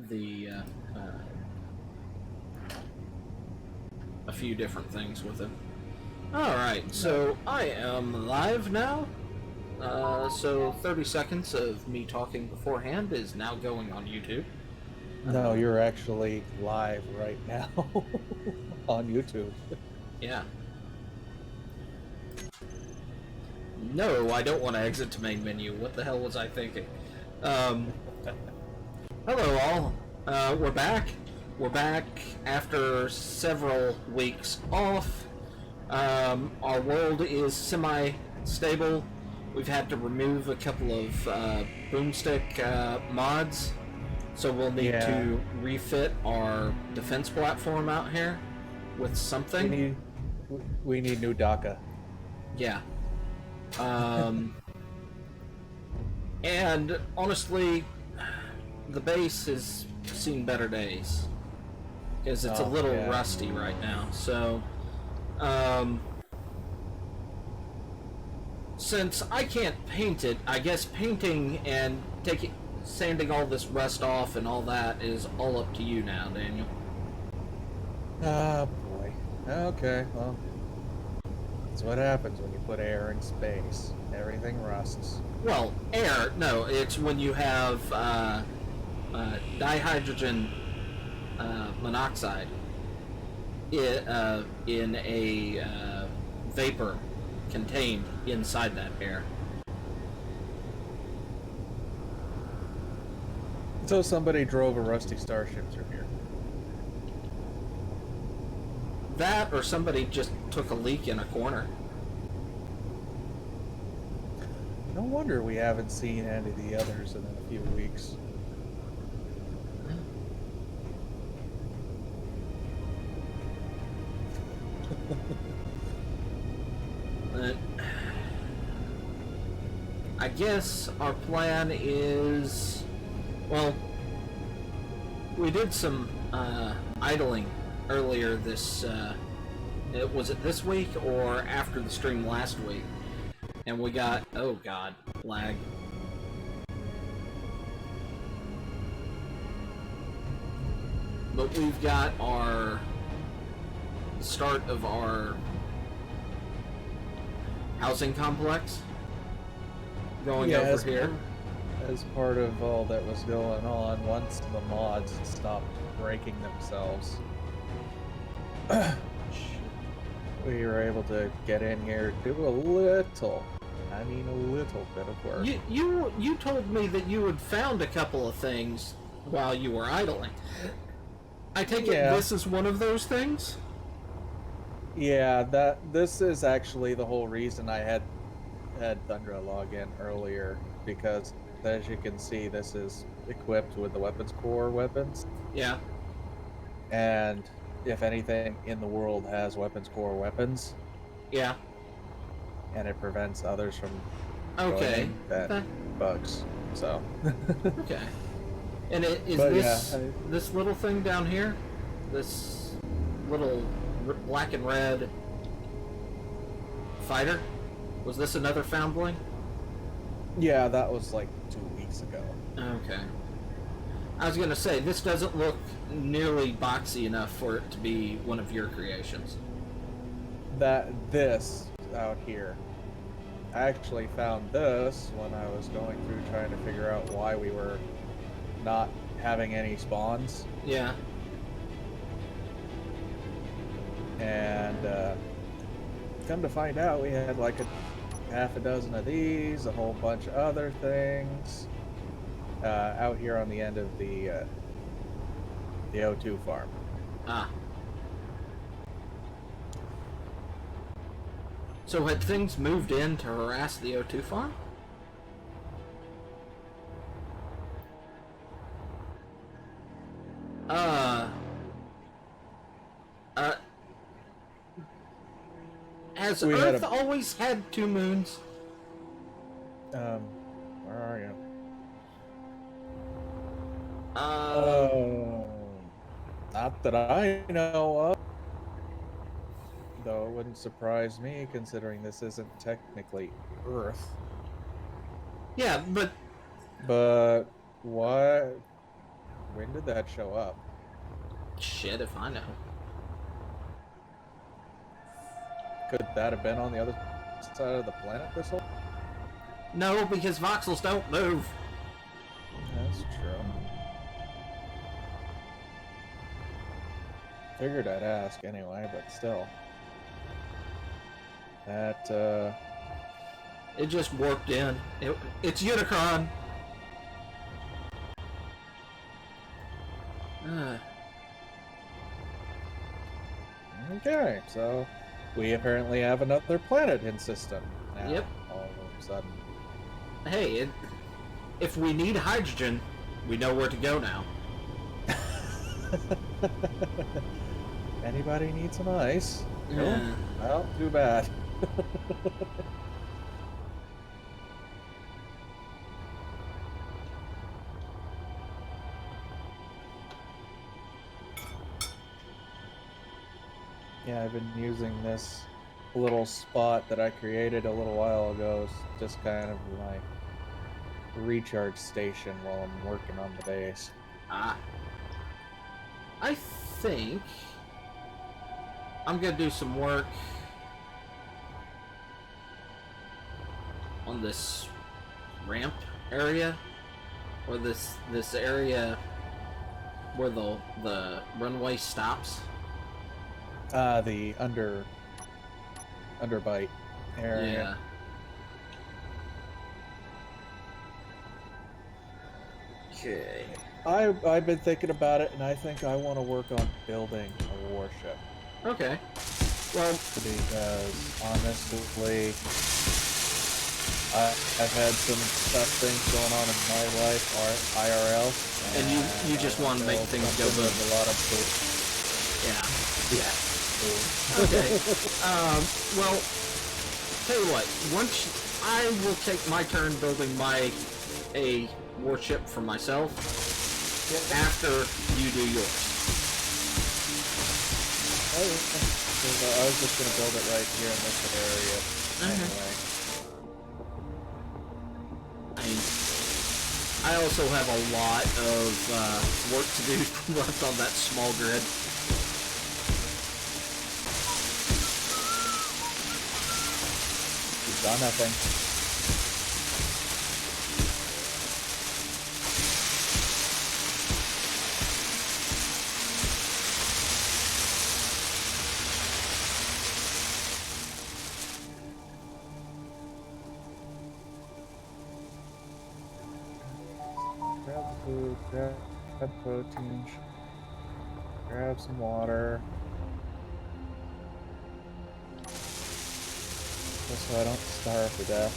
the a few different things with him. Alright, so I am live now. So 30 seconds of me talking beforehand is now going on YouTube. No, you're actually live right now on YouTube. Yeah. No, I don't want to exit to main menu. What the hell was I thinking? Hello all. We're back. We're back after several weeks off. Our world is semi-stable. We've had to remove a couple of boomstick mods, so we'll need to refit our defense platform out here with something. We need new DACA. Yeah. And honestly, the base has seen better days because it's a little rusty right now. So, since I can't paint it, I guess painting and sanding all this rust off and all that is all up to you now, Daniel. Ah, boy. Okay, well, that's what happens when you put air in space. Everything rusts. Well, air, no, it's when you have dihydrogen monoxide in a vapor contained inside that air. So somebody drove a rusty starship through here. That, or somebody just took a leak in a corner. No wonder we haven't seen any of the others in a few weeks. I guess our plan is, well, we did some idling earlier this, was it this week or after the stream last week? And we got, oh god, lag. But we've got our start of our housing complex going over here. As part of all that was going on, once the mods stopped breaking themselves, we were able to get in here, do a little bit of work. You told me that you had found a couple of things while you were idling. I take it this is one of those things? Yeah, this is actually the whole reason I had Thundra log in earlier, because as you can see, this is equipped with the weapons core weapons. Yeah. And if anything in the world has weapons core weapons, yeah, and it prevents others from that bugs. So okay. And this little thing down here, this little black and red fighter, was this another foundling? Yeah, that was like 2 weeks ago. Okay. I was gonna say, this doesn't look nearly boxy enough for it to be one of your creations. This out here, I actually found this when I was going through trying to figure out why we were not having any spawns. Yeah. And come to find out, we had like half a dozen of these, a whole bunch of other things out here on the end of the O2 farm. Ah. So had things moved in to harass the O2 farm? Has Earth always had 2 moons? Where are you? Not that I know of. Though it wouldn't surprise me, considering this isn't technically Earth. Yeah, but But what? When When did that show up? Shit, if I know. Could that have been on the other side of the planet this whole? No, because voxels don't move. That's true. Figured I'd ask anyway, but still. That, It just warped in. It's Unicron. Okay, so we apparently have another planet in system now. Yep. All of a sudden. Hey, if we need hydrogen, we know where to go now. Anybody need some ice? No? Yeah. Well, too bad. Yeah, I've been using this little spot that I created a little while ago, just kind of my recharge station while I'm working on the base. I think I'm gonna do some work on this ramp area, or this area where the runway stops. The underbite area. Yeah. Okay. I've been thinking about it, and I think I want to work on building a warship. Okay. Well, Because honestly, I've had some tough things going on in my life, IRL, and you just want to make things go good. A lot of food. Yeah. Okay. Well, tell you what. Once I will take my turn building a warship for myself. After you do yours. Oh, yeah. I was just gonna build it right here in this area. Anyway. I also have a lot of work to do left on that small grid. You've done nothing. Grab food, grab protein, grab some water. Just so I don't starve to death.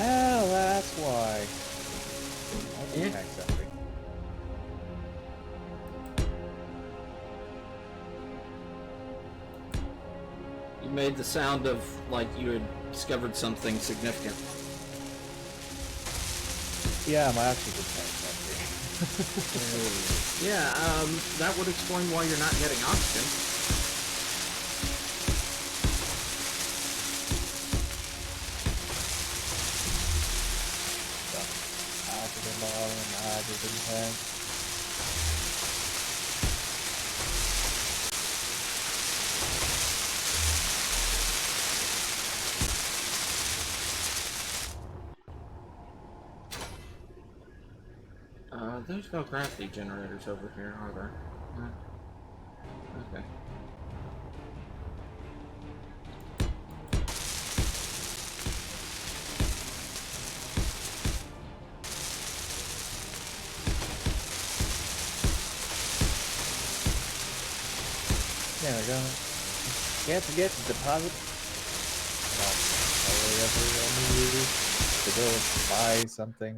Oh, that's why. Yeah. Thanks, Effie. You made the sound of like you had discovered something significant. Yeah, my oxygen tank's empty. Yeah, that would explain why you're not getting oxygen. Oxygen bottle and hydrogen tank. There's no gravity generators over here, are there? Okay. There we go. Can't forget to deposit. To go buy something.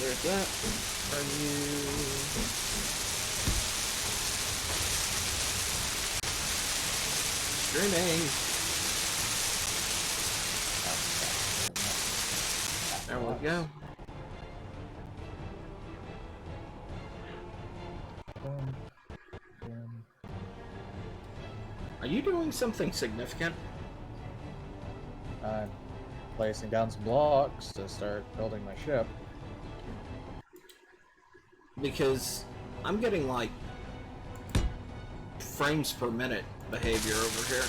There's that. Are you... Streaming. There we go. Are you doing something significant? I'm placing down some blocks to start building my ship. Because I'm getting like frames per minute behavior over here.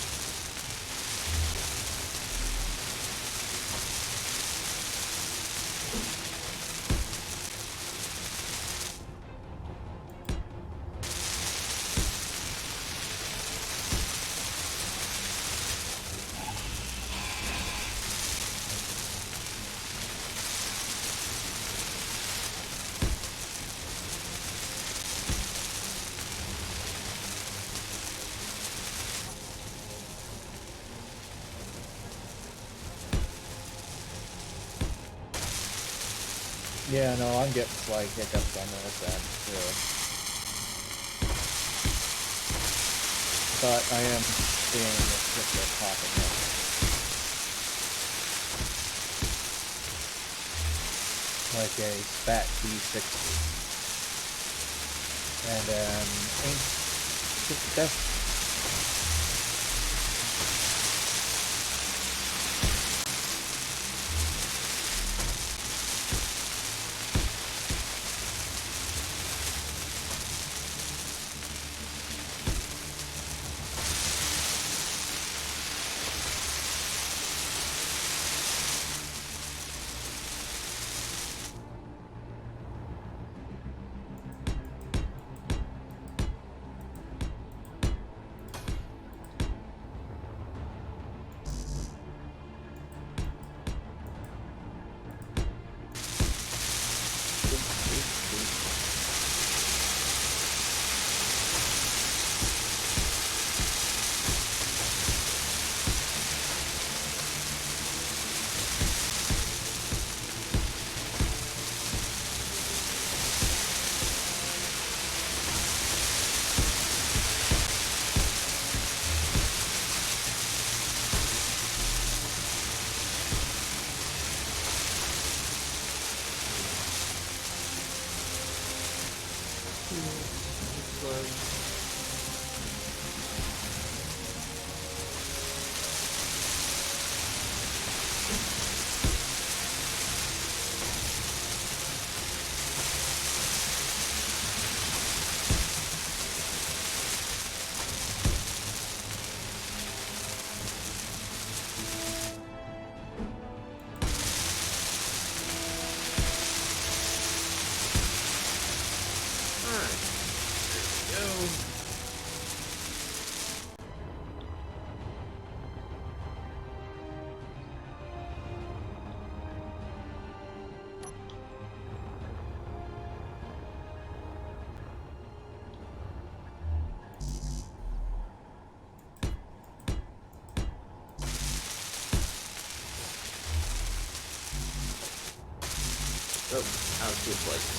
Yeah, no, I'm getting slight hiccups on this end too. But I am seeing this ship popping up. Like a Spat B60. And that's Oh, out of 2 places.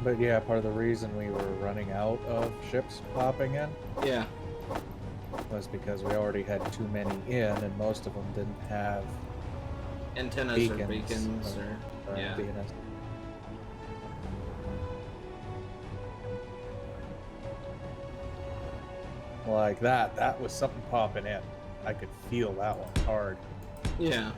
But yeah, part of the reason we were running out of ships popping in Yeah. was because we already had too many in, and most of them didn't have Antennas or beacons or yeah. beacons. Like that was something popping in. I could feel that one hard. Yeah.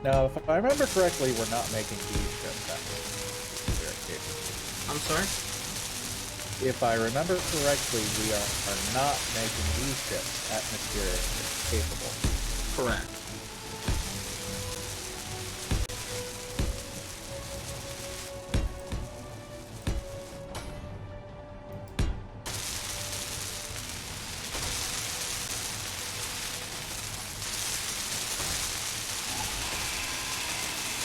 Now, if I remember correctly, we're not making these ships. I'm sorry? If I remember correctly, we are not making these ships atmosphere capable. Correct.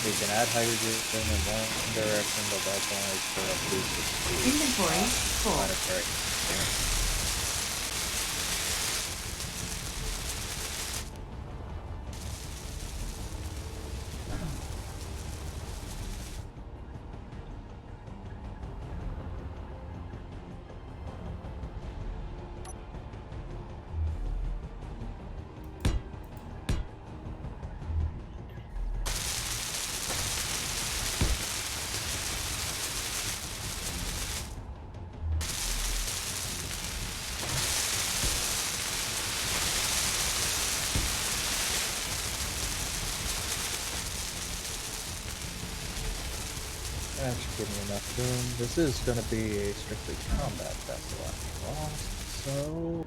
We can add hydrogen in one direction, but that's only for a boost of speed. Inventory full. Planetary. That should give me enough room. This is going to be a strictly combat vessel after all, so...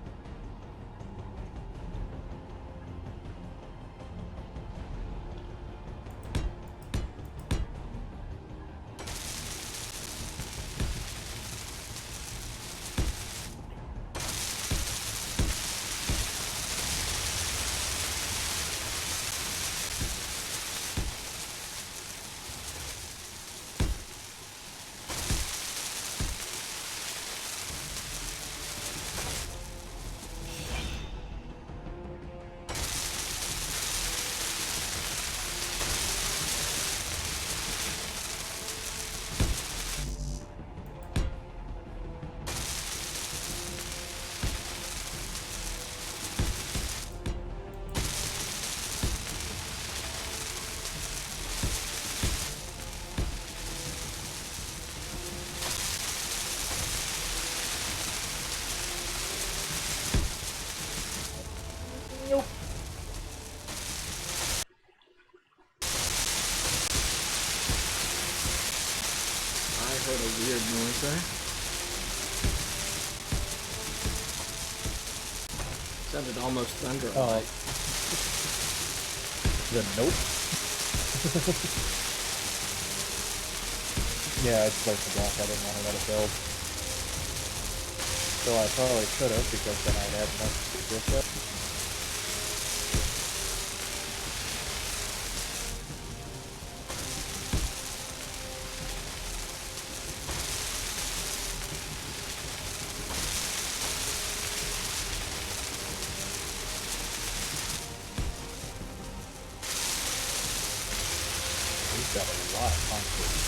Nope. I heard a weird noise there. Sounded almost thunder-like. The nope. Yeah, it's like the block. I didn't want to let it build. So I probably should have, because then I'd had enough to get that. We've got a lot of concrete.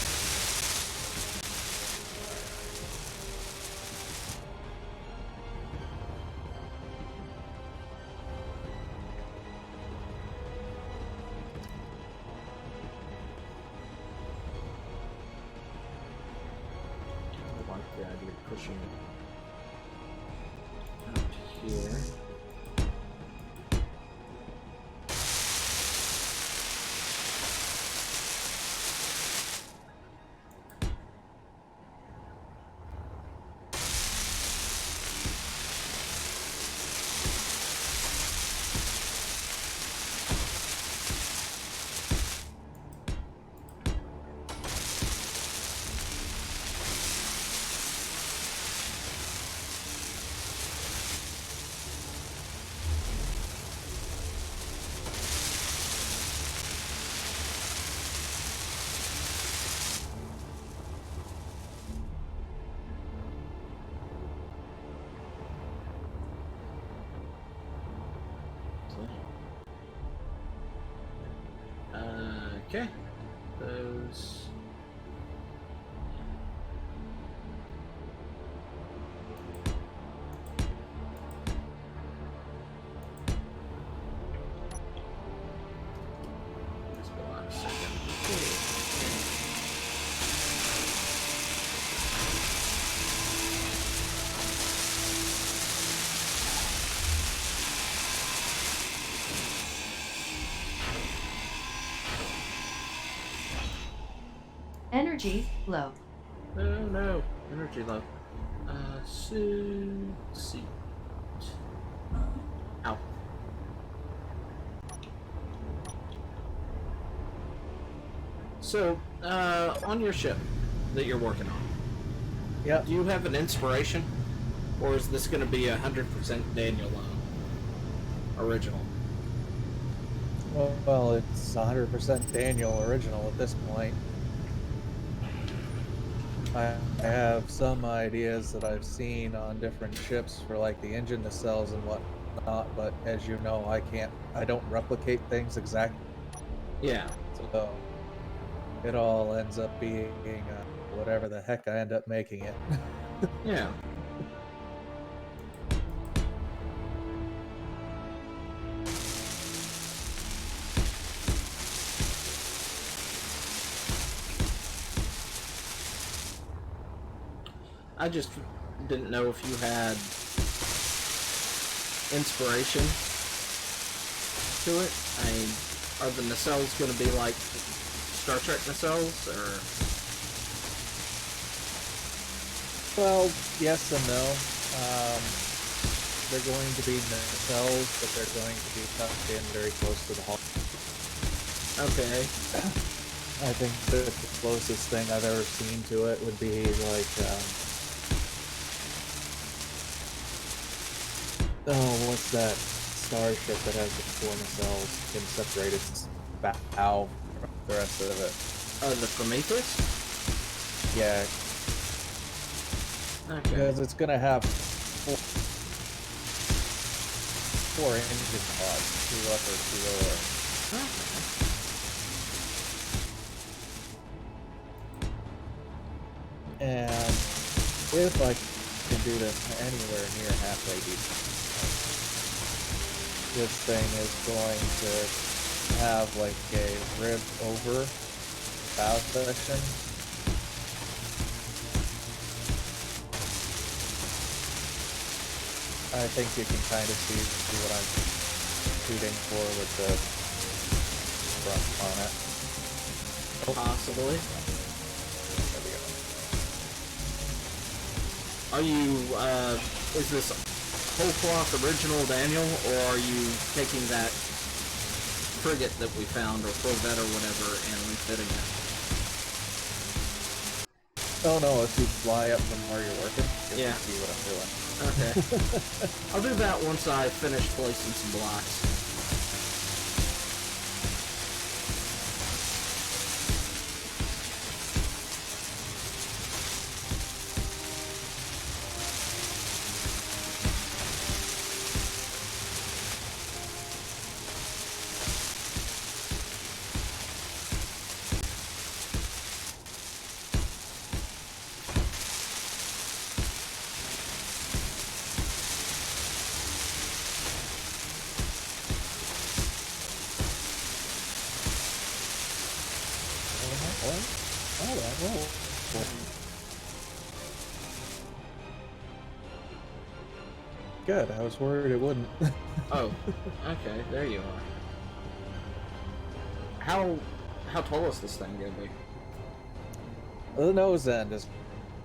I like the idea of pushing out here. Okay, those. Let's go on a second. Energy low. Oh no, energy low. Seat. Ow. So, on your ship that you're working on, Yep. do you have an inspiration? Or is this going to be 100% Daniel original? Well, it's 100% Daniel original at this point. I have some ideas that I've seen on different ships for like the engine nacelles and whatnot, but as you know, I don't replicate things exactly, Yeah. so it all ends up being whatever the heck I end up making it. Yeah. I just didn't know if you had inspiration to it. I mean, are the nacelles going to be like Star Trek nacelles, or? Well, yes and no. Um, they're going to be nacelles, but they're going to be tucked in very close to the hull. Okay. I think that the closest thing I've ever seen to it would be like, oh, what's that starship that has the 4 nacelles can separate its bow from the rest of it? The Prometheus? Yeah, Okay. because it's gonna have four engine pods, 2 upper, 2 lower. Okay. And if I can do this anywhere near halfway decent, this thing is going to have like a ribbed over bow section. I think you can kind of see what I'm shooting for with the front on it. Possibly. There we go. Are you, is this whole cloth original, Daniel, or are you taking that frigate that we found, or Corvette or whatever, and refitting it? Oh no, if you fly up from where you're working, you Yeah. can see what I'm doing. Okay. I'll do that once I finish placing some blocks. Good, I was worried it wouldn't. Oh, okay, there you are. How tall is this thing gonna be? The nose end is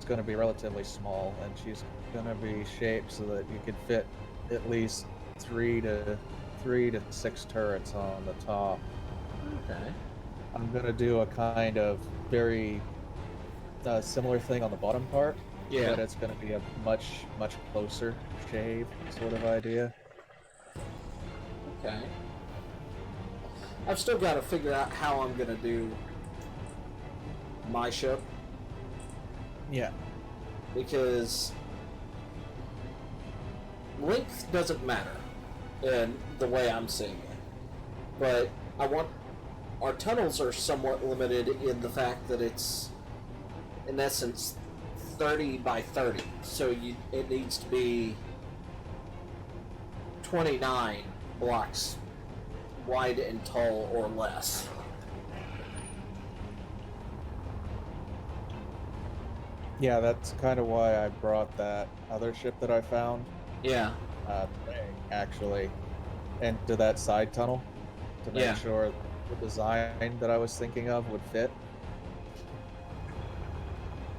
going to be relatively small, and she's going to be shaped so that you could fit at least 3 to 6 turrets on the top. Okay. I'm going to do a kind of very similar thing on the bottom part. Yeah. But it's going to be a much closer shave sort of idea. Okay. I've still got to figure out how I'm gonna do my ship, Yeah. because length doesn't matter in the way I'm seeing it. But our tunnels are somewhat limited in the fact that it's, in essence, 30 by 30. So it needs to be 29 blocks wide and tall or less. Yeah, that's kind of why I brought that other ship that I found Yeah. today, actually, into that side tunnel to make Yeah. sure the design that I was thinking of would fit.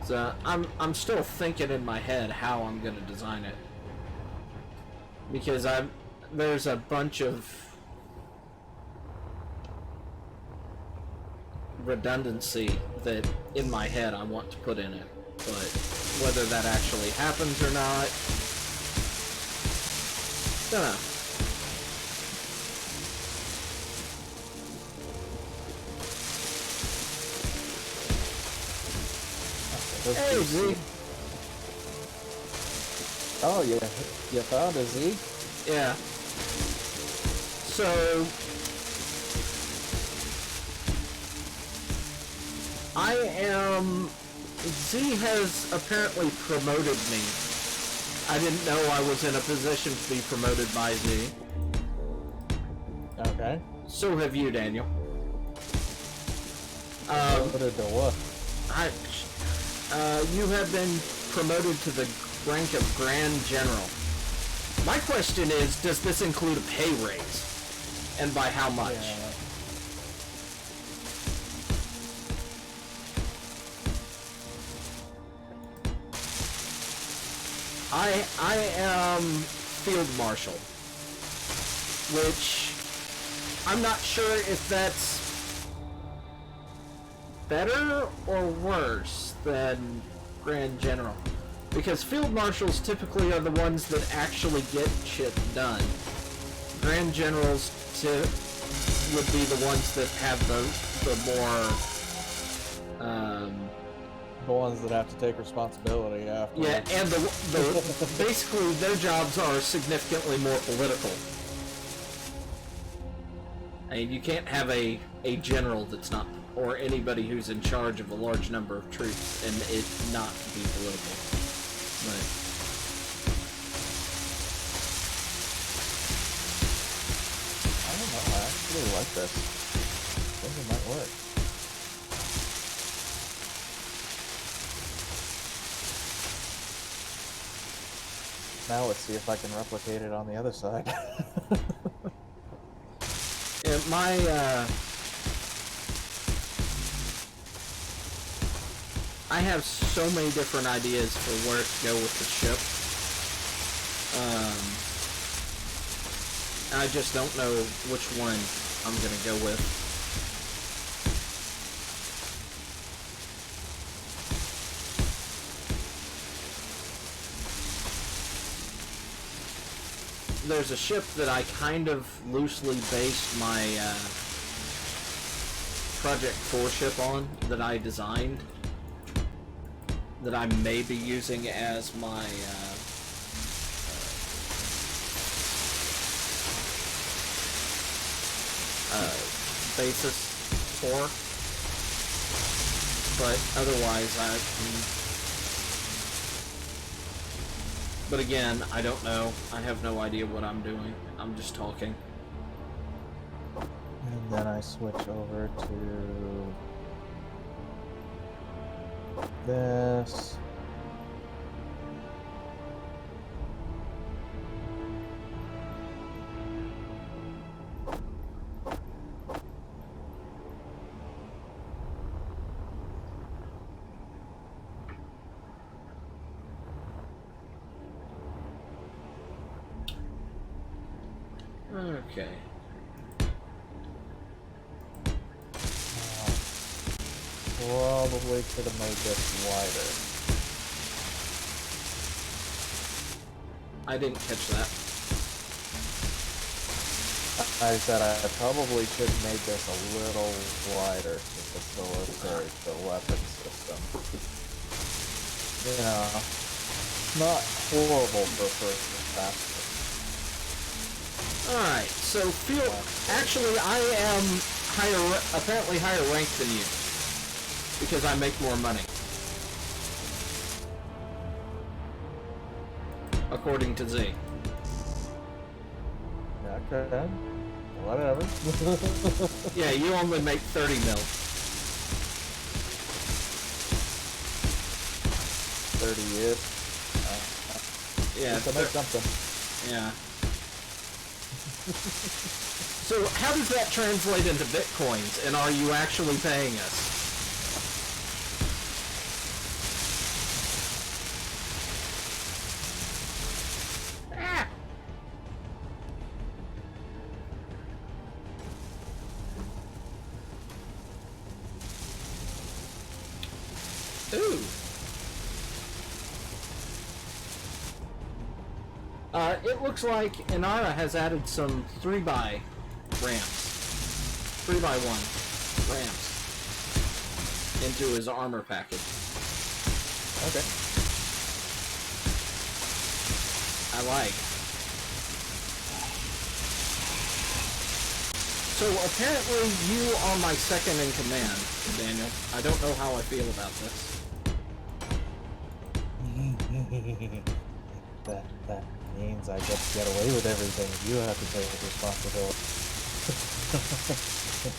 So I'm still thinking in my head how I'm gonna design it, because there's a bunch of redundancy that in my head I want to put in it, but whether that actually happens or not, don't know. Hey, Z. Oh, you found a Z? Yeah. So Z has apparently promoted me. I didn't know I was in a position to be promoted by Z. Okay. So have you, Daniel. Promoted to what? You have been promoted to the rank of Grand General. My question is, does this include a pay raise? And by how much? Yeah. I am Field Marshal, which I'm not sure if that's better or worse than Grand General, because Field Marshals typically are the ones that actually get shit done. Grand Generals would be the ones that have the more the ones that have to take responsibility after. yeah, and the basically their jobs are significantly more political. I mean, you can't have a general that's not, or anybody who's in charge of a large number of troops and it not be political. But I don't know, I actually like this. I think it might work. Now let's see if I can replicate it on the other side. yeah, I have so many different ideas for where to go with the ship. I just don't know which one I'm gonna go with. There's a ship that I kind of loosely based my Project 4 ship on, that I designed, that I may be using as my basis for, but otherwise but again, I don't know. I have no idea what I'm doing. I'm just talking. And then I switch over to this. Okay. Probably could have made this wider. I didn't catch that. I said I probably should have made this a little wider to facilitate the weapon system. You know, not horrible for first pass. Alright, so actually I am apparently higher ranked than you, because I make more money. According to Z. Okay. Whatever. Yeah, you only make 30 mil. 30 years. Yeah. To make something. Yeah. So how does that translate into bitcoins, and are you actually paying us? Ah. Ooh. It looks like Inara has added some 3x ramps. 3x1 ramps into his armor package. Okay. I like. So apparently you are my second in command, Daniel. I don't know how I feel about this. That means I get to get away with everything. You have to take responsibility.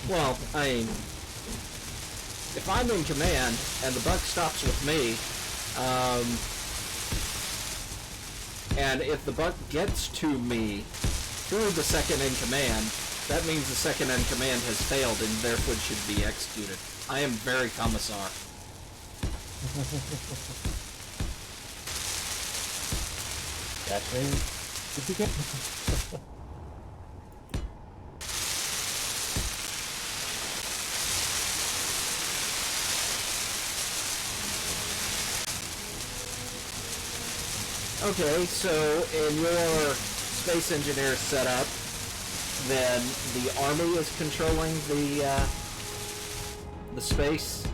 Well, I mean, if I'm in command and the buck stops with me, and if the buck gets to me through the second in command, that means the second in command has failed and therefore should be executed. I am very commissar. Catch me if you can. Okay, so in your space engineer setup, then the army is controlling the space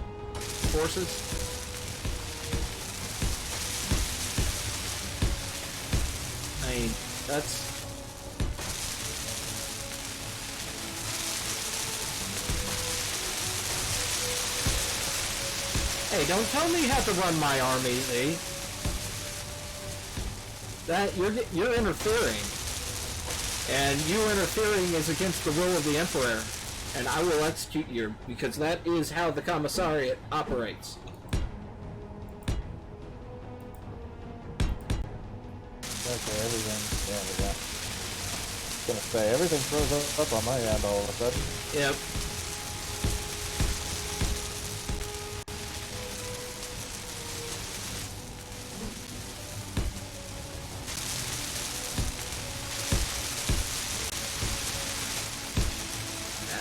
forces. I mean, that's hey, don't tell me how to run my army, Z. That you're interfering, and you interfering is against the will of the Emperor, and I will execute you because that is how the Commissariat operates. Okay, everything. Yeah, we got. I was gonna say everything froze up on my end all of a sudden. Yep.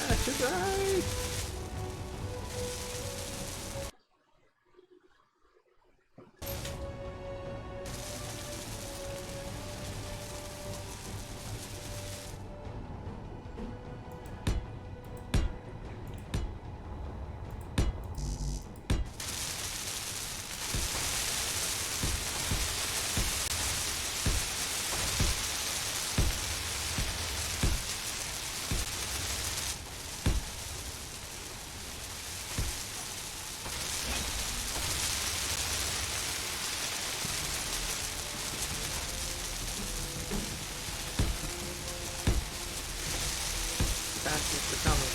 That's right. Fastest to coming.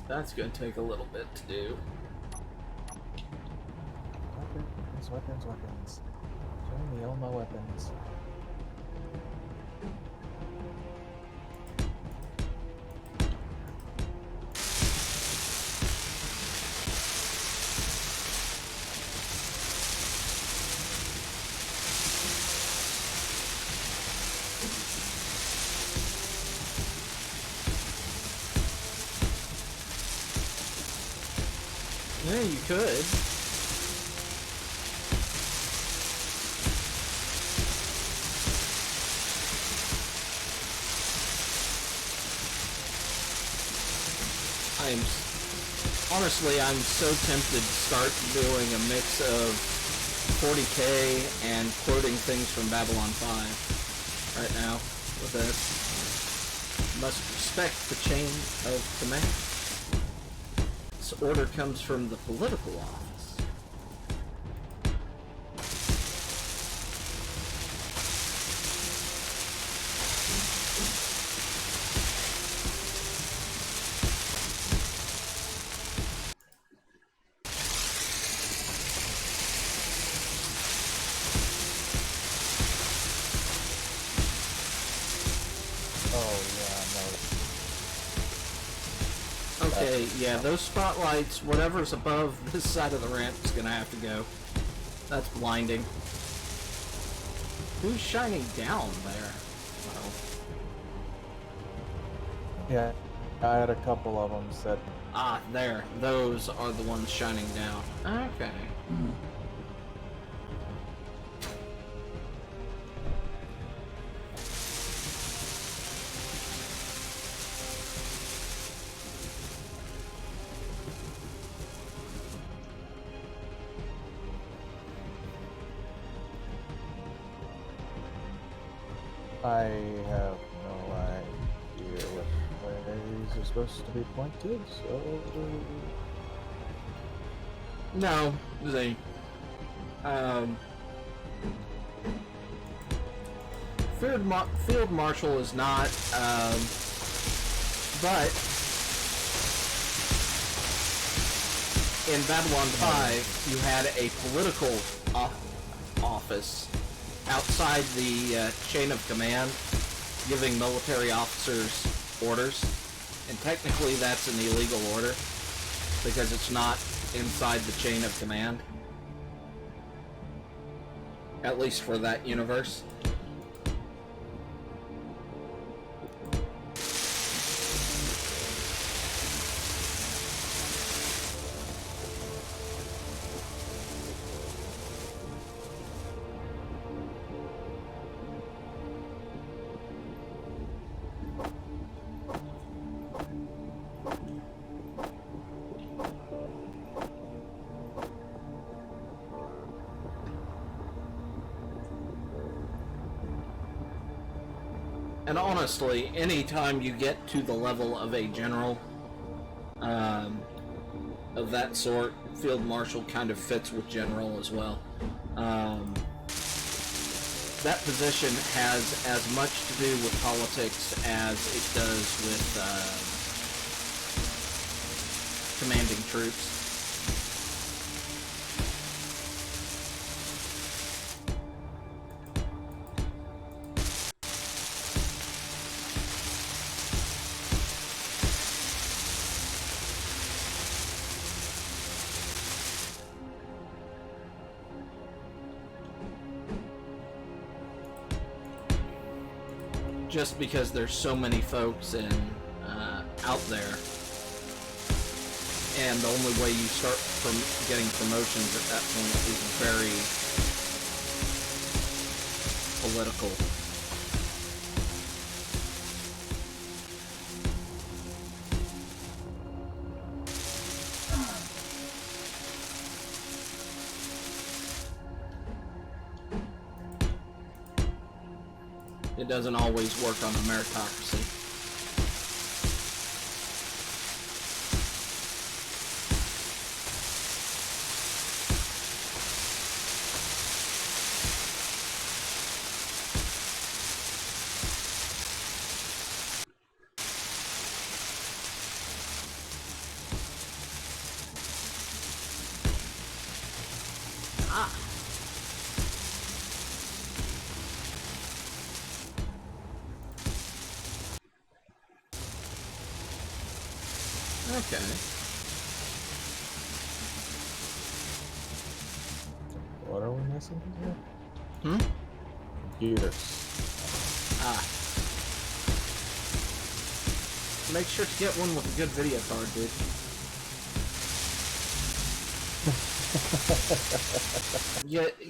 That's gonna take a little bit to do. Weapons. Show me all my weapons. Yeah, you could. Honestly, I'm so tempted to start doing a mix of 40k and quoting things from Babylon 5 right now with this. Must respect the chain of command. This order comes from the political office. Okay, yeah, those spotlights, whatever's above this side of the ramp is gonna have to go. That's blinding. Who's shining down there? Oh. Yeah, I had a couple of them set. Ah, there. Those are the ones shining down. Okay. I have no idea which ways are supposed to be pointed, so... No, they... Field Marshal is not, but... in Babylon 5, you had a political office outside the chain of command, giving military officers orders. And technically that's an illegal order, because it's not inside the chain of command. At least for that universe. And honestly, anytime you get to the level of a general of that sort, Field Marshal kind of fits with General as well. That position has as much to do with politics as it does with commanding troops. Just because there's so many folks out there, and the only way you start from getting promotions at that point is very political. It doesn't always work on a meritocracy. Okay. What are we missing here? Computers. Make sure to get one with a good video card, dude.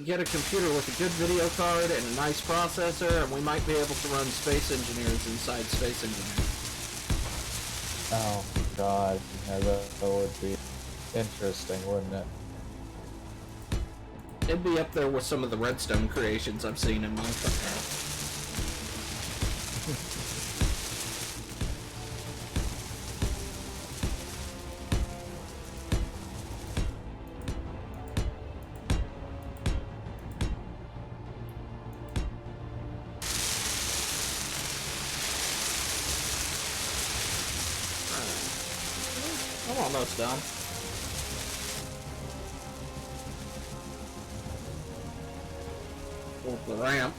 Get a computer with a good video card and a nice processor, and we might be able to run Space Engineers inside Space Engineers. Oh god, yeah, that would be interesting, wouldn't it? It'd be up there with some of the Redstone creations I've seen in Minecraft. I'm almost done. With the ramp.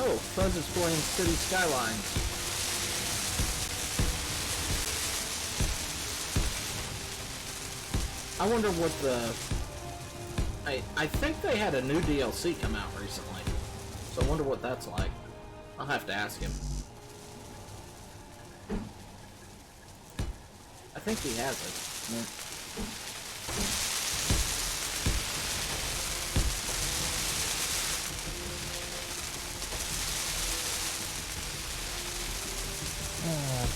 Oh, Fuzz is playing City Skylines. I wonder what the... I think they had a new DLC come out recently. So I wonder what that's like. I'll have to ask him. I think he has it. Yeah.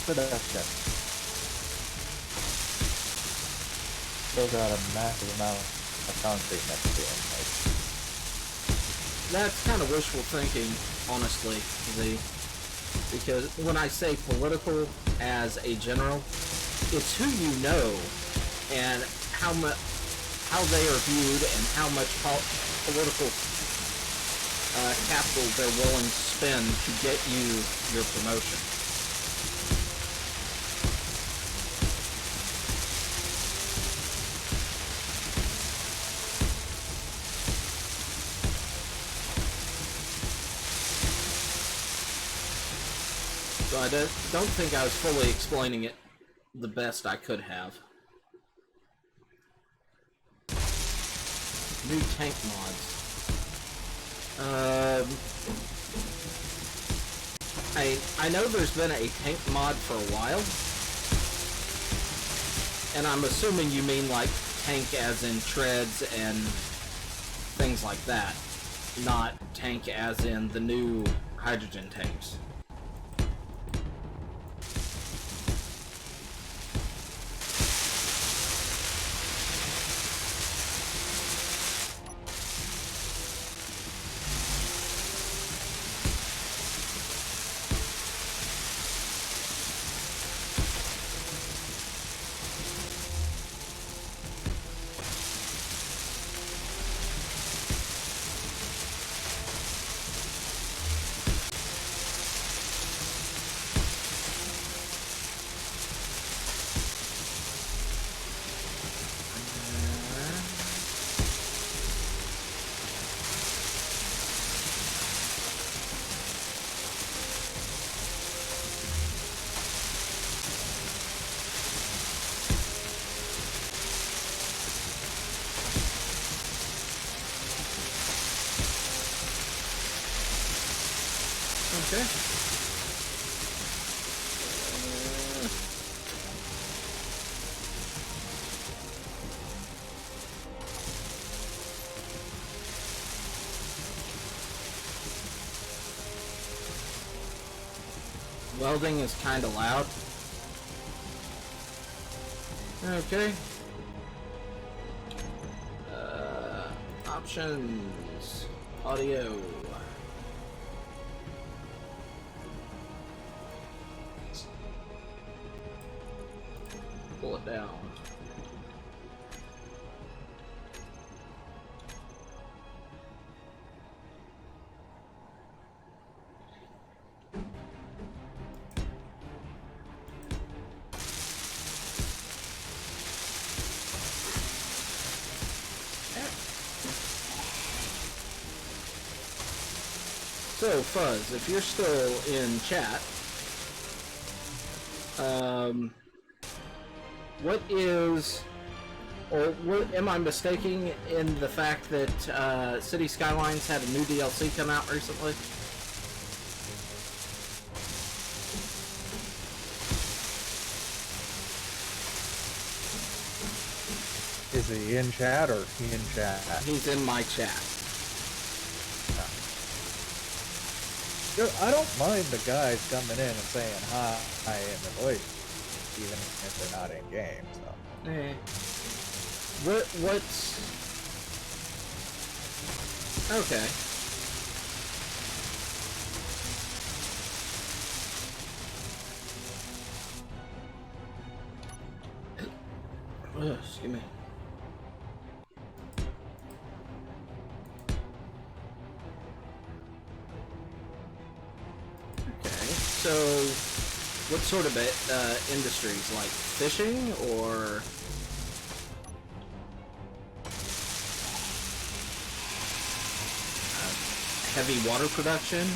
Production. Still got a massive amount of concrete next to it. That's kind of wishful thinking, honestly, Z. Because when I say political as a general, it's who you know and how they are viewed and how much political capital they're willing to spend to get you your promotion. So I don't think I was fully explaining it the best I could have. New tank mods. I know there's been a tank mod for a while, and I'm assuming you mean like tank as in treads and things like that, not tank as in the new hydrogen tanks. Okay. Welding is kind of loud. Okay. Options. Audio. Pull it down. So, Fuzz, if you're still in chat, what is, or what, am I mistaken in the fact that City Skylines had a new DLC come out recently? Is he in chat or in chat? He's in my chat. I don't mind the guys coming in and saying hi in the voice, even if they're not in game. So. What's okay? Excuse me. So, what sort of industries, like fishing or heavy water production?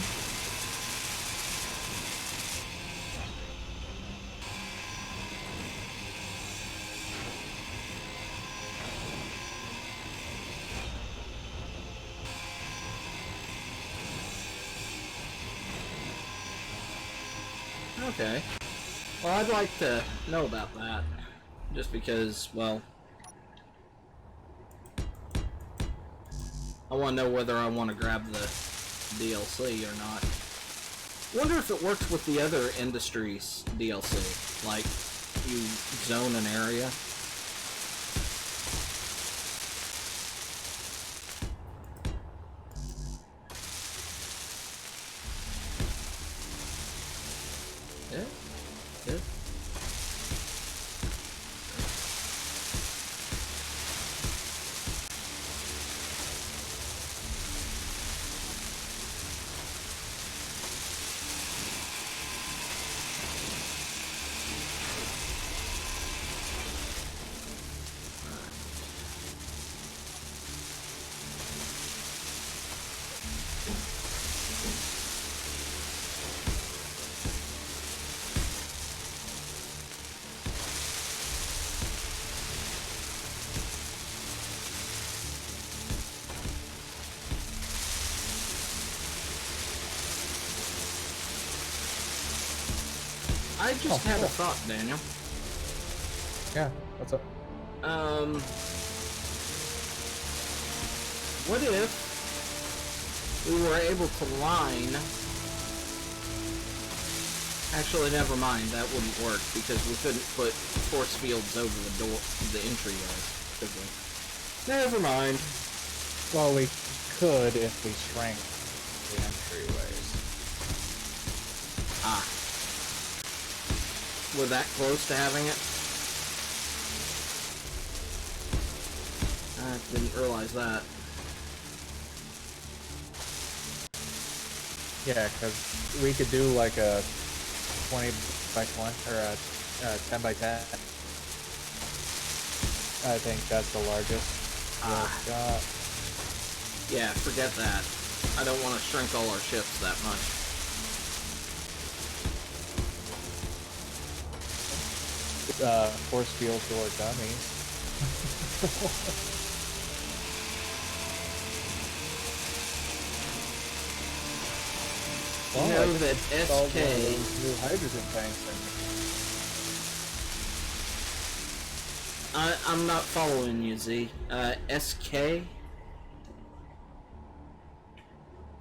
Okay. Well, I'd like to know about that. Just because, well, I want to know whether I want to grab the DLC or not. Wonder if it works with the other industries DLC. Like, you zone an area. I just had a thought, Daniel. Yeah, what's up? What if we were able to line... Actually, never mind. That wouldn't work because we couldn't put force fields over the door, the entryways, could we? Never mind. Well, we could if we shrank the entryways. Ah. We're that close to having it? I didn't realize that. Yeah, because we could do like a 20 by 20 or a 10 by 10. I think that's the largest. we've got. Yeah, forget that. I don't want to shrink all our ships that much. Force field door dummies. You know that SK... new hydrogen tanks. I'm not following you, Z. SK?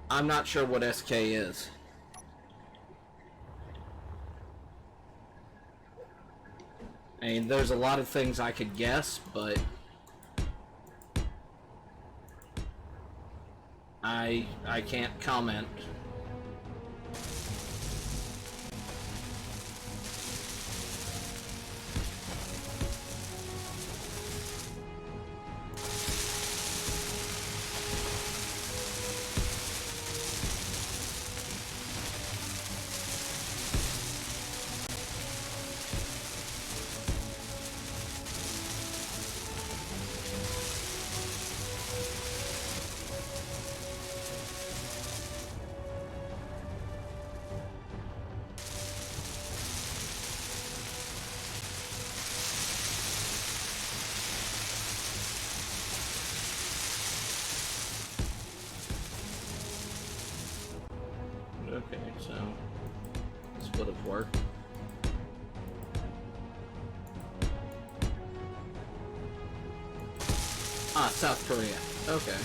I'm not sure what SK is. I mean, there's a lot of things I could guess, but... I can't comment. Okay, so this would have worked. Ah, South Korea. Okay.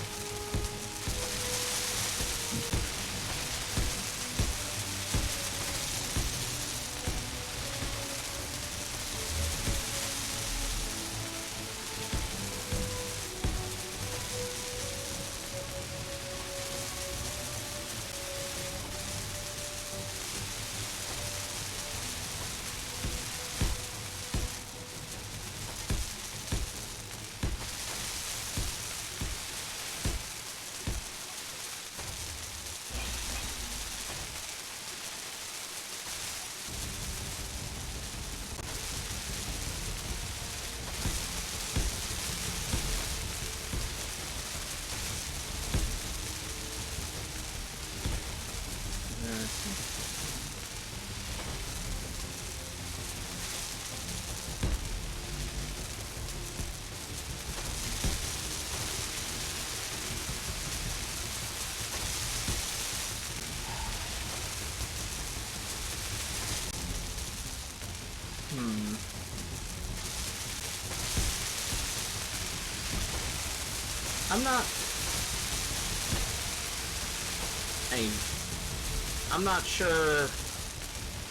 I'm not sure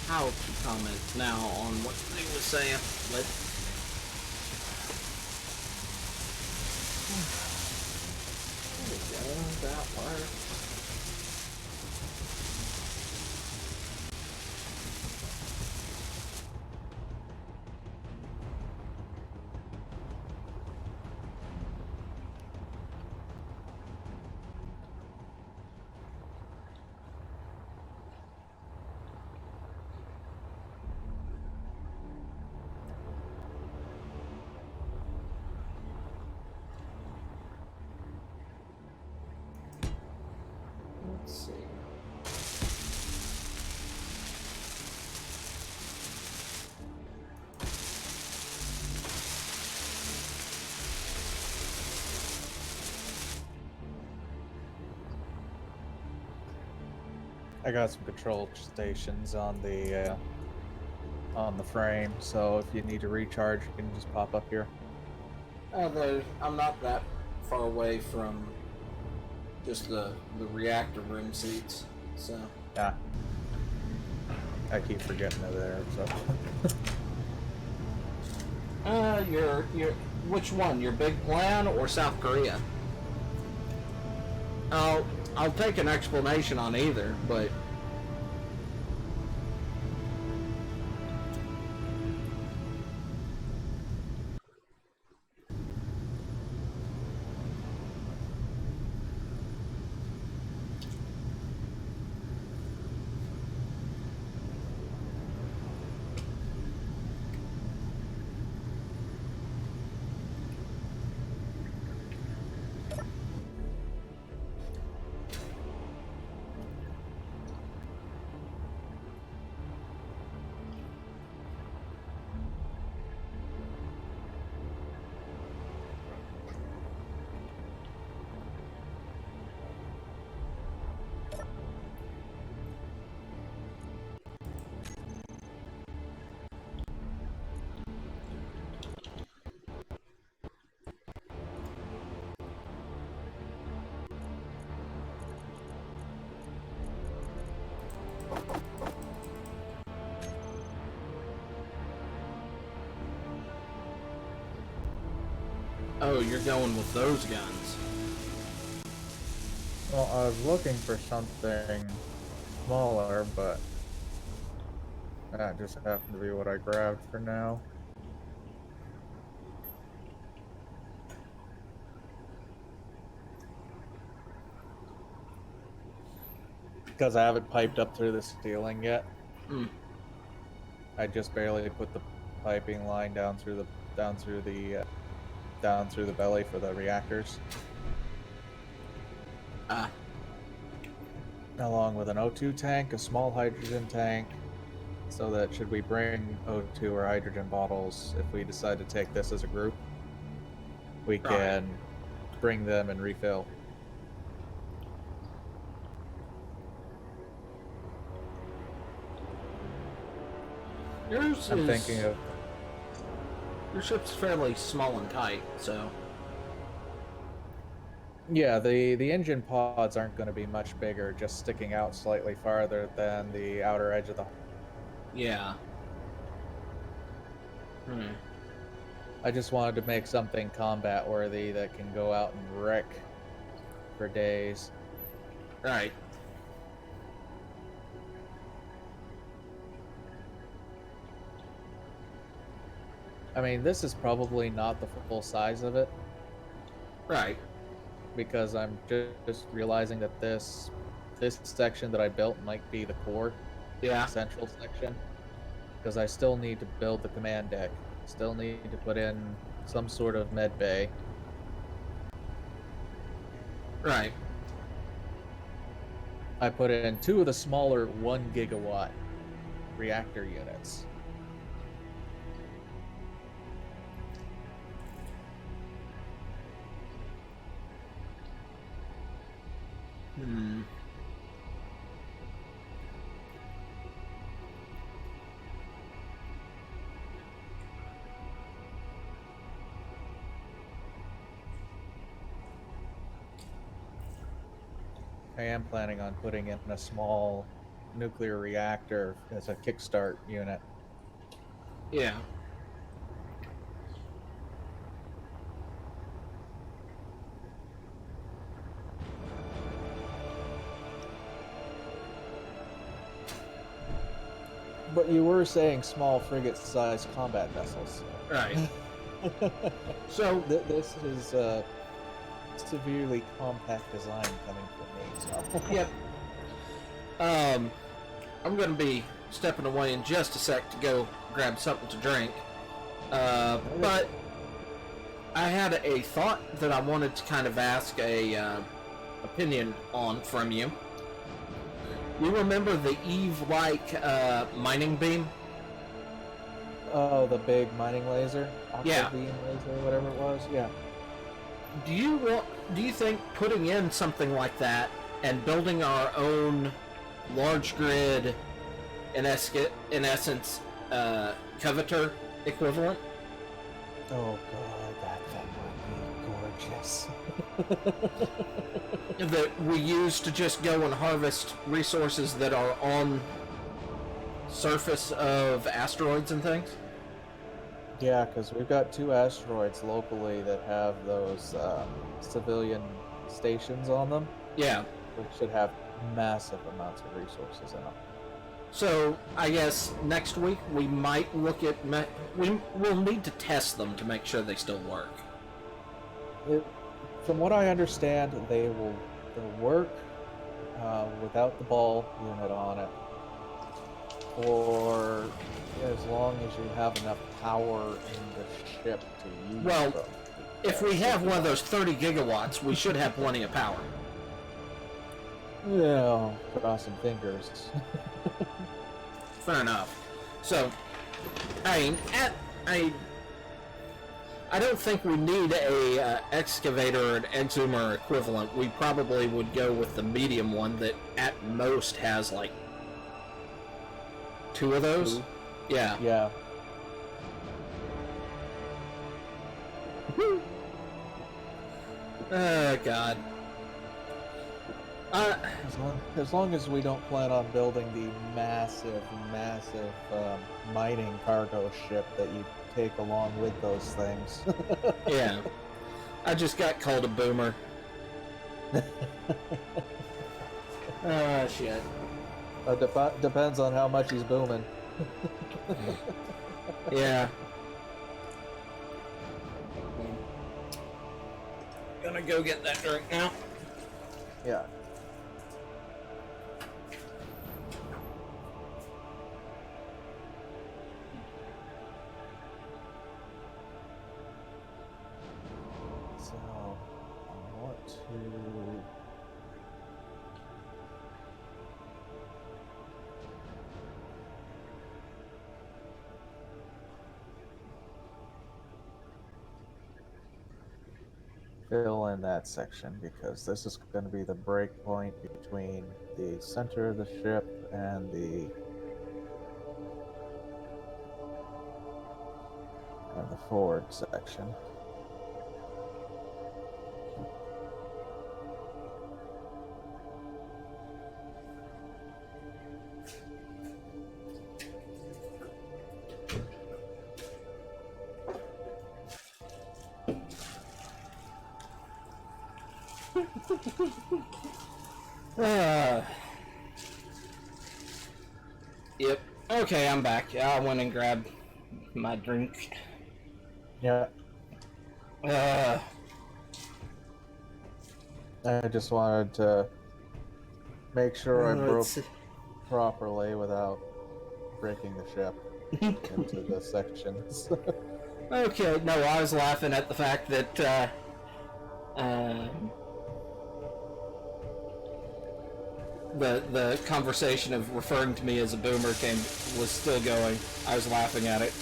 how to comment now on what they were saying, but there we go, that works. Let's see. I got some control stations on the on the frame, so if you need to recharge, you can just pop up here. Although I'm not that far away from just the reactor room seats, so. Yeah. I keep forgetting they're there, so. Your which one? Your big plan or South Korea? I'll take an explanation on either, but. Oh, you're going with those guns. Well, I was looking for something smaller, but that just happened to be what I grabbed for now. Because I haven't piped up through the ceiling yet. Mm. I just barely put the piping line down through the belly for the reactors. Ah. Along with an O2 tank, a small hydrogen tank, so that should we bring O2 or hydrogen bottles, if we decide to take this as a group, we can bring them and refill. Yours I'm is, thinking of... Your ship's fairly small and tight, so. Yeah, the engine pods aren't going to be much bigger, just sticking out slightly farther than the outer edge of the... Yeah. I just wanted to make something combat worthy that can go out and wreck for days. Right. I mean, this is probably not the full size of it, Right. because I'm just realizing that this section that I built might be the core, Yeah. central section, because I still need to build the command deck. Still need to put in some sort of med bay. Right. I put in 2 of the smaller 1 gigawatt reactor units. I am planning on putting in a small nuclear reactor as a kickstart unit. Yeah. But you were saying small frigate-sized combat vessels. Right. So This is a severely compact design coming from me. So. Yep. I'm gonna be stepping away in just a sec to go grab something to drink. But I had a thought that I wanted to kind of ask a opinion on from you. You remember the Eve-like mining beam? Oh, the big mining laser, Yeah. beam laser, whatever it was. Yeah. Do you think putting in something like that and building our own large grid, in essence, Covetor equivalent Oh god, that thing would be gorgeous. that we use to just go and harvest resources that are on surface of asteroids and things. Yeah, because we've got 2 asteroids locally that have those civilian stations on them, Yeah. which should have massive amounts of resources in them. So I guess next week we might look at we'll need to test them to make sure they still work. From what I understand, they'll work without the ball unit on it, or as long as you have enough power in the ship to use Well, them. If we have one of those 30 gigawatts, we should have plenty of power. Yeah, crossing fingers. Fair enough. So, I don't think we need a excavator or an exhumer equivalent. We probably would go with the medium one that at most has like 2 of those. 2? Yeah. Yeah. Oh God. As long as we don't plan on building the massive mining cargo ship that you take along with those things. Yeah. I just got called a boomer. Ah, shit. Depends on how much he's booming. Yeah. Gonna go get that drink now. Yeah. So, I want to... fill in that section because this is going to be the break point between the center of the ship and the forward section. Yep. Okay, I'm back. I went and grabbed my drink. Yeah, Uh, I just wanted to make sure I broke properly without breaking the ship into the sections. Okay, no, I was laughing at the fact that, the conversation of referring to me as a boomer was still going. I was laughing at it.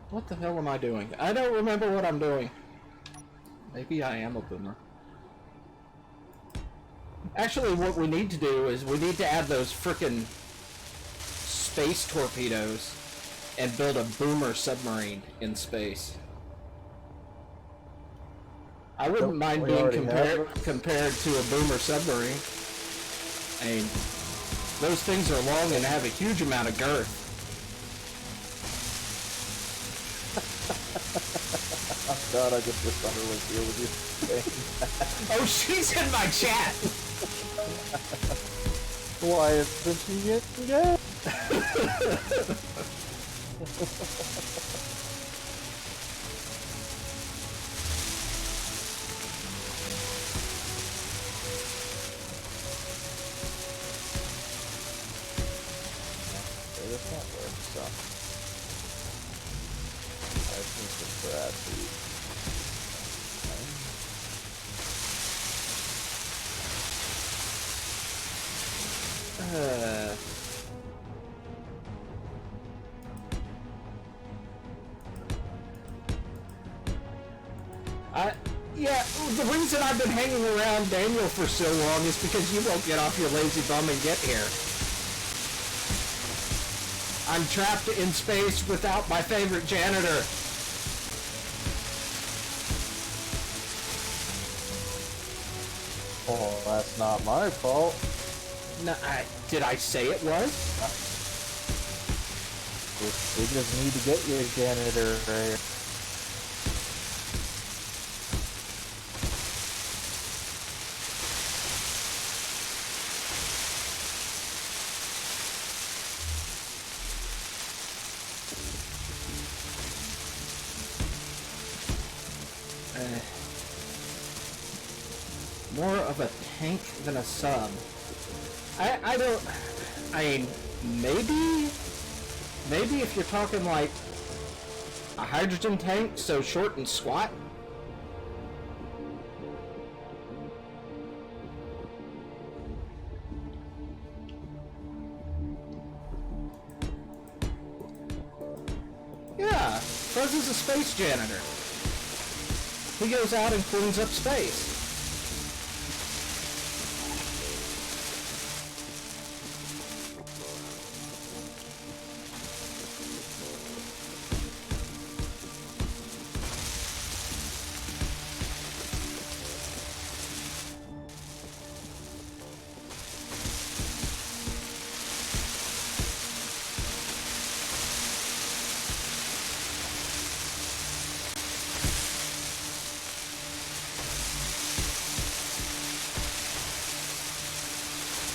What the hell am I doing? I don't remember what I'm doing. Maybe I am a boomer. Actually, what we need to do is we need to add those frickin' space torpedoes and build a boomer submarine in space. I wouldn't Don't mind we being already have compared to a boomer submarine. I mean, those things are long and have a huge amount of girth. Oh god, I just wish Thunder was here with you saying that. Oh, she's in my chat! Why isn't she yet? This not work, so I think it's grab Yeah, the reason I've been hanging around Daniel for so long is because you won't get off your lazy bum and get here. I'm trapped in space without my favorite janitor. Oh, that's not my fault. No, did I say it was? We just need to get your janitor right. More of a tank than a sub. I don't... I mean, maybe if you're talking like a hydrogen tank, so short and squat. Yeah, Fuzz is a space janitor. He goes out and cleans up space.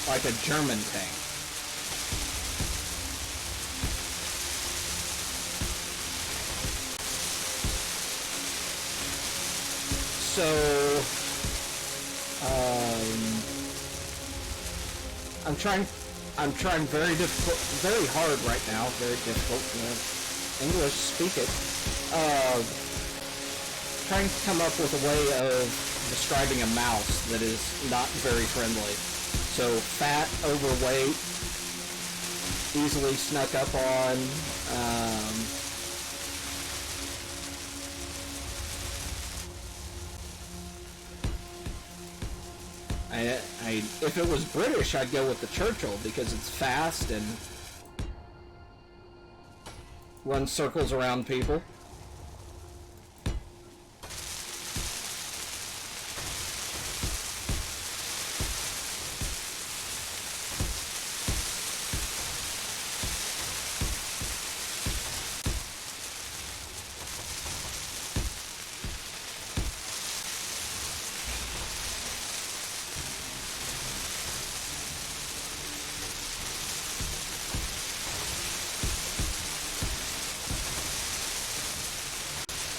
Like a German tank. So, I'm trying very hard right now, very difficult, English, speak it. Trying to come up with a way of describing a mouse that is not very friendly. So fat, overweight, easily snuck up on. If it was British, I'd go with the Churchill because it's fast and runs circles around people.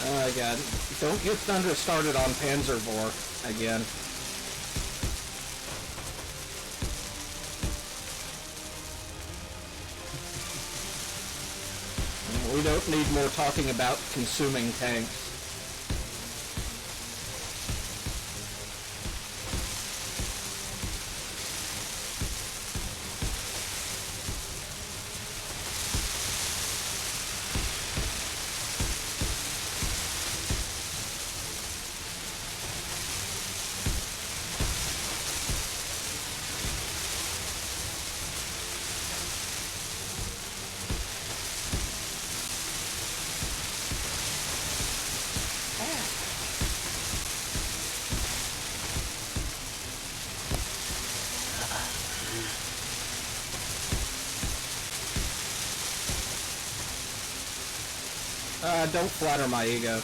Oh god, don't get Thunder started on Panzervore again. We don't need more talking about consuming tanks. Don't flatter my ego.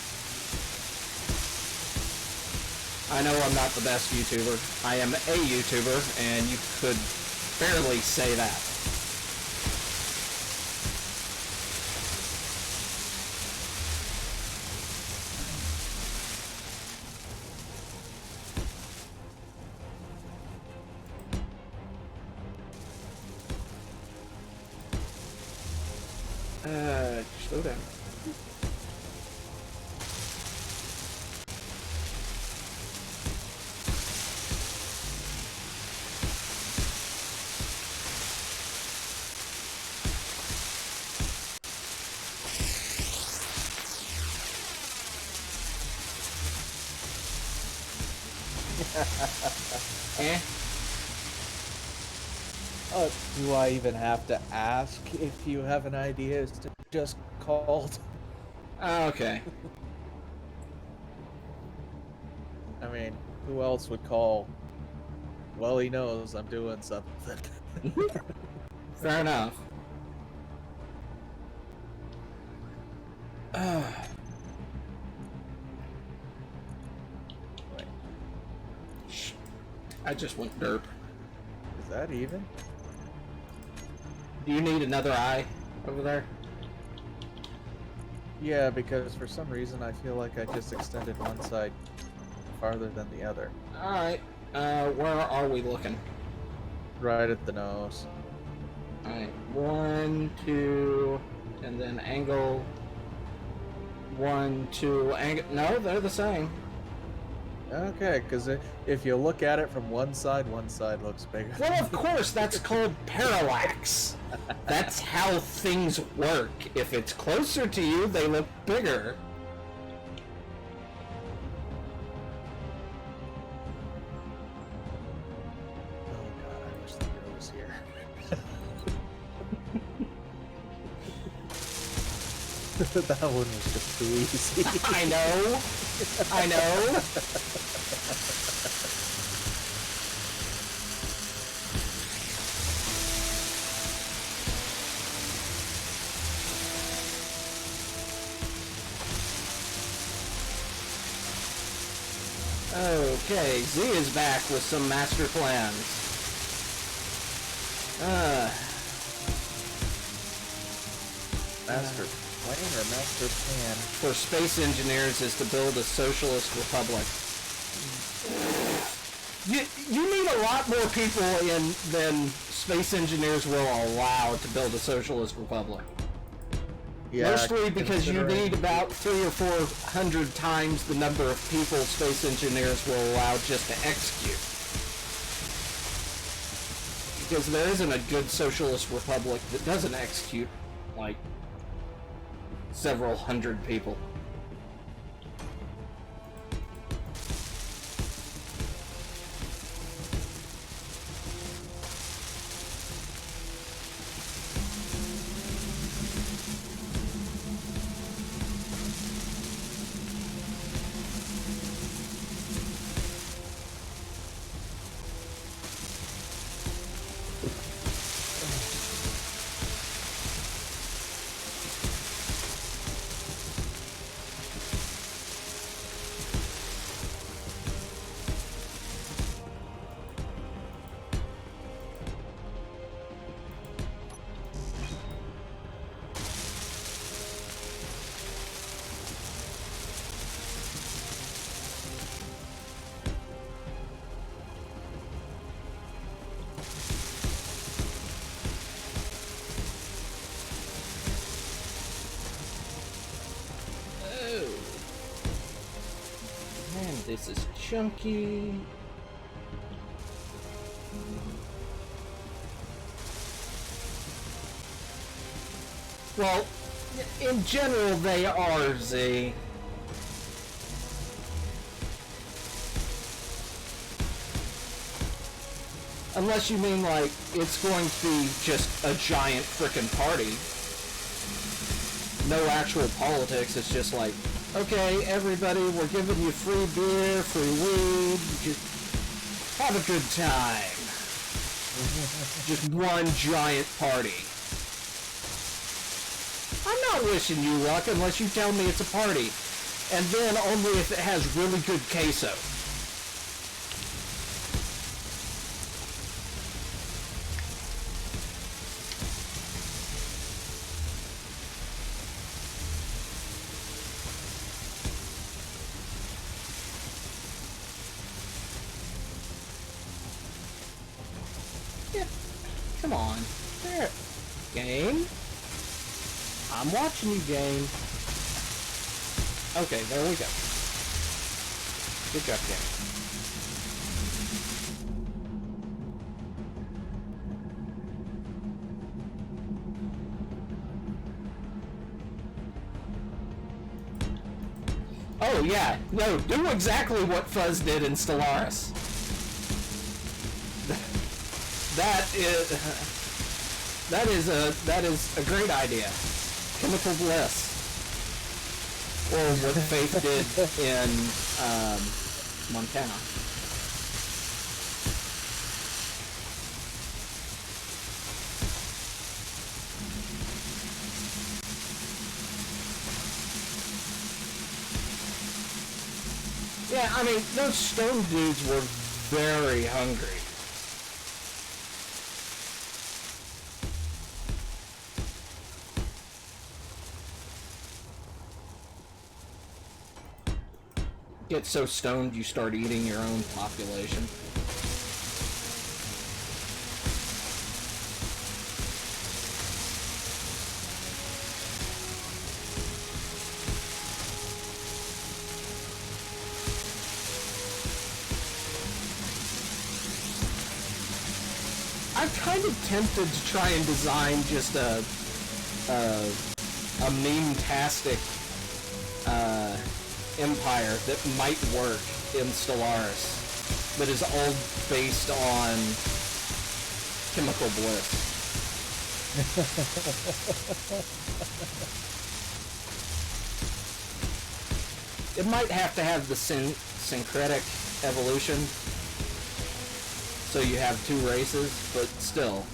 I know I'm not the best YouTuber. I am a YouTuber, and you could barely say that. Slow down. Eh? Do I even have to ask if you have an idea as to just called? Okay. I mean, who else would call? Well, he knows I'm doing something. Fair enough. Wait, I just went derp. is that even? Do you need another eye over there? Yeah, because for some reason I feel like I just extended one side farther than the other. Alright. Where are we looking? Right at the nose. Alright. 1, 2, and then angle. 1, 2, angle. No, they're the same. Okay, because if you look at it from one side looks bigger. Well, of course, that's called parallax. That's how things work. If it's closer to you, they look bigger. Oh god, I wish the girl was here. That one was just too easy. I know. I know. Okay, Z is back with some master plans. Master plan or master plan? For space engineers is to build a socialist republic. You need a lot more people than space engineers will allow to build a socialist republic. Yeah, Mostly because you considering- need about 300 or 400 times the number of people space engineers will allow just to execute. Because there isn't a good socialist republic that doesn't execute, like, several hundred people. This is chunky. Well, in general, they are, Z. Unless you mean, like, it's going to be just a giant frickin' party. No actual politics, it's just like, okay, everybody, we're giving you free beer, free weed, just have a good time. Just one giant party. I'm not wishing you luck unless you tell me it's a party. And then only if it has really good queso. Come on. There. Game? I'm watching you, game. Okay, there we go. Good job, game. Oh, yeah. No, do exactly what Fuzz did in Stellaris. that is a great idea. Chemical bliss. Or what Faith did in Montana. Yeah, I mean, those stone dudes were very hungry. Get so stoned you start eating your own population. I'm kind of tempted to try and design just a meme-tastic empire that might work in Stellaris that is all based on chemical bliss. It might have to have the syncretic evolution, so you have two races, but still.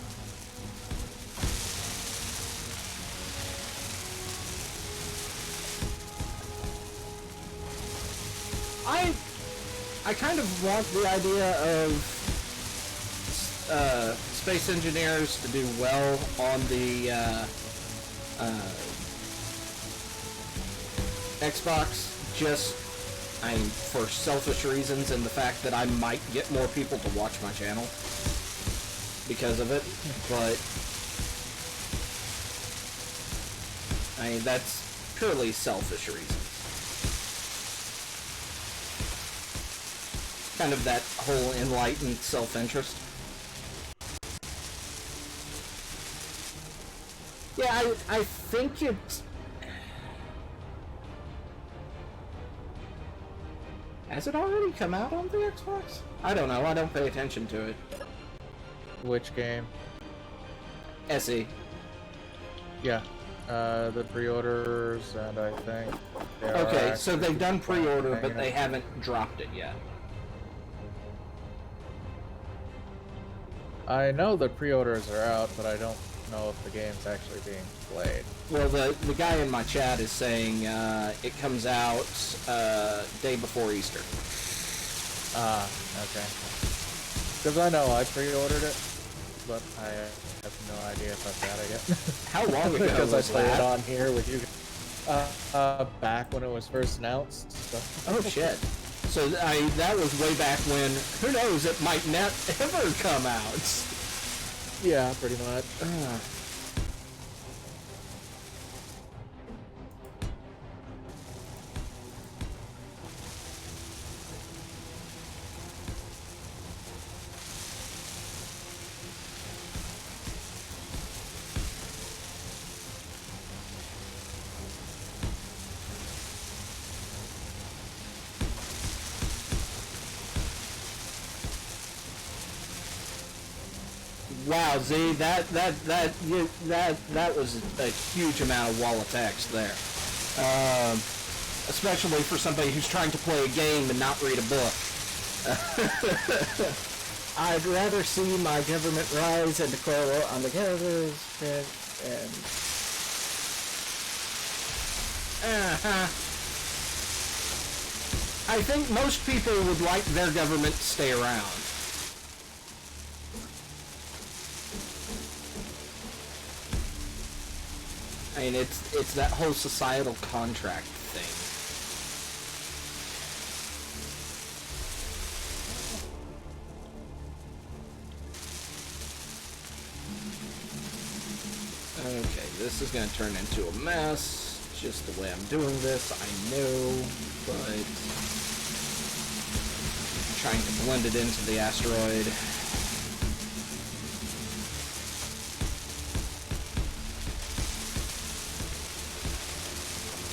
I kind of want the idea of space engineers to do well on the Xbox, just for selfish reasons and the fact that I might get more people to watch my channel because of it, but that's purely selfish reasons. Kind of that whole enlightened self-interest. Yeah, I think it's... Has it already come out on the Xbox? I don't know, I don't pay attention to it. Which game? SE. Yeah. The pre-orders, and I think... Okay, so they've done pre-order, but they haven't dropped it yet. I know the pre-orders are out, but I don't know if the game's actually being played. Well, the guy in my chat is saying it comes out day before Easter. Ah, okay. Because I know I pre-ordered it, but I have no idea if I've got it yet. How long ago because was I played that? it on here with you. Back when it was first announced. So. Oh shit. So that was way back when, who knows, it might not ever come out. Yeah, pretty much. Wow, Z, that was a huge amount of wall of text there. Especially for somebody who's trying to play a game and not read a book. I'd rather see my government rise and declare war on the government and... I think most people would like their government to stay around. I mean, it's that whole societal contract thing. Okay, this is going to turn into a mess. Just the way I'm doing this, I know, but I'm trying to blend it into the asteroid.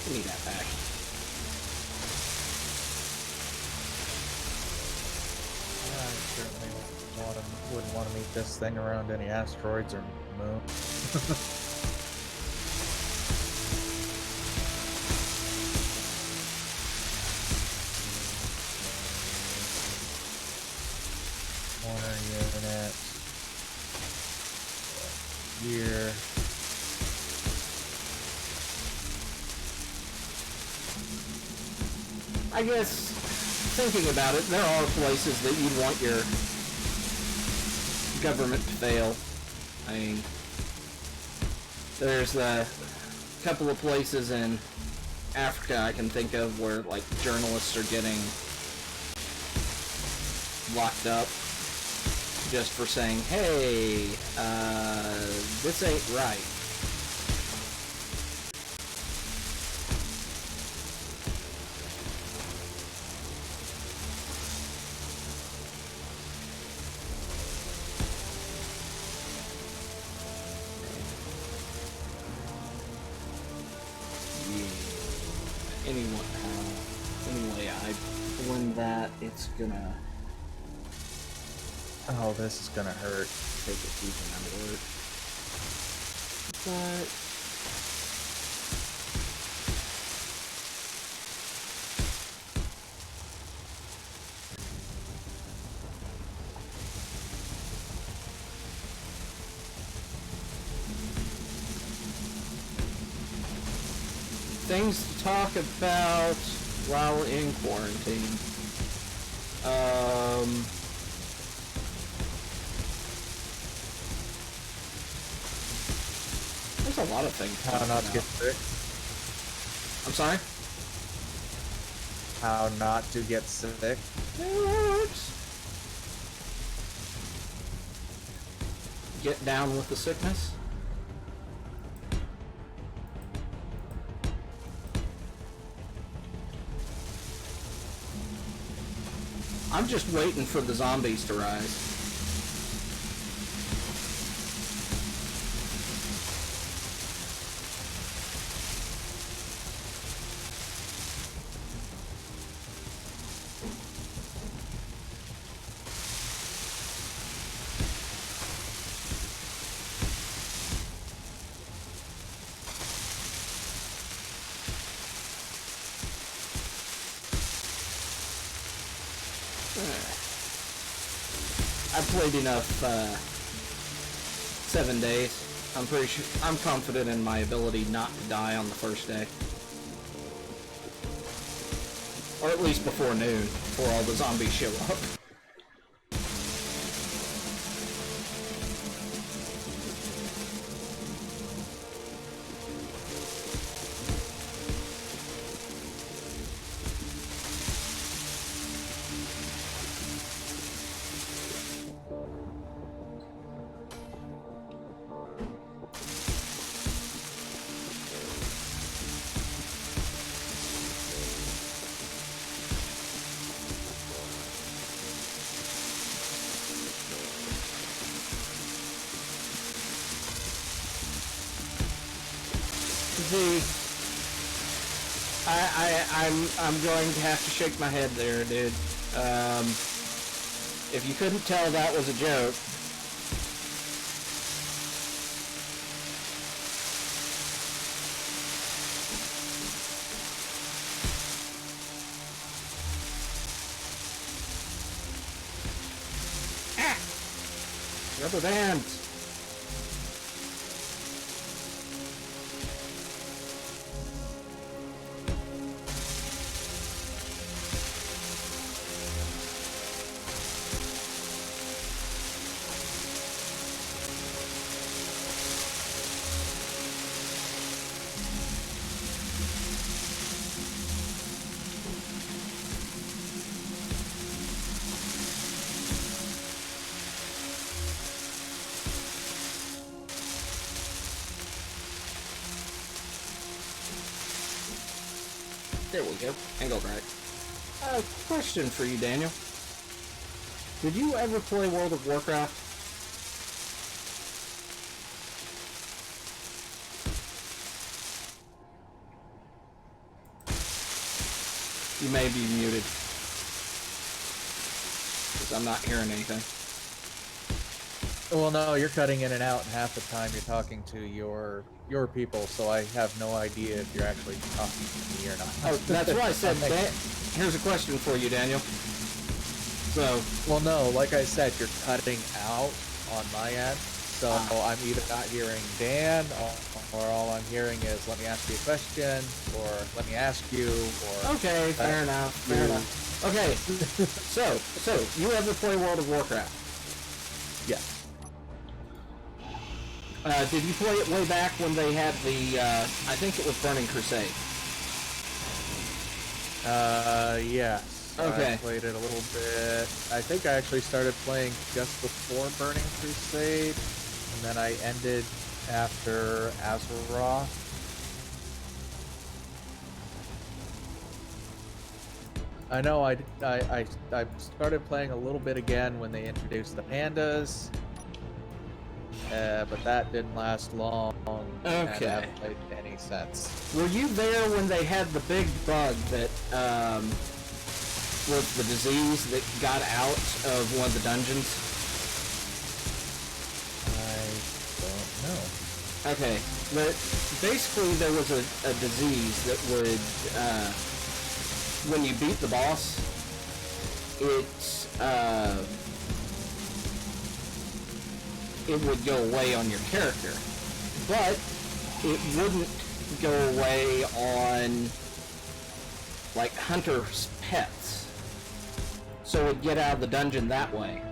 Give me that back. I certainly will. Wouldn't want to meet this thing around any asteroids or moon. Corner unit. Here. I guess, thinking about it, there are places that you'd want your government to fail. I mean, there's a couple of places in Africa I can think of where, like, journalists are getting locked up just for saying, hey, this ain't right. Anyway, I blend that, it's gonna... Oh, this is gonna hurt. take a huge amount of work. But... things to talk about while in quarantine. There's a lot of things to How talk not to about. get sick. I'm sorry? How not to get sick. It works. Get down with the sickness. I'm just waiting for the zombies to rise. I've played enough 7 days. I'm pretty sure I'm confident in my ability not to die on the first day. Or at least before noon, before all the zombies show up. I'm going to have to shake my head there, dude. If you couldn't tell that was a joke. Ah! Rubber bands. There we go. Angled right. Question for you, Daniel. Did you ever play World of Warcraft? You may be muted. Because I'm not hearing anything. Well, no, you're cutting in and out, and half the time you're talking to your people, so I have no idea if you're actually talking to me or not. Oh, that's why I said that. Here's a question for you, Daniel. So, well, no, like I said, you're cutting out on my end, so I'm either not hearing Dan, or all I'm hearing is let me ask you a question, or let me ask you, or... okay, fair enough, fair enough. Okay, so, you ever play World of Warcraft? Yes. Did you play it way back when they had the, I think it was Burning Crusade? Yes. Okay. I played it a little bit. I think I actually started playing just before Burning Crusade, and then I ended after Azeroth. I know I started playing a little bit again when they introduced the pandas, but that didn't last long. Okay. And I haven't played any since. Were you there when they had the big bug that, was the disease that got out of one of the dungeons? I don't know. Okay, but basically there was a disease that would, when you beat the boss, it would go away on your character, but it wouldn't go away on, like, hunters' pets. So it'd get out of the dungeon that way.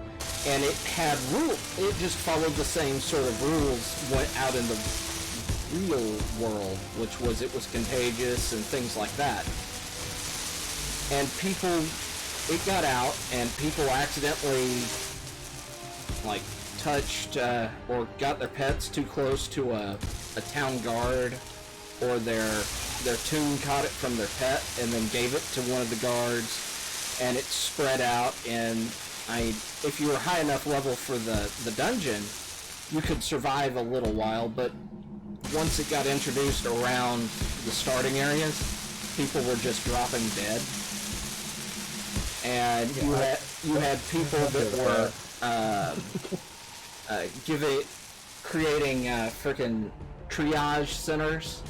And it had rules. It just followed the same sort of rules went out in the real world, which was it was contagious and things like that. And people, it got out, and people accidentally, like, touched or got their pets too close to a town guard, or their tune caught it from their pet and then gave it to one of the guards, and it spread out. And if you were high enough level for the dungeon, you could survive a little while, but once it got introduced around the starting areas, people were just dropping dead. And you had people that were creating frickin' triage centers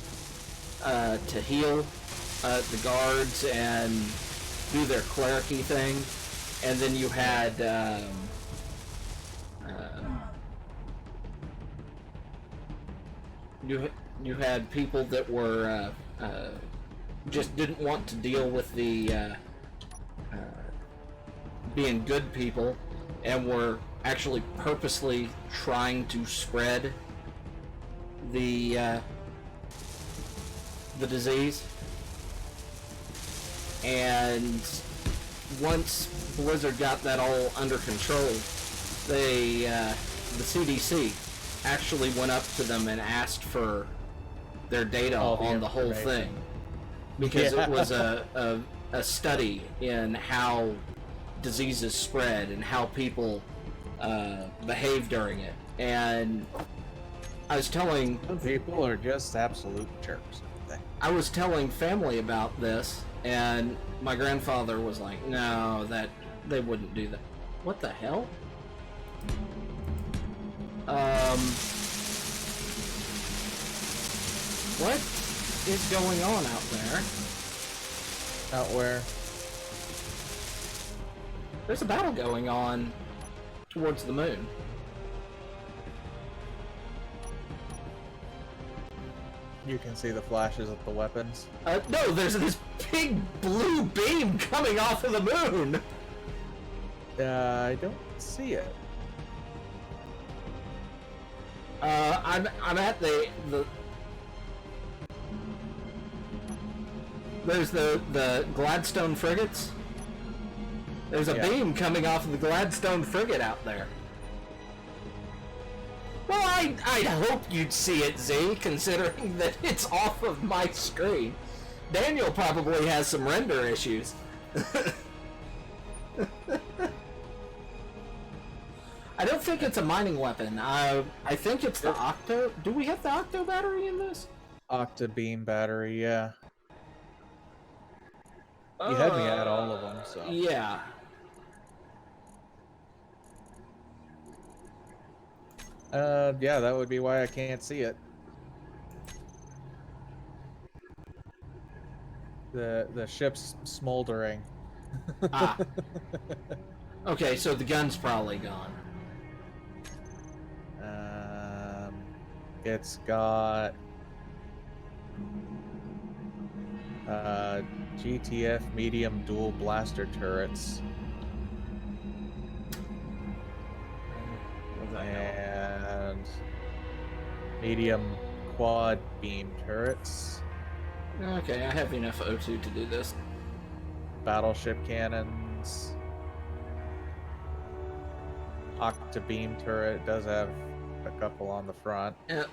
to heal the guards and do their clericy thing. And then you had you had people that were just didn't want to deal with the being good people, and were actually purposely trying to spread the disease. And once Blizzard got that all under control, the CDC actually went up to them and asked for their data on the whole thing, because it was a study in how diseases spread and how people behave during it. And I was telling... Some people are just absolute jerks. I was telling family about this, and my grandfather was like, no, that they wouldn't do that. What the hell? What is going on out there? Out where? There's a battle going on towards the moon. You can see the flashes of the weapons. No, there's this big blue beam coming off of the moon! I don't see it. I'm at the there's the Gladstone frigates. There's a beam coming off of the Gladstone frigate out there. Well, I'd hope you'd see it, Z, considering that it's off of my screen. Daniel probably has some render issues. I don't think it's a mining weapon. I think it's the Octo... Do we have the Octo battery in this? Octa beam battery, yeah. You had me at all of them, so... Yeah. Yeah, that would be why I can't see it. The ship's smoldering. Ah. Okay, so the gun's probably gone. It's got GTF medium dual blaster turrets Where'd that and medium quad beam turrets, go? Okay, I have enough O2 to do this. battleship cannons, octa beam turret. Does have a couple on the front. Yeah.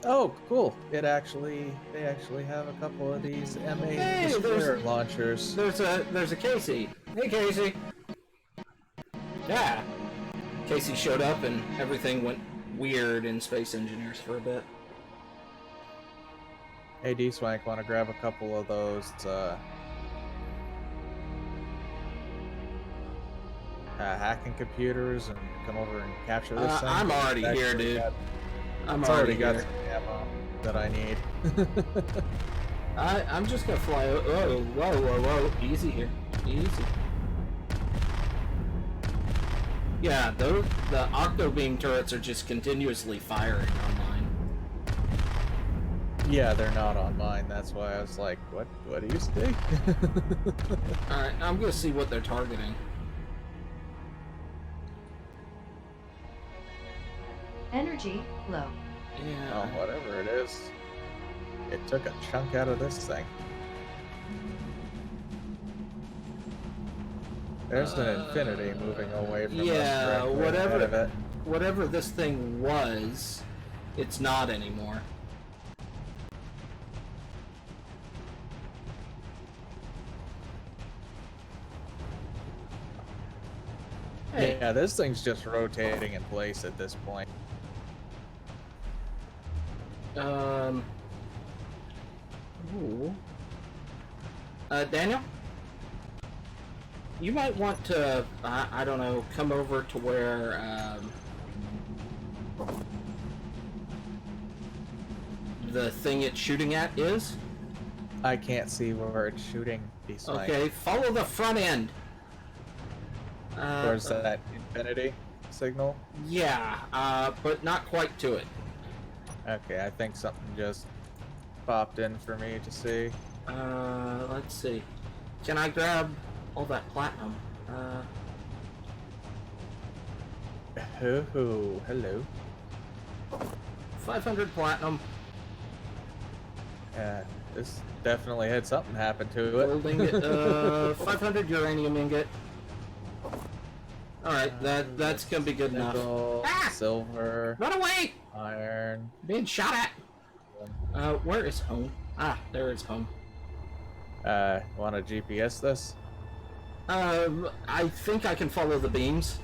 Oh, cool! They actually have a couple of these M8 Hey, destroyer launchers. There's a Casey. Hey, Casey. Yeah. Casey showed up and everything went weird in Space Engineers for a bit. Hey, D-Swank, want to grab a couple of those hacking computers and come over and capture this thing? I'm already here, dude. I'm already got here. some ammo that I need. I'm just gonna fly. Whoa, whoa, whoa, whoa! Easy here, easy. Yeah, the octo beam turrets are just continuously firing on mine. Yeah, they're not on mine. That's why I was like, what do you say? All right, I'm gonna see what they're targeting. Energy low. Yeah. Oh, whatever it is. It took a chunk out of this thing. There's an Infinity moving away from us. Yeah, directly ahead of it. whatever this thing was, it's not anymore. Hey. Yeah, this thing's just rotating in place at this point. Ooh. Daniel? You might want to, I don't know, come over to where, the thing it's shooting at is. I can't see where it's shooting. Okay, follow the front end. Where's that Infinity signal? Yeah, but not quite to it. Okay, I think something just popped in for me to see. Let's see. Can I grab all that platinum? Oh, hello. 500 platinum. This definitely had something happen to it. Gold ingot. 500 uranium ingot. Alright, that's gonna be good enough. Nickel, Ah! silver, Run away! iron. Being shot at! Where is home? Ah, there is home. Want to GPS this? I think I can follow the beams.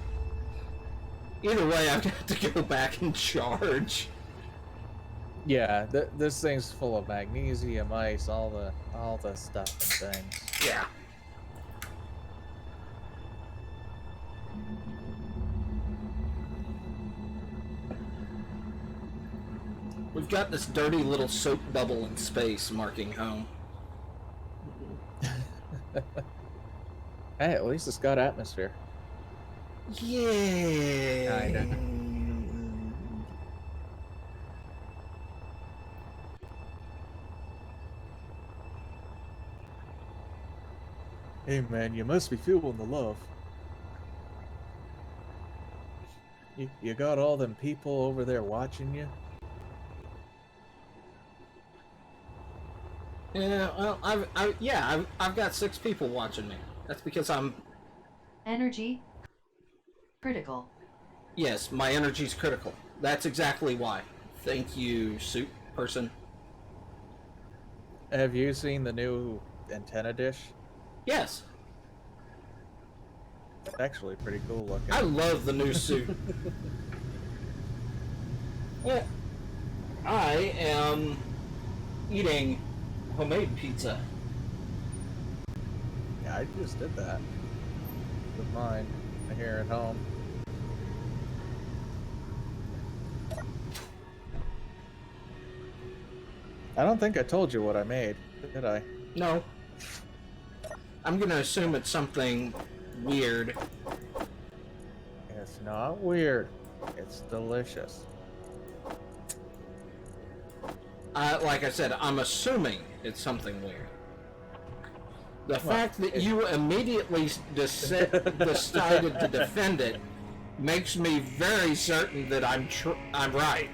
Either way, I've got to go back and charge. Yeah, this thing's full of magnesium, ice, all the stuff and things. Yeah. We've got this dirty little soap bubble in space marking home. Hey, at least it's got atmosphere. Yeah. Kinda. Hey man, you must be feeling the love. You got all them people over there watching you? Yeah, well, I've got 6 people watching me. That's because I'm. Energy critical. Yes, my energy's critical. That's exactly why. Thank you, suit person. Have you seen the new antenna dish? Yes, It's actually pretty cool looking. I love the new suit. Yeah, I am eating homemade pizza. Yeah, I just did that with mine here at home. I don't think I told you what I made, did I? No. I'm gonna assume it's something weird. It's not weird. It's delicious. Like I said, I'm assuming it's something weird. The fact that you immediately decided to defend it makes me very certain that I'm right.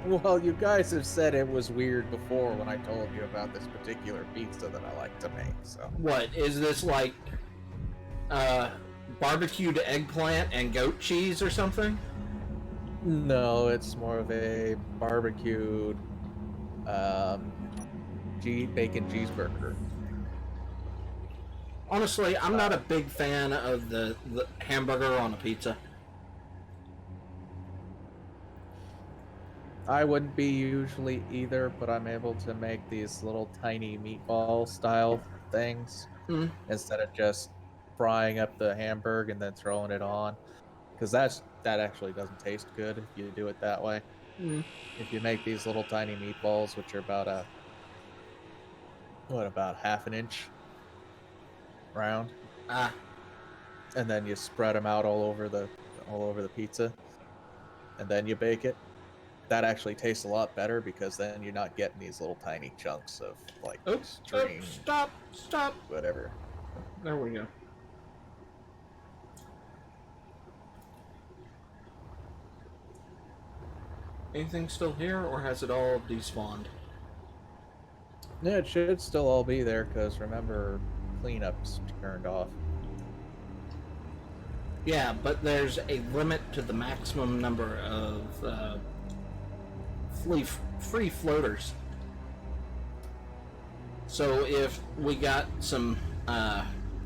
Well, you guys have said it was weird before when I told you about this particular pizza that I like to make, so... What, is this like, barbecued eggplant and goat cheese or something? No, it's more of a barbecued, bacon cheeseburger. Honestly, I'm not a big fan of the hamburger on a pizza. I wouldn't be usually either, but I'm able to make these little tiny meatball style things instead of just frying up the hamburger and then throwing it on, because that actually doesn't taste good if you do it that way. If you make these little tiny meatballs, which are about half an inch round, and then you spread them out all over the pizza, and then you bake it. That actually tastes a lot better because then you're not getting these little tiny chunks of like string. Stop. Whatever. There we go. Anything still here, or has it all despawned? Yeah, it should still all be there because remember, cleanup's turned off. Yeah, but there's a limit to the maximum number of free floaters. So if we got some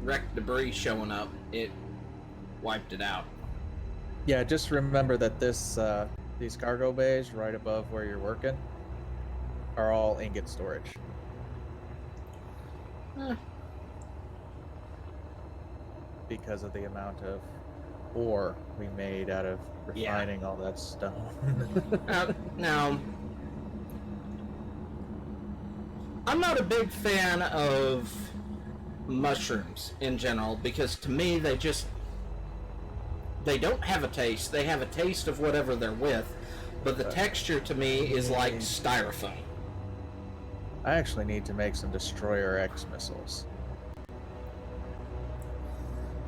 wrecked debris showing up, it wiped it out. Yeah, just remember that these cargo bays right above where you're working are all ingot storage. Because of the amount of ore we made out of refining all that stone. Now, I'm not a big fan of mushrooms in general because to me they don't have a taste. They have a taste of whatever they're with, but the texture to me is like styrofoam. I actually need to make some Destroyer X missiles.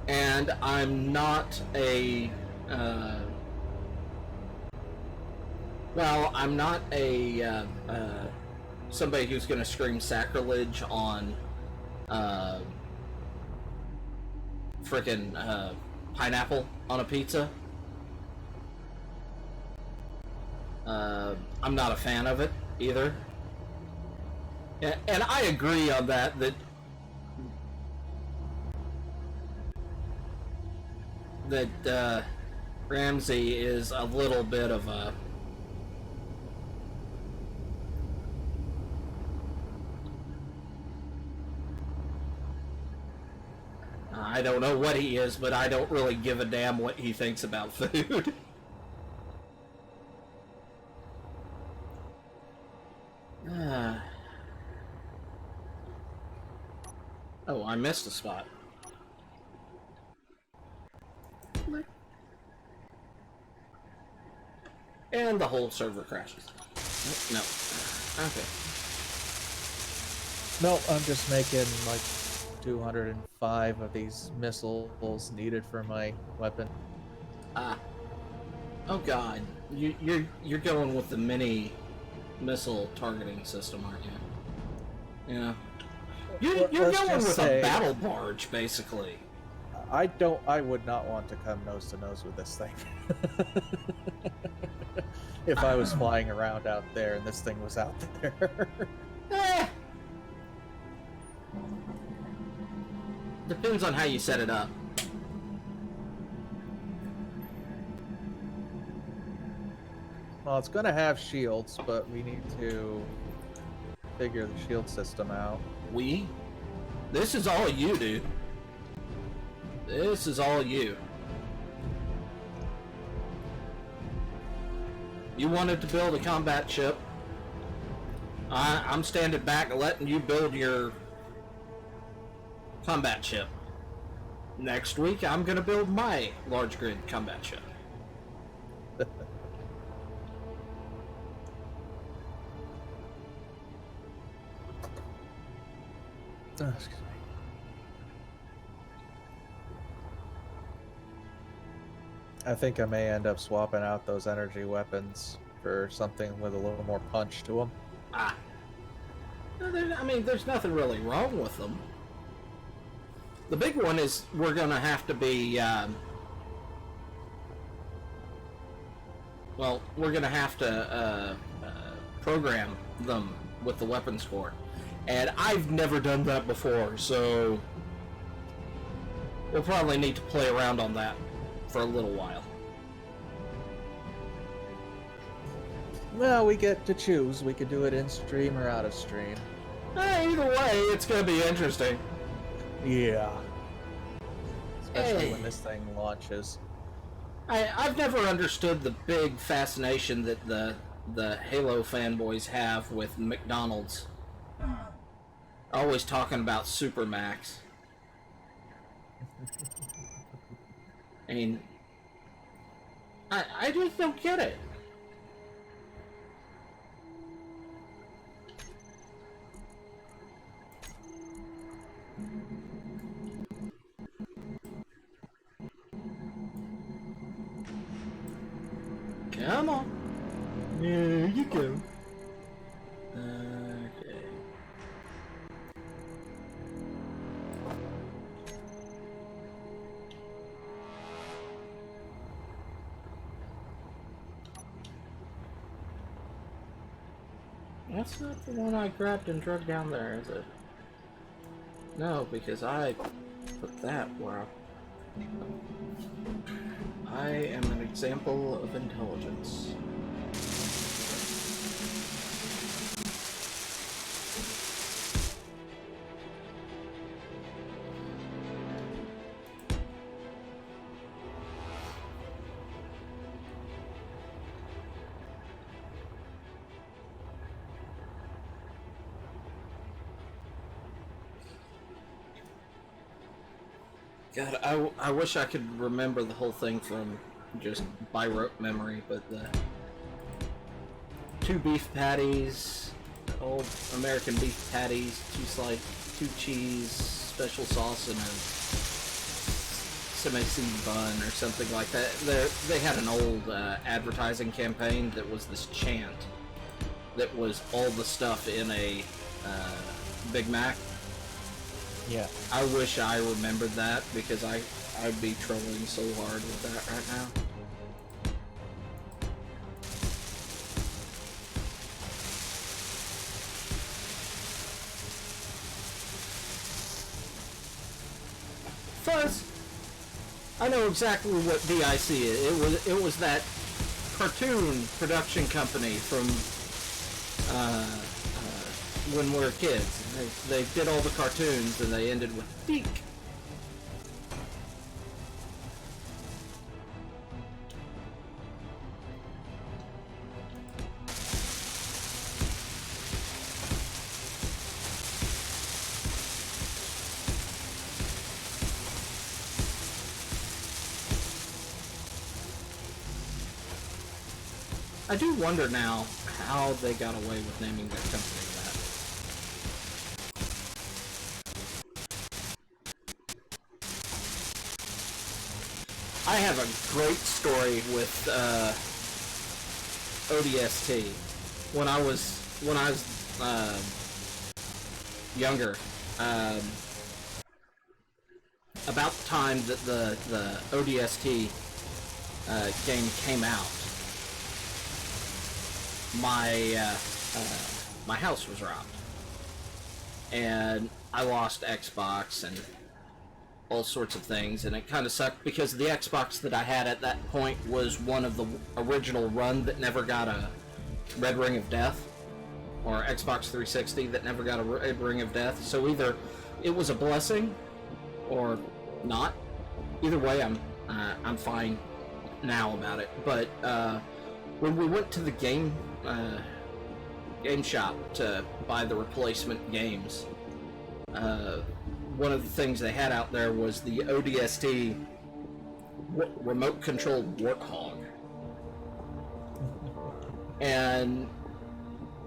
And I'm not a I'm not a somebody who's going to scream sacrilege on frickin' pineapple on a pizza. I'm not a fan of it either. And I agree on that Ramsey is a little bit of a I don't know what he is, but I don't really give a damn what he thinks about food. Oh, I missed a spot. And the whole server crashes. No. Okay. No, I'm just making like 205 of these missiles needed for my weapon. Oh god. You're going with the mini missile targeting system, aren't you? Yeah. You're going with a battle barge, basically. I would not want to come nose to nose with this thing. If I was flying around out there and this thing was out there. Depends on how you set it up. Well, it's going to have shields, but we need to figure the shield system out. This is all you, dude. This is all you. You wanted to build a combat ship. I'm standing back and letting you build your combat ship. Next week, I'm gonna build my large grid combat ship. Oh, excuse me. I think I may end up swapping out those energy weapons for something with a little more punch to them. Ah. I mean, there's nothing really wrong with them. The big one is we're gonna have to be, well, we're gonna have to program them with the weapons core. And I've never done that before, so we'll probably need to play around on that for a little while. Well, we get to choose. We could do it in stream or out of stream. Either way, it's gonna be interesting. Yeah. Especially Hey. when this thing launches. I've never understood the big fascination that the Halo fanboys have with McDonald's. Always talking about Supermax. I mean, I just don't get it. Come on. There you go. Okay. That's not the one I grabbed and drug down there, is it? No, because I put that where I am an example of intelligence. God, I wish I could remember the whole thing from just by rote memory, but the 2 beef patties, old American beef patties, 2 cheese, special sauce, and a semi-seed bun or something like that. They had an old advertising campaign that was this chant that was all the stuff in a Big Mac. Yeah. I wish I remembered that, because I'd be trolling so hard with that right now. Fuzz! I know exactly what DIC is. It was that cartoon production company from when we were kids. They did all the cartoons and they ended with Beak. I do wonder now how they got away with naming their company that. I have a great story with ODST. When I was younger, about the time that the ODST game came out, my house was robbed, and I lost Xbox and all sorts of things, and it kind of sucked because the Xbox that I had at that point was one of the original run that never got a Red Ring of Death, or Xbox 360 that never got a Red Ring of Death. So either it was a blessing or not. Either way, I'm fine now about it. But when we went to the game game shop to buy the replacement games. One of the things they had out there was the ODST remote-controlled Warthog. And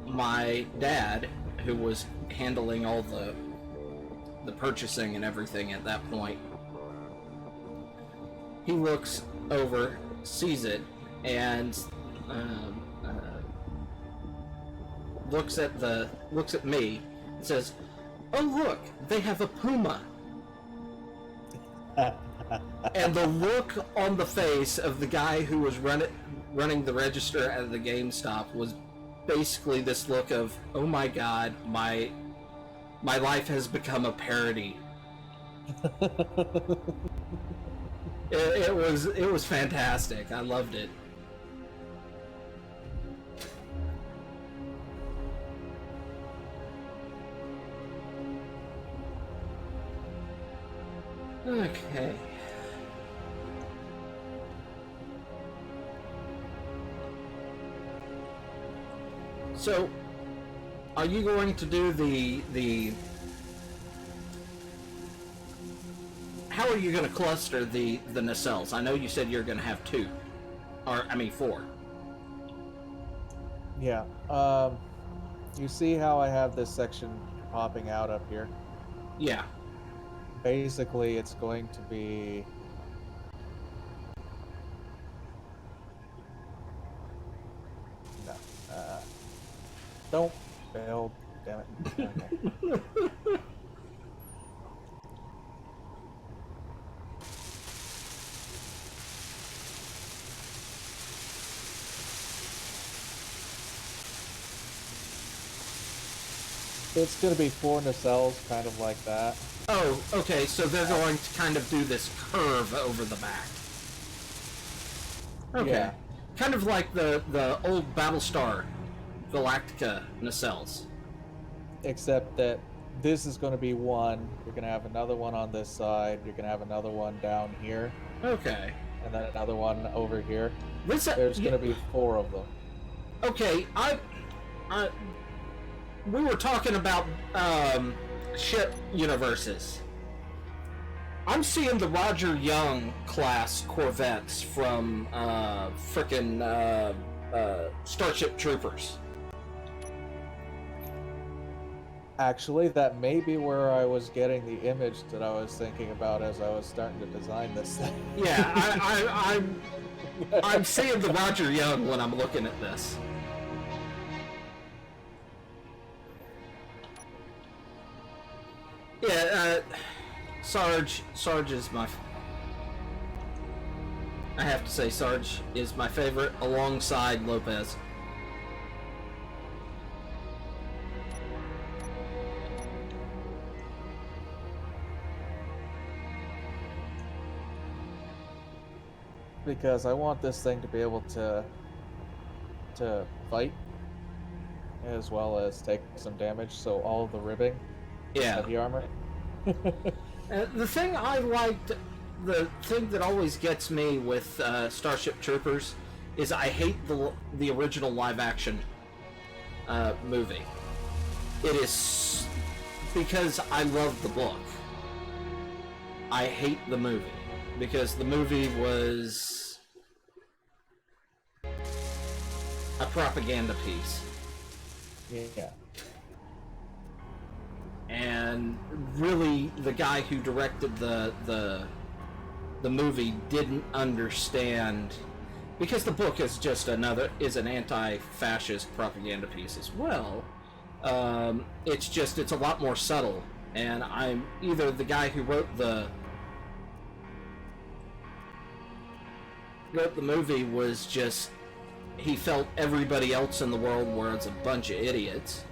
my dad, who was handling all the purchasing and everything at that point, he looks over, sees it, and looks at me and says, "Oh look, they have a Puma." And the look on the face of the guy who was running the register at the GameStop was basically this look of, "Oh my god, my life has become a parody." It was fantastic. I loved it. Okay. So, are you going to do the how are you going to cluster the nacelles? I know you said you're going to have 2. Or, I mean 4. Yeah. You see how I have this section popping out up here? Yeah. Basically, it's going to be... No. Don't build. Damn it. Okay. It's going to be 4 nacelles, kind of like that. Oh, okay, so they're going to kind of do this curve over the back. Okay. Yeah. Kind of like the old Battlestar Galactica nacelles. Except that this is going to be 1. You're going to have another one on this side. You're going to have another one down here. Okay. And then another one over here. This, There's going to be 4 of them. Okay, we were talking about ship universes. I'm seeing the Roger Young class corvettes from frickin' Starship Troopers. Actually, that may be where I was getting the image that I was thinking about as I was starting to design this thing. Yeah, I'm seeing the Roger Young when I'm looking at this. Yeah, Sarge is my... I have to say Sarge is my favorite alongside Lopez. Because I want this thing to be able to fight as well as take some damage, so all of the ribbing, heavy armor. The thing I liked, the thing that always gets me with Starship Troopers is I hate the original live-action movie. It is because I love the book. I hate the movie because the movie was a propaganda piece. Yeah. And really, the guy who directed the movie didn't understand, because the book is just an anti-fascist propaganda piece as well. It's a lot more subtle, and I'm either the guy who wrote the movie was just, he felt everybody else in the world was a bunch of idiots,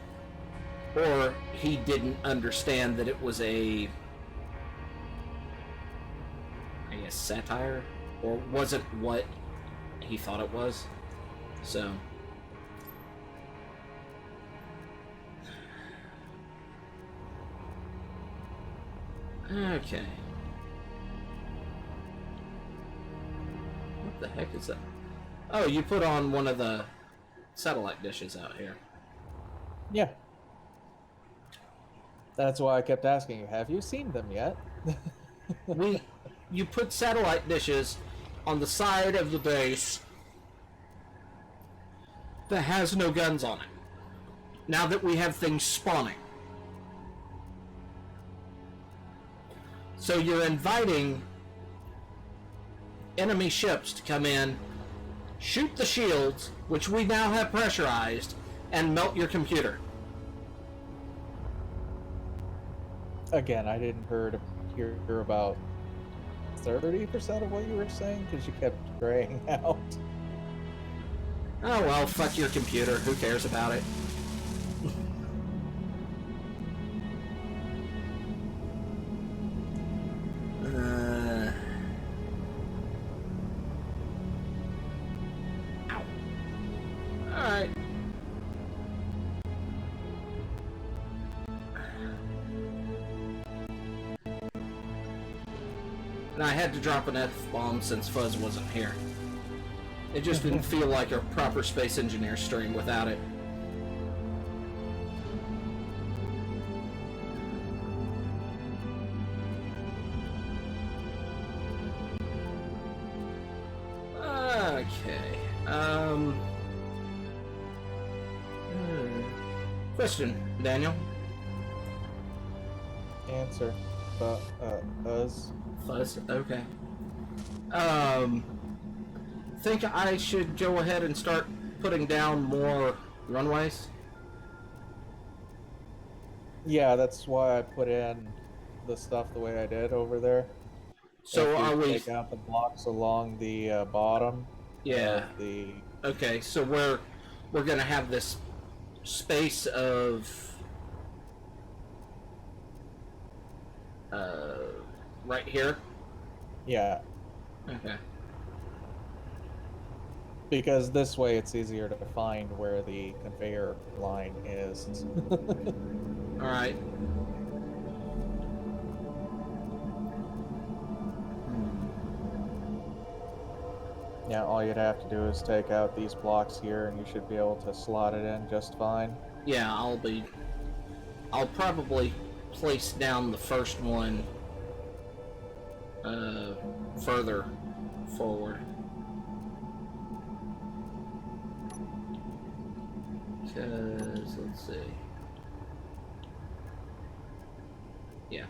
or he didn't understand that it was I guess, satire, or wasn't what he thought it was. So, okay. What the heck is that? Oh, you put on one of the satellite dishes out here. Yeah. That's why I kept asking you, have you seen them yet? You put satellite dishes on the side of the base that has no guns on it. Now that we have things spawning. So you're inviting enemy ships to come in, shoot the shields, which we now have pressurized, and melt your computer. Again, I didn't hear about 30% of what you were saying because you kept graying out. Oh well, fuck your computer. Who cares about it? Ow. Alright. And I had to drop an F-bomb since Fuzz wasn't here. It just didn't feel like a proper Space Engineer stream without it. Okay. Question, Daniel. Answer. Us. Fuzz. Okay. Think I should go ahead and start putting down more runways? Yeah, that's why I put in the stuff the way I did over there. So If you are we? take out the blocks along the bottom? Yeah. Of the Okay. So we're gonna have this space of right here. yeah, Okay. because this way it's easier to find where the conveyor line is. All right. Yeah, all you'd have to do is take out these blocks here, and you should be able to slot it in just fine. Yeah, I'll probably place down the first one further forward. Because, let's see. Yeah.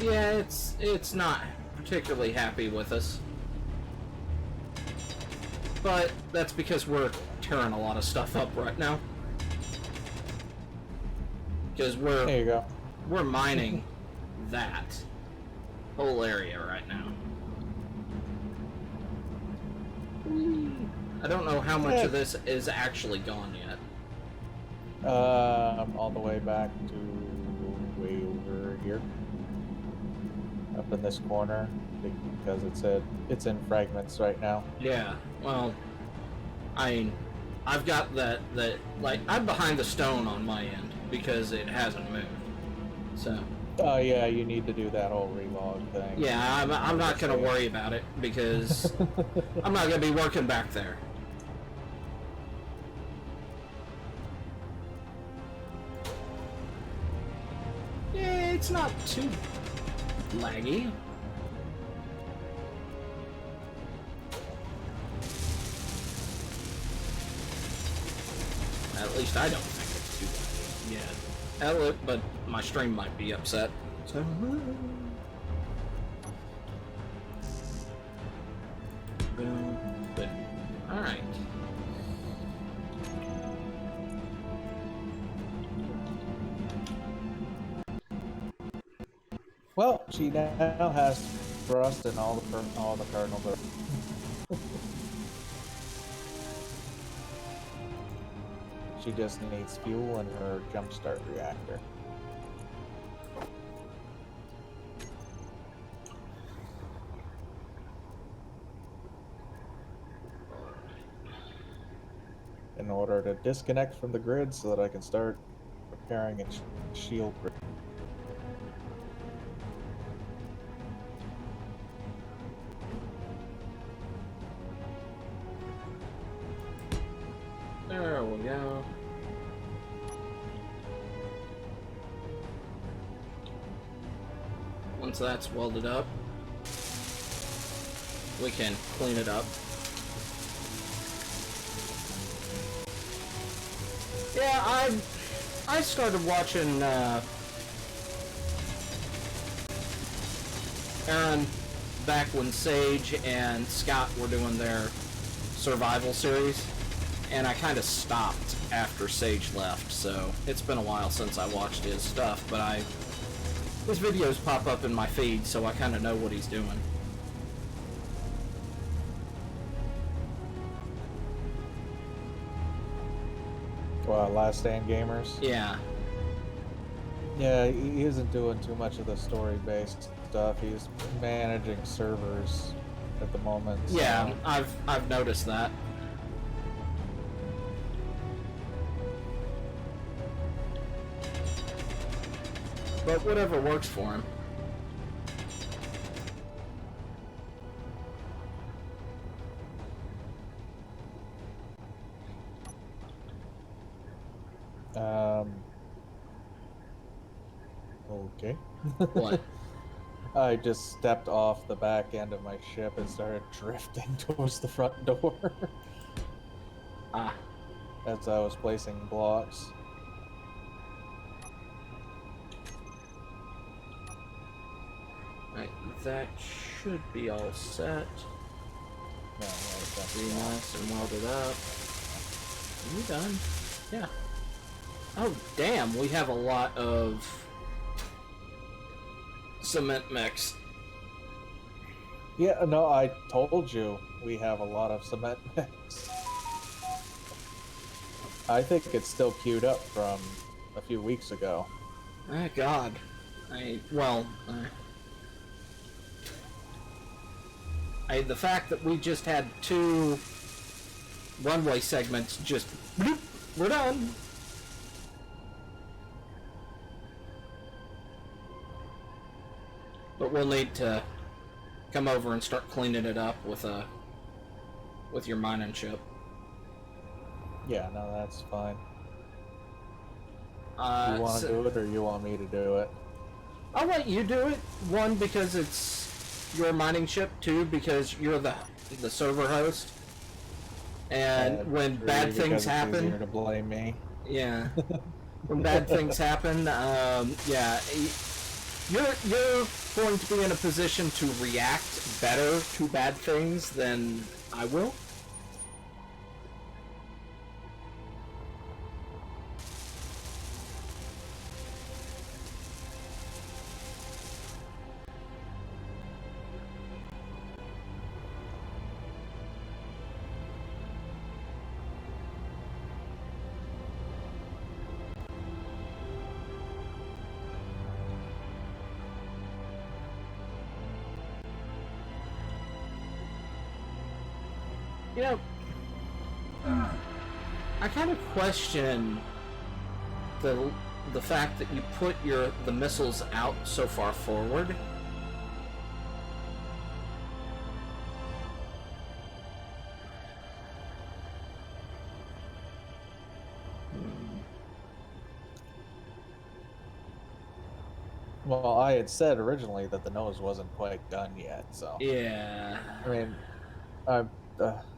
Yeah, it's not particularly happy with us. But that's because we're tearing a lot of stuff up right now. Because There you go. we're mining that whole area right now. I don't know how much of this is actually gone yet. All the way back to way over here, up in this corner, because it's in fragments right now. Yeah, well, I mean, I've got that like, I'm behind the stone on my end because it hasn't moved. So, Oh yeah, you need to do that whole relog thing. yeah, I'm not going to worry about it because I'm not going to be working back there. Yeah, it's not too laggy. At least I don't think it's too laggy. Yeah. But my stream might be upset. So. Boom. Boom. Alright. Well, she now has thrust in all the cardinal. She just needs fuel in her jumpstart reactor. order to disconnect from the grid so that I can start repairing a shield grid. There we go. Once that's welded up, we can clean it up. Yeah, I started watching Aaron back when Sage and Scott were doing their survival series, and I kind of stopped after Sage left, so it's been a while since I watched his stuff, but his videos pop up in my feed, so I kind of know what he's doing. Last Stand Gamers? Yeah. Yeah, he isn't doing too much of the story-based stuff. He's managing servers at the moment. So. Yeah, I've noticed that. But whatever works for him. Okay. What? I just stepped off the back end of my ship and started drifting towards the front door. Ah. As I was placing blocks. Right, that should be all set. No, that's Be nice and welded up. Are you done? Yeah. Oh, damn, we have a lot of cement mix. Yeah, no, I told you we have a lot of cement mix. I think it's still queued up from a few weeks ago. Oh, God. The fact that we just had 2 runway segments just, bloop, we're done. But we'll need to come over and start cleaning it up with your mining ship. Yeah, no, that's fine. So You want to do it, or you want me to do it? I'll let you do it. 1, because it's your mining ship. 2, because you're the server host. And when bad things happen, it's easier to blame me. Yeah. When bad things happen, yeah, you're going to be in a position to react better to bad things than I will. You know, I kind of question the fact that you put the missiles out so far forward. Well, I had said originally that the nose wasn't quite done yet, so... Yeah. I mean,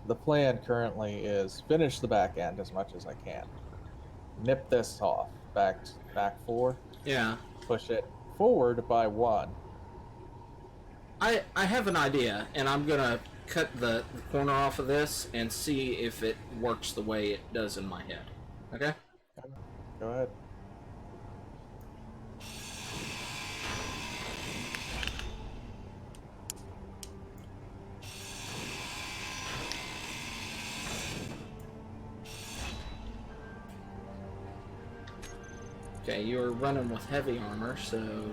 the plan currently is finish the back end as much as I can. Nip this off, back 4. Yeah. Push it forward by 1. I have an idea, and I'm gonna cut the corner off of this and see if it works the way it does in my head. Okay? Go ahead. Okay, you're running with heavy armor, so...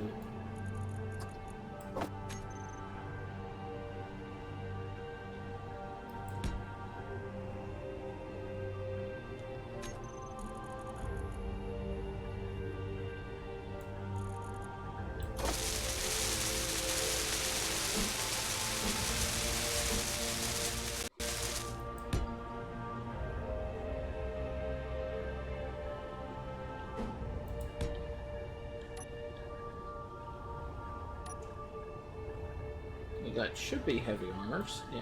That should be heavy armors, yeah.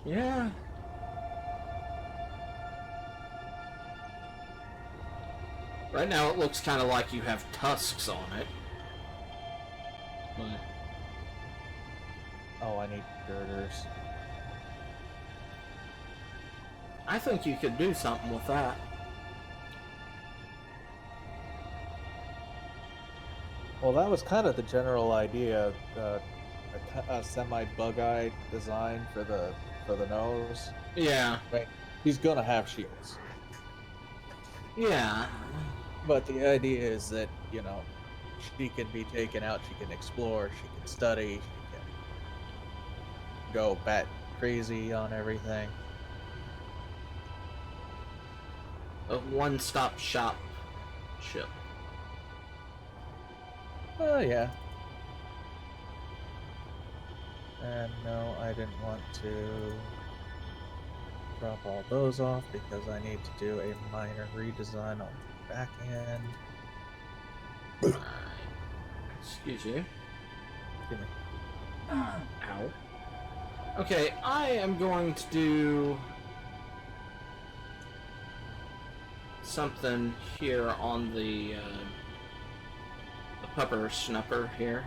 Yeah. Right now it looks kind of like you have tusks on it. But Oh, I need girders. I think you could do something with that. Well, that was kind of the general idea. A semi-bug-eyed design for the nose. Yeah. Right. He's gonna have shields. Yeah. But the idea is that, you know, she can be taken out, she can explore, she can study, she can go bat crazy on everything. A one-stop shop ship. Oh, yeah. And no, I didn't want to drop all those off because I need to do a minor redesign on the back end. Excuse you. Give me. Ow. Okay, I am going to do something here on the pupper snupper here.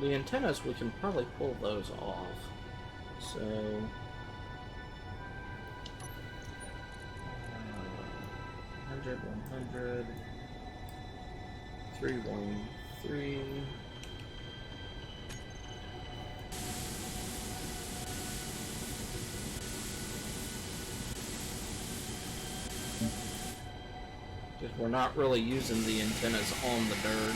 The antennas, we can probably pull those off. So 100, 100, 313. Because we're not really using the antennas on the bird.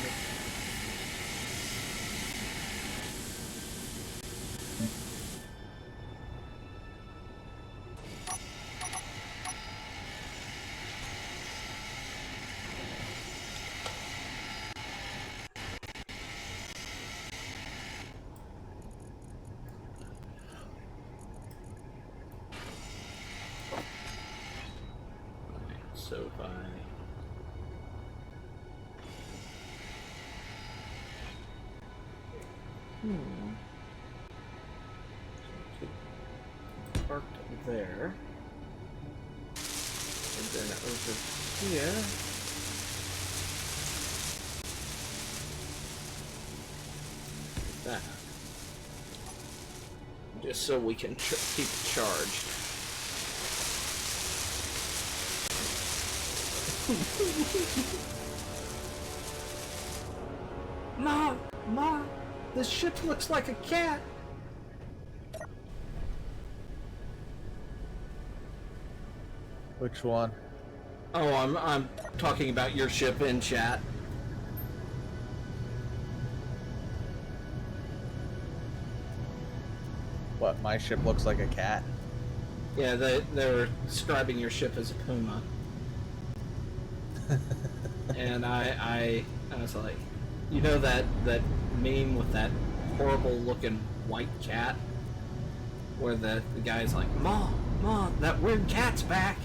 So if I parked there, and then over here, that, just so we can keep it charged. Ma, this ship looks like a cat. Which one? Oh, I'm talking about your ship in chat. What, my ship looks like a cat? Yeah, they were describing your ship as a puma. And I was like, you know that meme with that horrible looking white cat? Where the guy's like, Ma, that weird cat's back.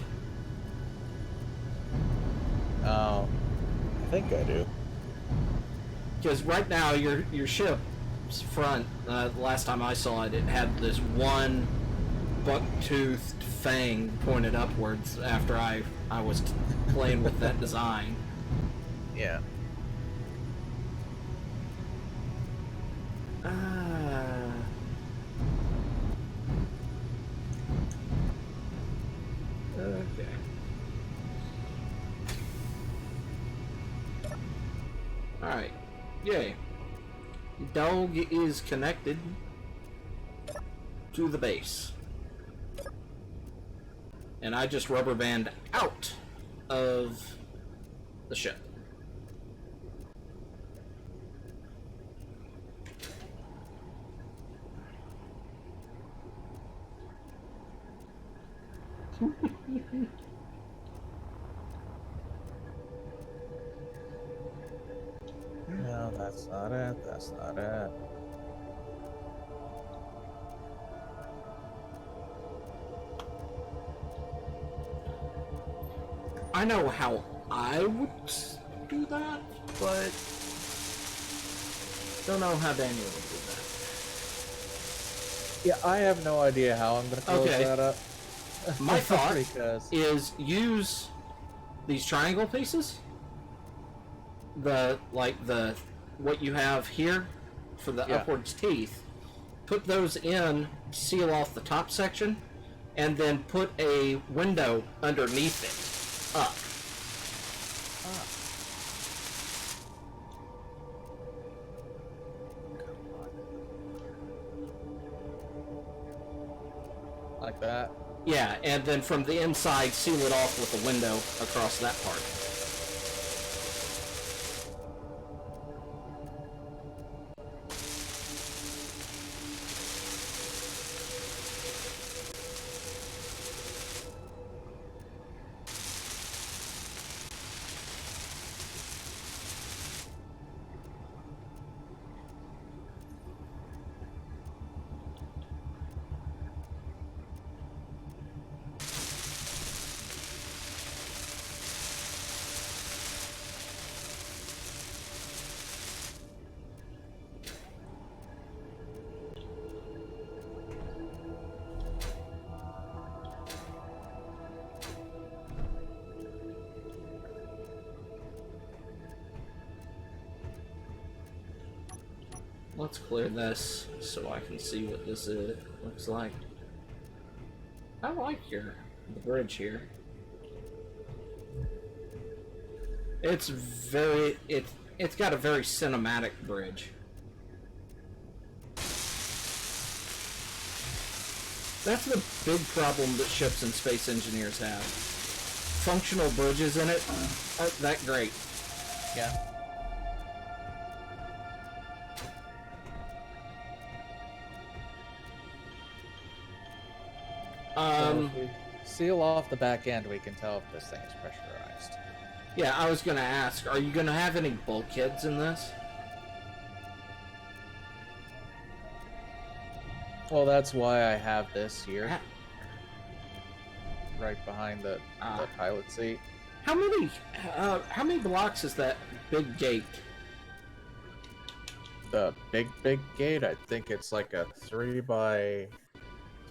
Oh, I think I do. Because right now your ship's front, the last time I saw it, it had this one buck-toothed fang pointed upwards after I was playing with that design. Yeah. Okay. Alright. Yay. Dog is connected to the base. And I just rubber band out of the ship. No, that's not it. That's not it. I know how I would do that, but don't know how Daniel would do that. Yeah, I have no idea how I'm gonna close Okay. that up. My thought because is use these triangle pieces, what you have here for the Yeah. upwards teeth, put those in, seal off the top section, and then put a window underneath it up. like that. Yeah, and then from the inside seal it off with a window across that part. Let's clear this so I can see what this looks like. I like the bridge here. It's got a very cinematic bridge. That's the big problem that ships and space engineers have. Functional bridges in it aren't that great. Yeah. So if we seal off the back end, we can tell if this thing is pressurized. Yeah, I was gonna ask, are you gonna have any bulkheads in this? Well, that's why I have this here, right behind the pilot seat. How many blocks is that big gate? The big gate, I think it's like a 3 by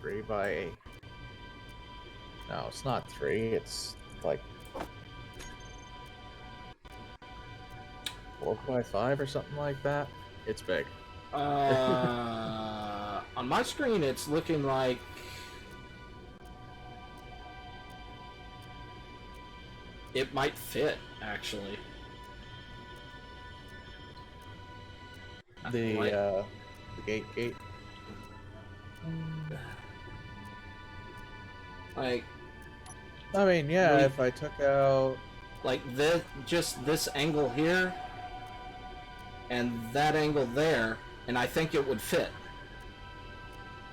8. No, it's not 3. It's like 4 by 5 or something like that. It's big. On my screen, it's looking like it might fit, actually. The gate. Like, I mean, yeah, We- if I took out... like just this angle here, and that angle there, and I think it would fit.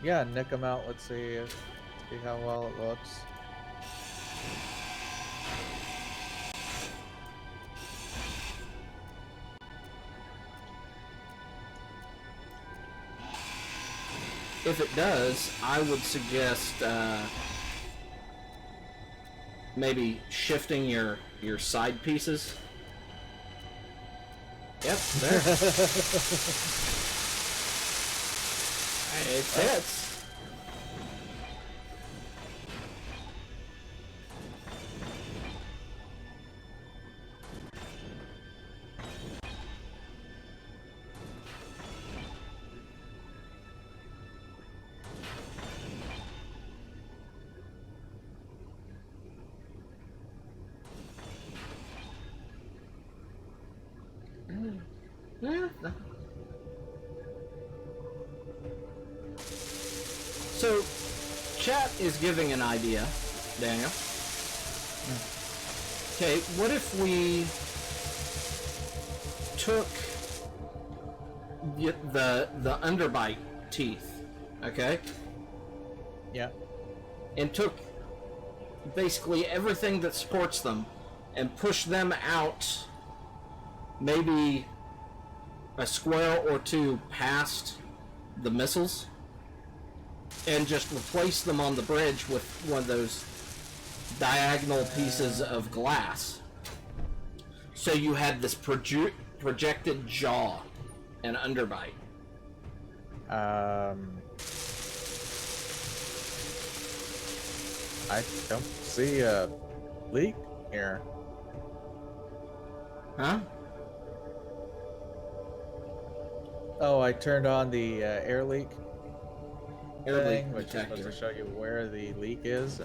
Yeah, nick them out. Let's see how well it looks. If it does, I would suggest maybe shifting your side pieces. Yep, there. It fits. Yeah. So, chat is giving an idea, Daniel. Okay, what if we took the underbite teeth, okay, Yeah. and took basically everything that supports them and push them out maybe a square or two past the missiles and just replace them on the bridge with one of those diagonal pieces of glass. So you had this projected jaw and underbite. I don't see a leak here. Huh? Oh, I turned on the air leak Air leak thing, which is supposed detector. to show you where the leak is.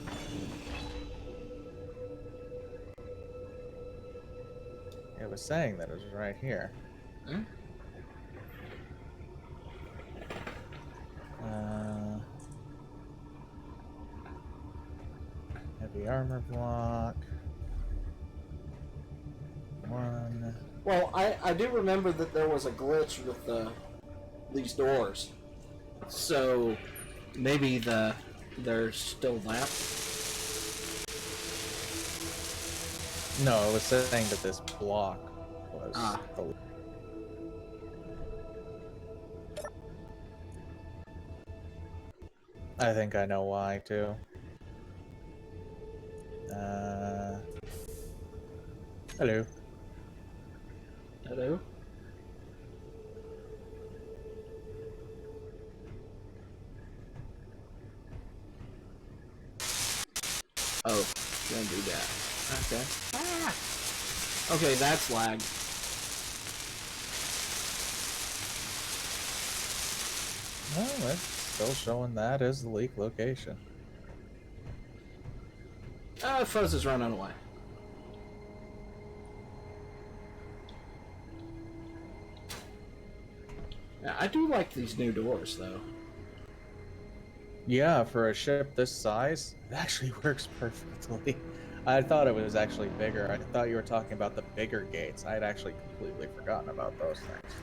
It was saying that it was right here. Huh? Heavy armor block. One. Well, I do remember that there was a glitch with these doors. So maybe they're still that. No, it was saying that this block was the. I think I know why too. Hello. Hello? Oh, gonna do that. Okay. Ah! Okay, that's lag. Well, it's still showing that as the leak location. Fuzz is running away. Yeah, I do like these new doors, though. Yeah, for a ship this size, it actually works perfectly. I thought it was actually bigger. I thought you were talking about the bigger gates. I had actually completely forgotten about those things.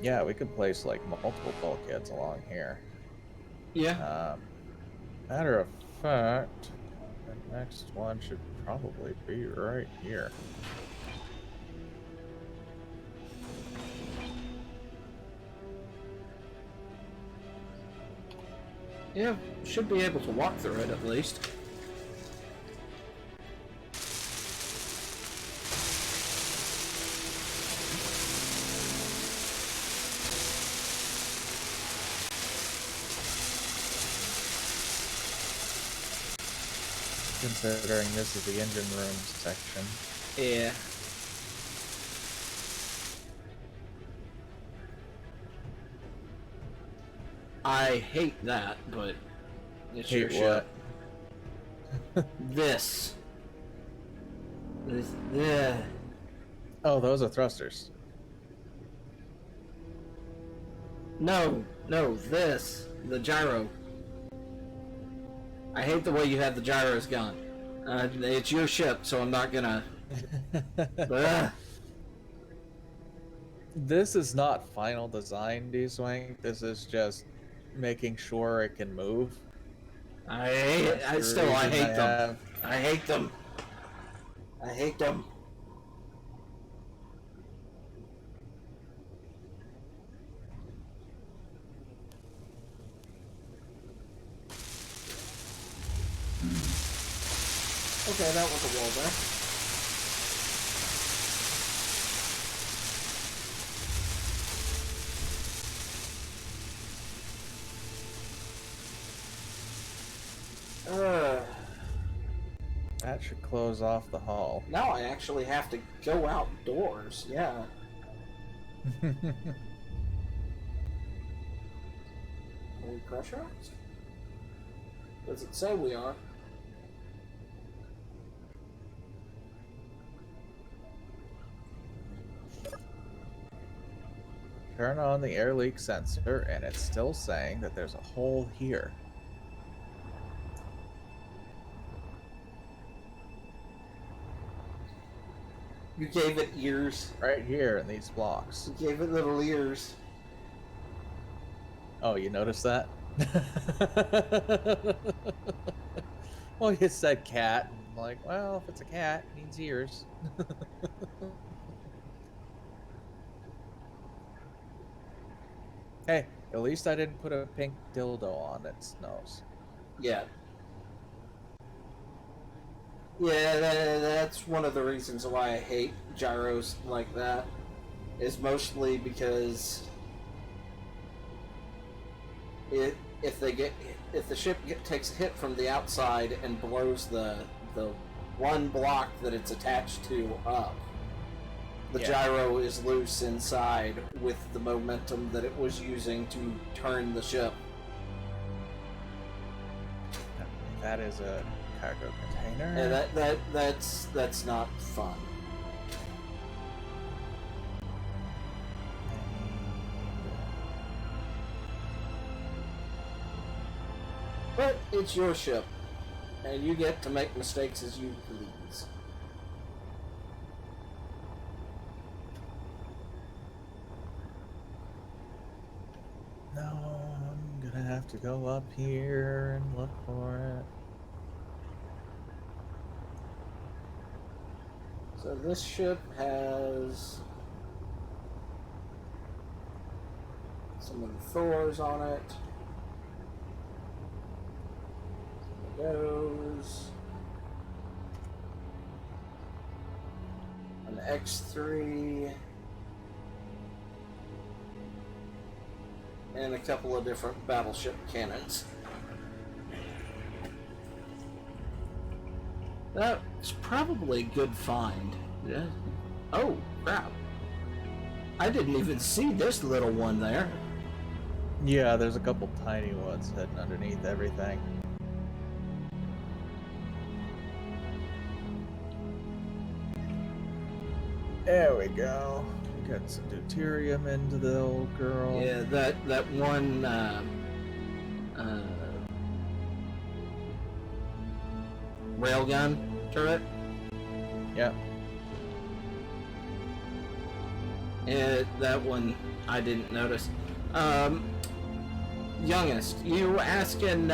Yeah, we could place like multiple bulkheads along here. Yeah. Matter of fact, the next one should probably be right here. Yeah, should be able to walk through it at least. Considering this is the engine room section. Yeah. I hate that, but it's your Hate ship. what? This. Yeah. Oh, those are thrusters. No, this. The gyro. I hate the way you have the gyros gone. It's your ship, so I'm not gonna... Ugh. This is not final design, D-Swing. This is just making sure it can move. I hate it. I That's the reason hate them. have- I hate them. I hate them. Okay, that was a wall there. That should close off the hull. Now I actually have to go outdoors. Yeah. Are we pressurized? Does it say we are? Turn on the air leak sensor, and it's still saying that there's a hole here. You gave it ears. Right here in these blocks. You gave it little ears. Oh, you noticed that? Well, you said cat. And I'm like, well, if it's a cat, it needs ears. Hey, at least I didn't put a pink dildo on its nose. Yeah. Yeah, that's one of the reasons why I hate gyros like that. Is mostly because if the ship takes a hit from the outside and blows the one block that it's attached to up, the gyro is loose inside with the momentum that it was using to turn the ship. That is a cargo container. And that's not fun. But it's your ship, and you get to make mistakes as you please. No, I'm gonna have to go up here and look for it. So this ship has some of the Thors on it. Some of those. An X3. And a couple of different battleship cannons. That's probably a good find. Yeah. Oh, crap. I didn't even see this little one there. Yeah, there's a couple tiny ones hidden underneath everything. There we go. Got some deuterium into the old girl. Yeah, that one railgun turret. Yep. That one I didn't notice. Youngest, you asking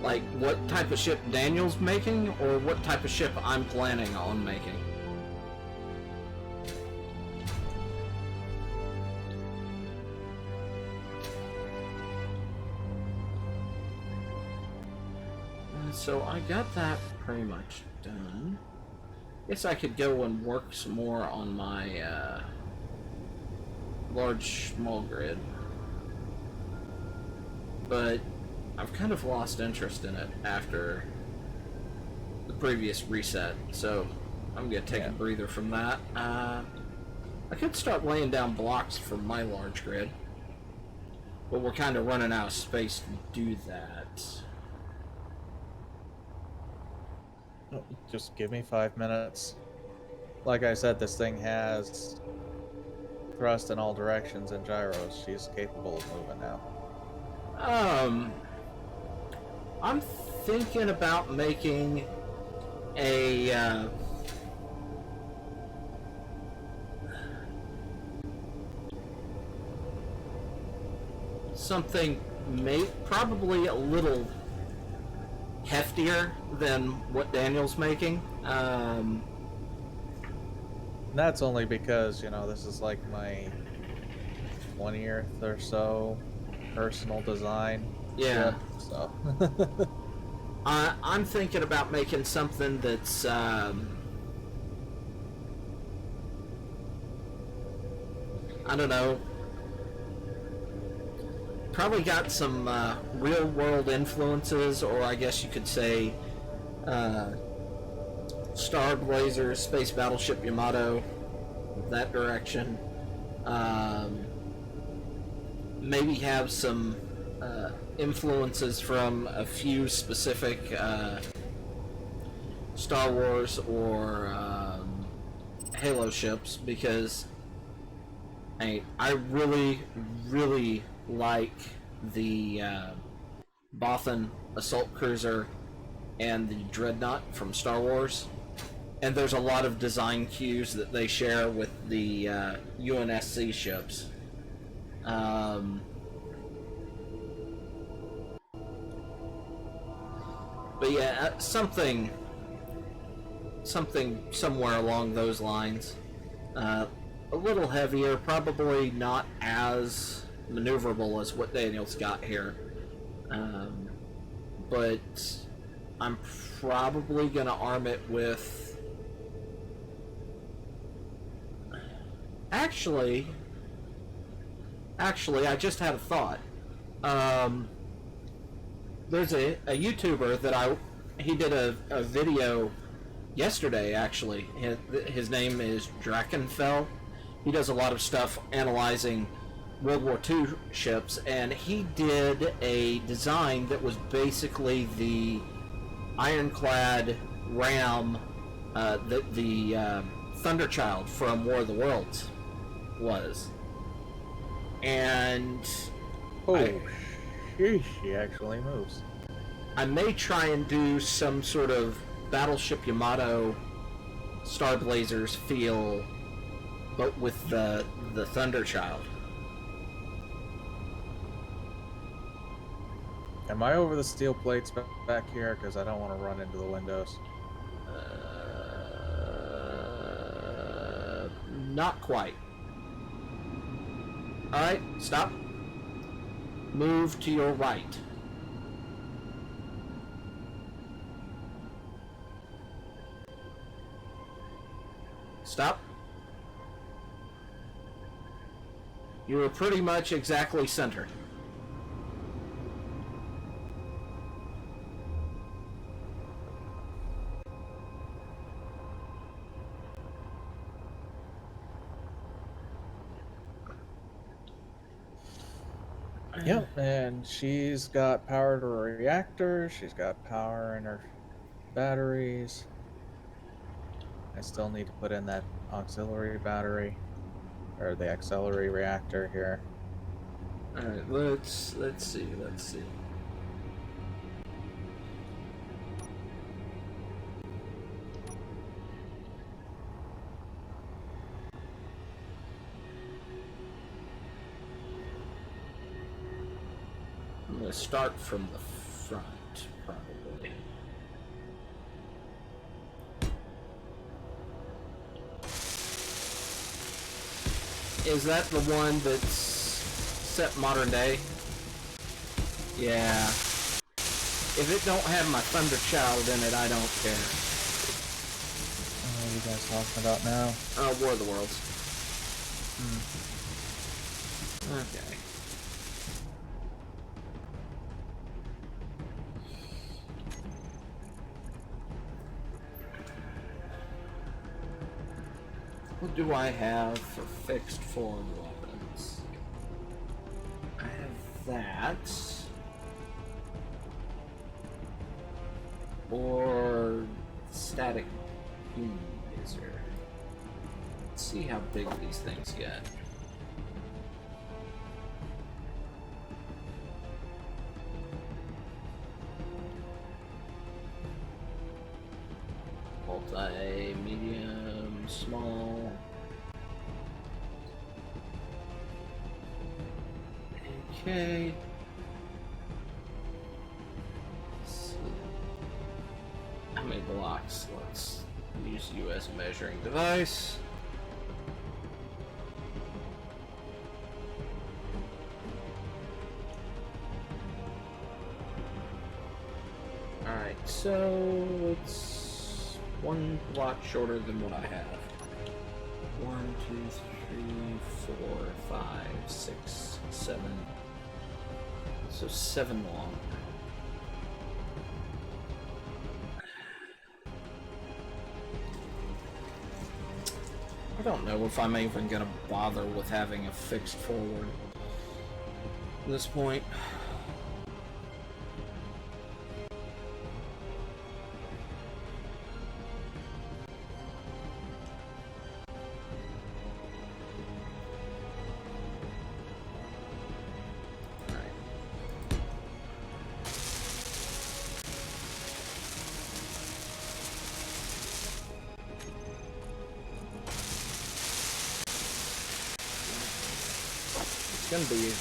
like what type of ship Daniel's making, or what type of ship I'm planning on making? So I got that pretty much done. Guess I could go and work some more on my large small grid, but I've kind of lost interest in it after the previous reset, so I'm gonna take a breather from that. I could start laying down blocks for my large grid, but we're kind of running out of space to do that. Just give me 5 minutes. Like I said, this thing has thrust in all directions and gyros. She's capable of moving now. I'm thinking about making a something probably a little heftier than what Daniel's making. That's only because, you know, this is like my 20th or so personal design. Yeah. Ship, so. I'm thinking about making something that's I don't know, probably got some real world influences, or I guess you could say Star Blazer, Space Battleship Yamato, that direction. Maybe have some influences from a few specific Star Wars or Halo ships, because I really, really like the Bothan Assault Cruiser and the Dreadnought from Star Wars. And there's a lot of design cues that they share with the UNSC ships. But yeah, something somewhere along those lines. A little heavier, probably not as maneuverable as what Daniel's got here. But I'm probably going to arm it with... Actually, I just had a thought. There's a YouTuber that he did a video yesterday, actually. His name is Drakenfell. He does a lot of stuff analyzing World War II ships, and he did a design that was basically the ironclad ram, the Thunderchild from War of the Worlds was. And she actually moves. I may try and do some sort of Battleship Yamato Star Blazers feel, but with the Thunderchild. Am I over the steel plates back here? Because I don't want to run into the windows. Not quite. Alright, stop. Move to your right. Stop. You were pretty much exactly centered. Yep, and she's got power to her reactor, she's got power in her batteries. I still need to put in that auxiliary battery, or the auxiliary reactor here. Alright, let's see. I'm gonna start from the front, probably. Is that the one that's set modern day? Yeah. If it don't have my Thunderchild in it, I don't care. What are you guys talking about now? War of the Worlds. Okay. What do I have for fixed form weapons? I have that. Or static beam laser. Let's see how big these things get. Multi, medium, small. Okay. Let's see. How many blocks? Let's use you as a measuring device. Alright, so it's one block shorter than what I have. 1, 2, 3, 4, 5, 6, 7. So 7 long. I don't know if I'm even gonna bother with having a fixed forward at this point. Going to be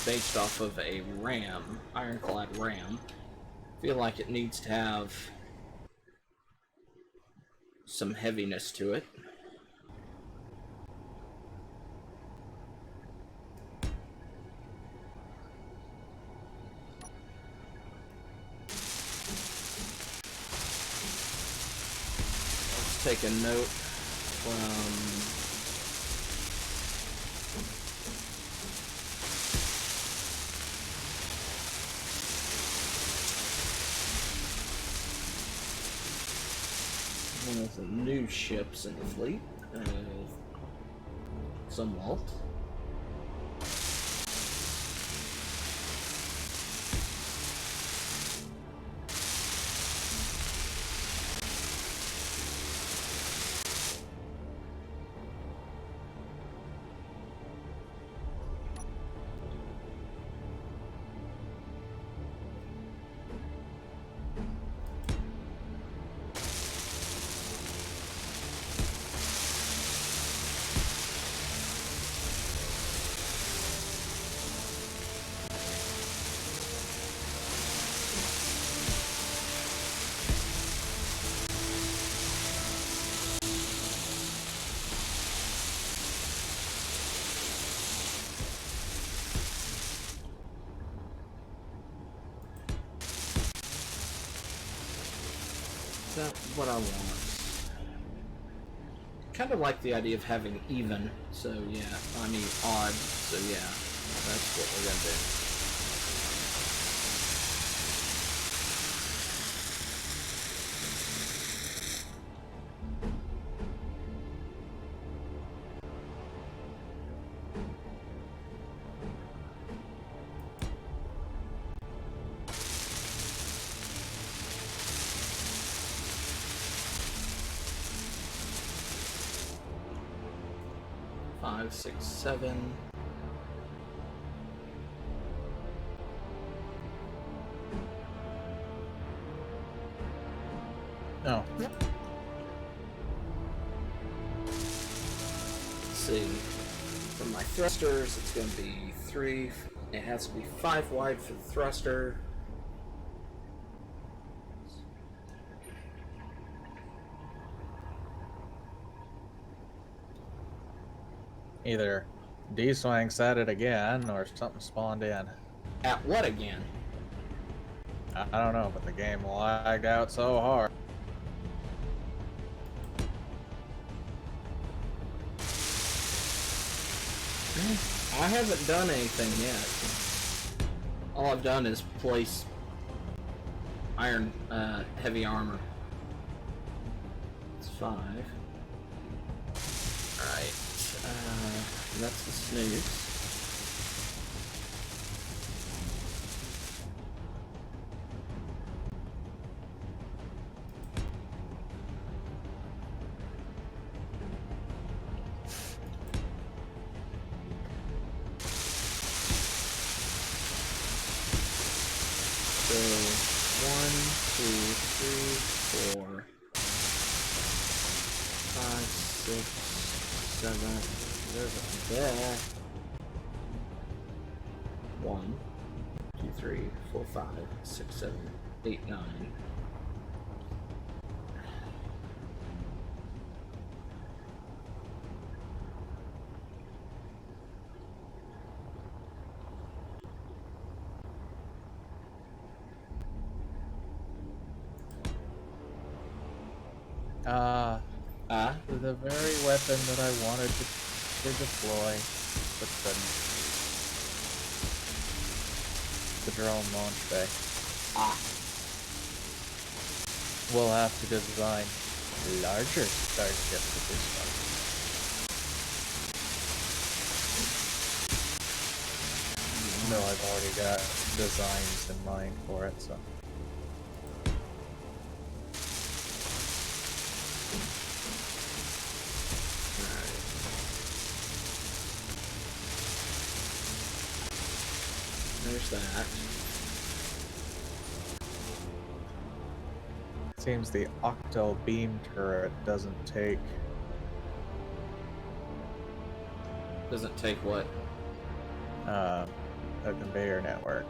based off of a ram, ironclad ram. Feel like it needs to have some heaviness to it. Let's take a note from one of the new ships in the fleet, Zumwalt. That's what I want. Kind of like the idea of having even, so yeah, I mean odd, so yeah, that's what we're gonna do. Five, six, seven. No. Let's see. For my thrusters, it's going to be 3. It has to be 5 wide for the thruster. Either D-Swang said it again, or something spawned in. At what again? I don't know, but the game lagged out so hard. I haven't done anything yet. All I've done is place iron, heavy armor. It's 5. Alright, that's the snooze. So, 1, 2, 3, 4, 5, 6, 7. There's a there. 1, 2, 3, 4, 5, 6, 7, 8, 9. The very weapon that I wanted to deploy, but couldn't. The drone launch bay. We'll have to design larger starships with this one. No, I've already got designs in mind for it, so. There's that. Seems the octal beam turret doesn't take Doesn't take what? a conveyor network.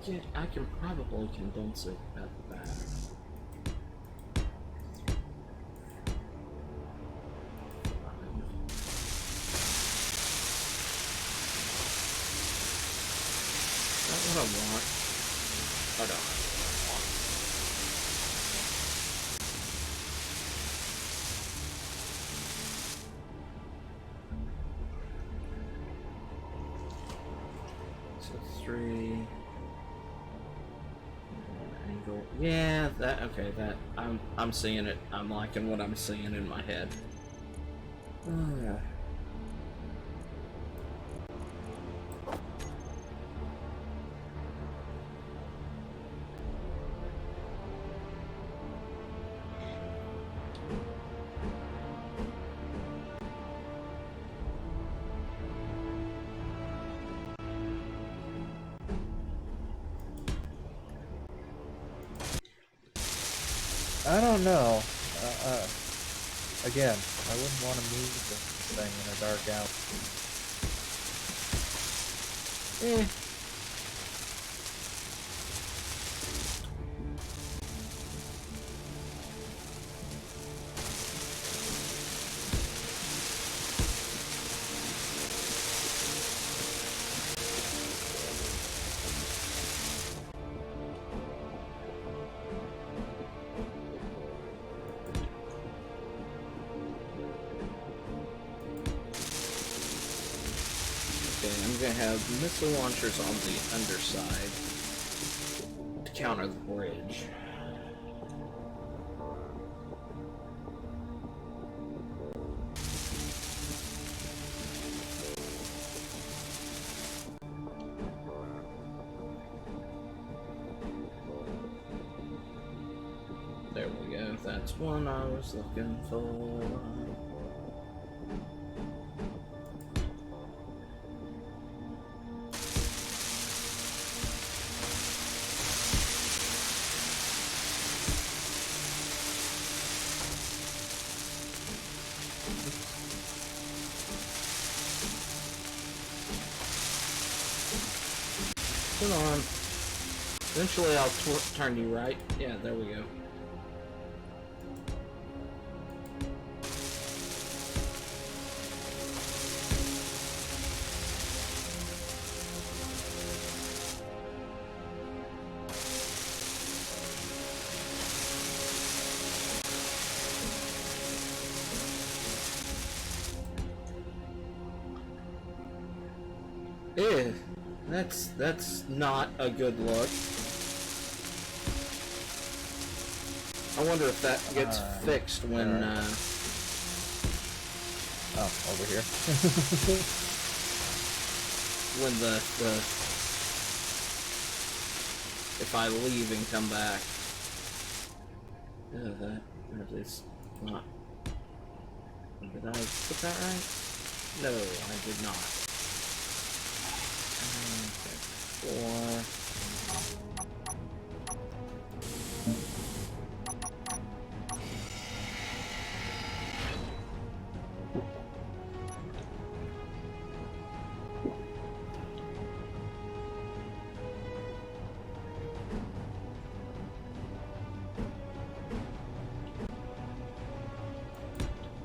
Yeah, I can probably condense it at the back. Is that what I want? Oh no. So 3 angle. Yeah, that okay, that I'm seeing it. I'm liking what I'm seeing in my head. I don't know. Again, I wouldn't want to move this thing in a dark alley. Okay, I'm gonna have missile launchers on the underside to counter the bridge. There we go. That's one I was looking for. Come on. Eventually I'll turn you right. Yeah, there we go. Ew, that's not a good look. I wonder if that gets fixed when Oh, over here. when the if I leave and come back. That is not. Did I put that right? No, I did not. Okay, 4.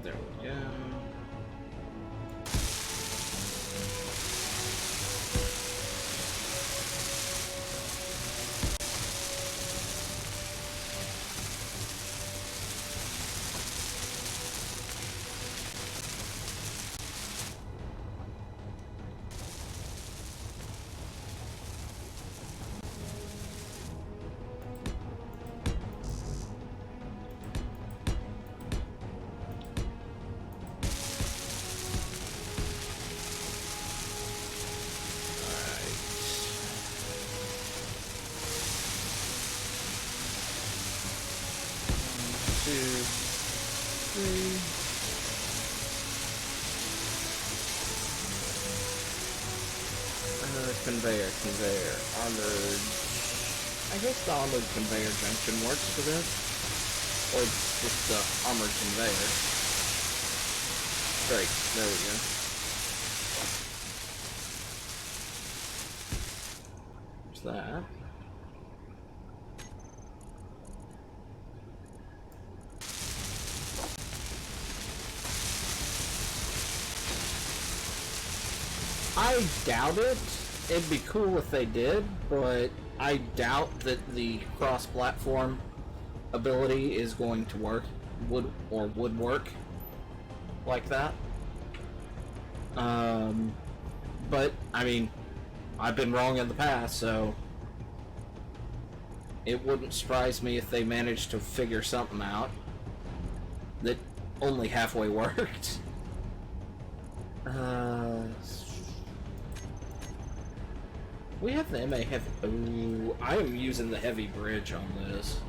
There we go. Conveyor. Armored. I guess the armored conveyor junction works for this. Or just the armored conveyor. Great, there we go. There's that. I doubt it. It'd be cool if they did, but I doubt that the cross-platform ability is going to work, would work like that. But I mean, I've been wrong in the past, so it wouldn't surprise me if they managed to figure something out that only halfway worked. We have the MA heavy. Ooh, I am using the heavy bridge on this.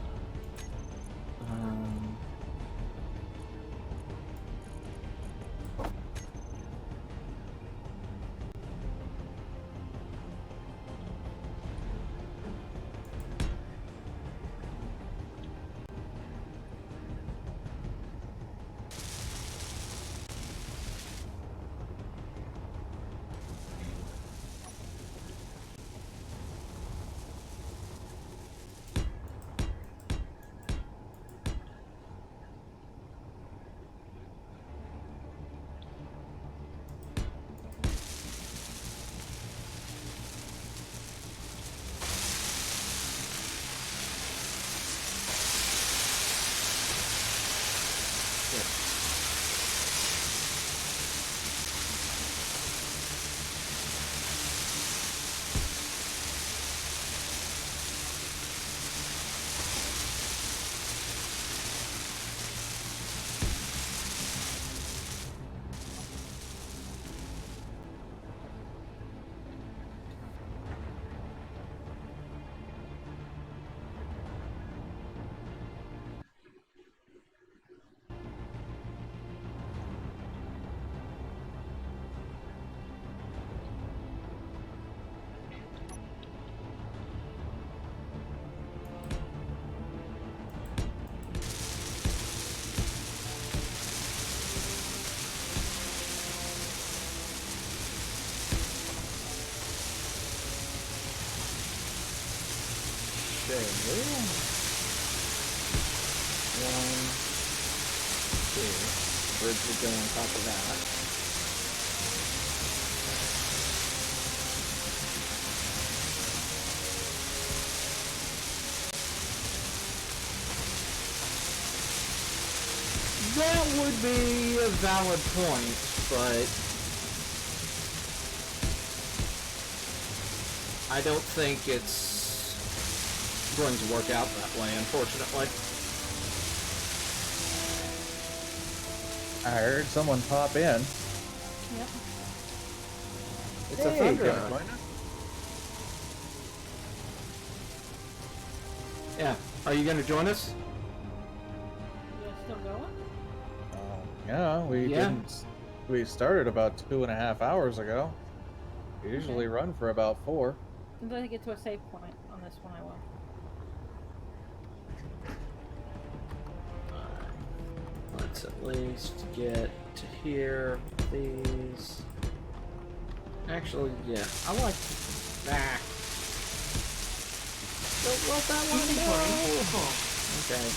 One, two. Bridge would go on top of that. That would be a valid point, but I don't think it's going to work out that way, unfortunately. I heard someone pop in. Yep. It's Hey, a Thundra. can you join us? Yeah. Are you going to join us? You guys still going? Yeah, we Yeah. didn't. We started about 2.5 hours ago. We usually run for about 4. Until I get to a save point on this one, I will. Let's at least get to here. These. Actually, yeah. I like that. Don't let that one go. Okay.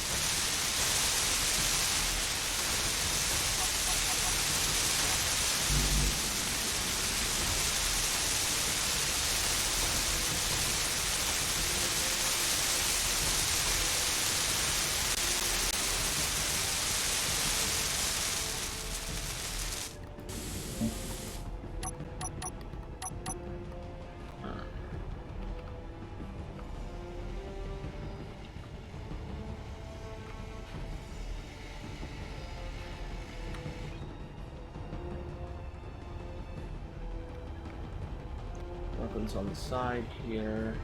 Weapons on the side here.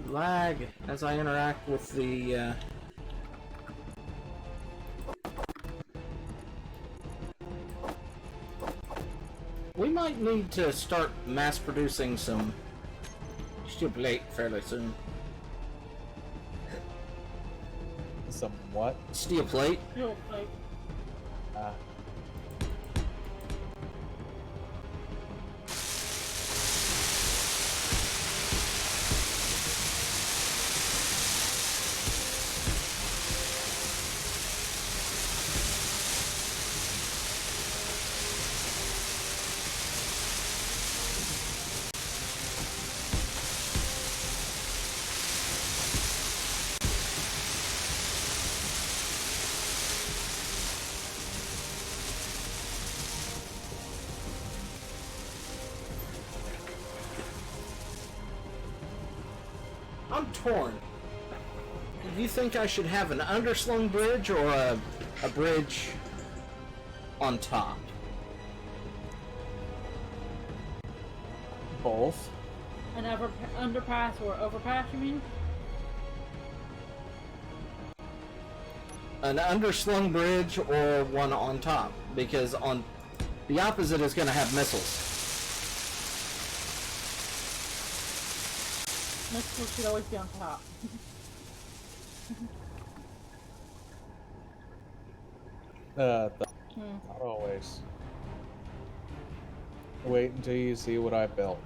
Lag as I interact with the might need to start mass producing some steel plate fairly soon. Some what? Steel plate? You'll like, Ah. I'm torn. Do you think I should have an underslung bridge or a bridge on top? Both. an underpass or overpass, you mean? An underslung bridge or one on top, because on the opposite is going to have missiles. Missiles should always be on top. Not always. Wait until you see what I built.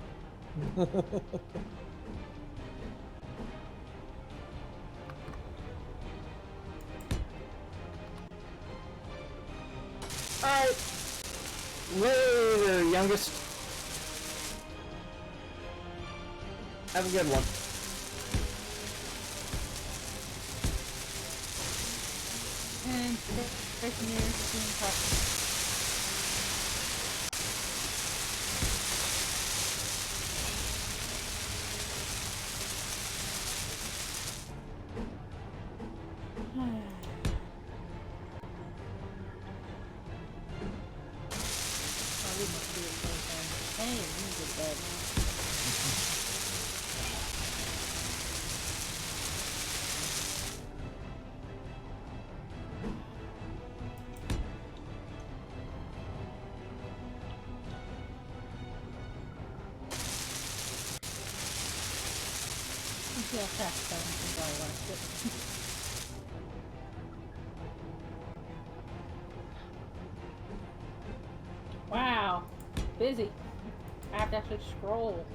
Alright. Later, youngest. Have a good one. And station here is being practiced. Yeah, fast down and wow, busy. I have to actually scroll.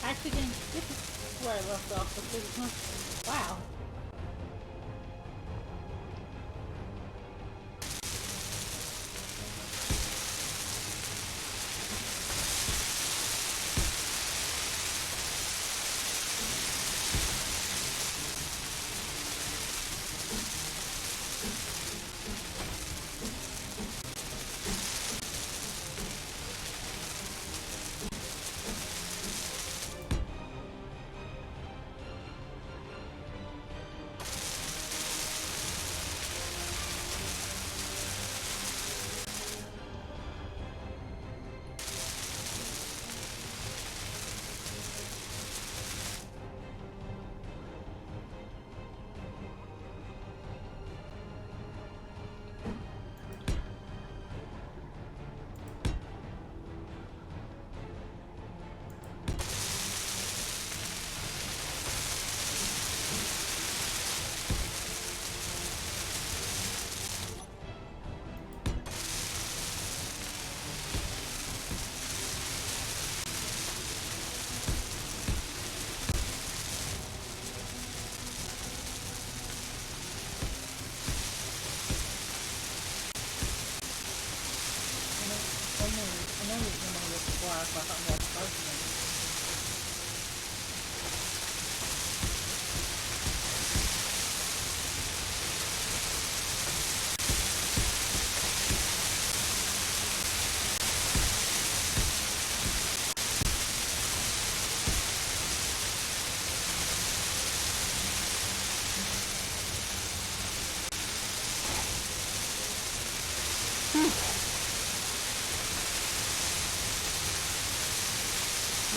Actually, again, this is where I left off with this one. Wow.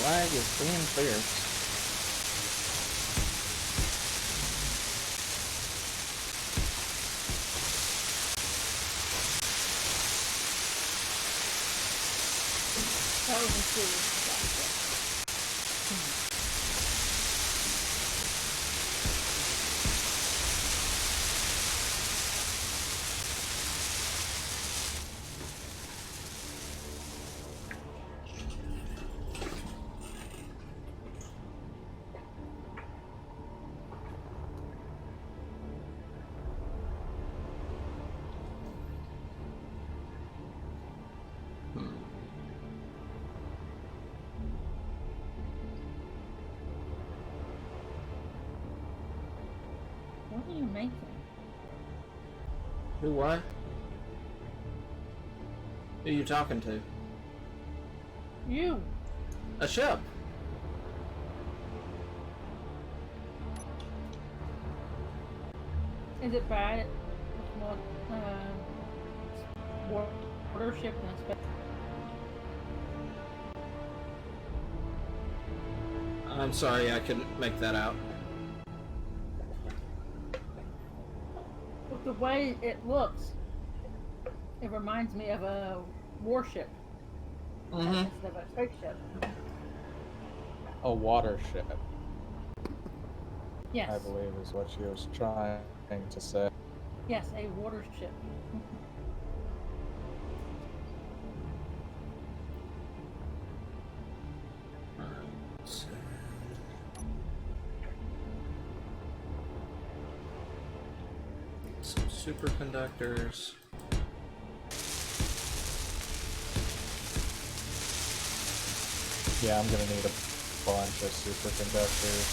flag is being fierce. That was a serious disaster. What are you making? Who what? Who are you talking to? You! A ship. Is it bad? It's more, water ship than space. I'm sorry, I couldn't make that out. With the way it looks, it reminds me of a warship Mm-hmm. instead of a spaceship. A water ship, Yes. I believe, is what she was trying to say. Yes, a water ship. Some superconductors. Yeah, I'm gonna need a bunch of superconductors.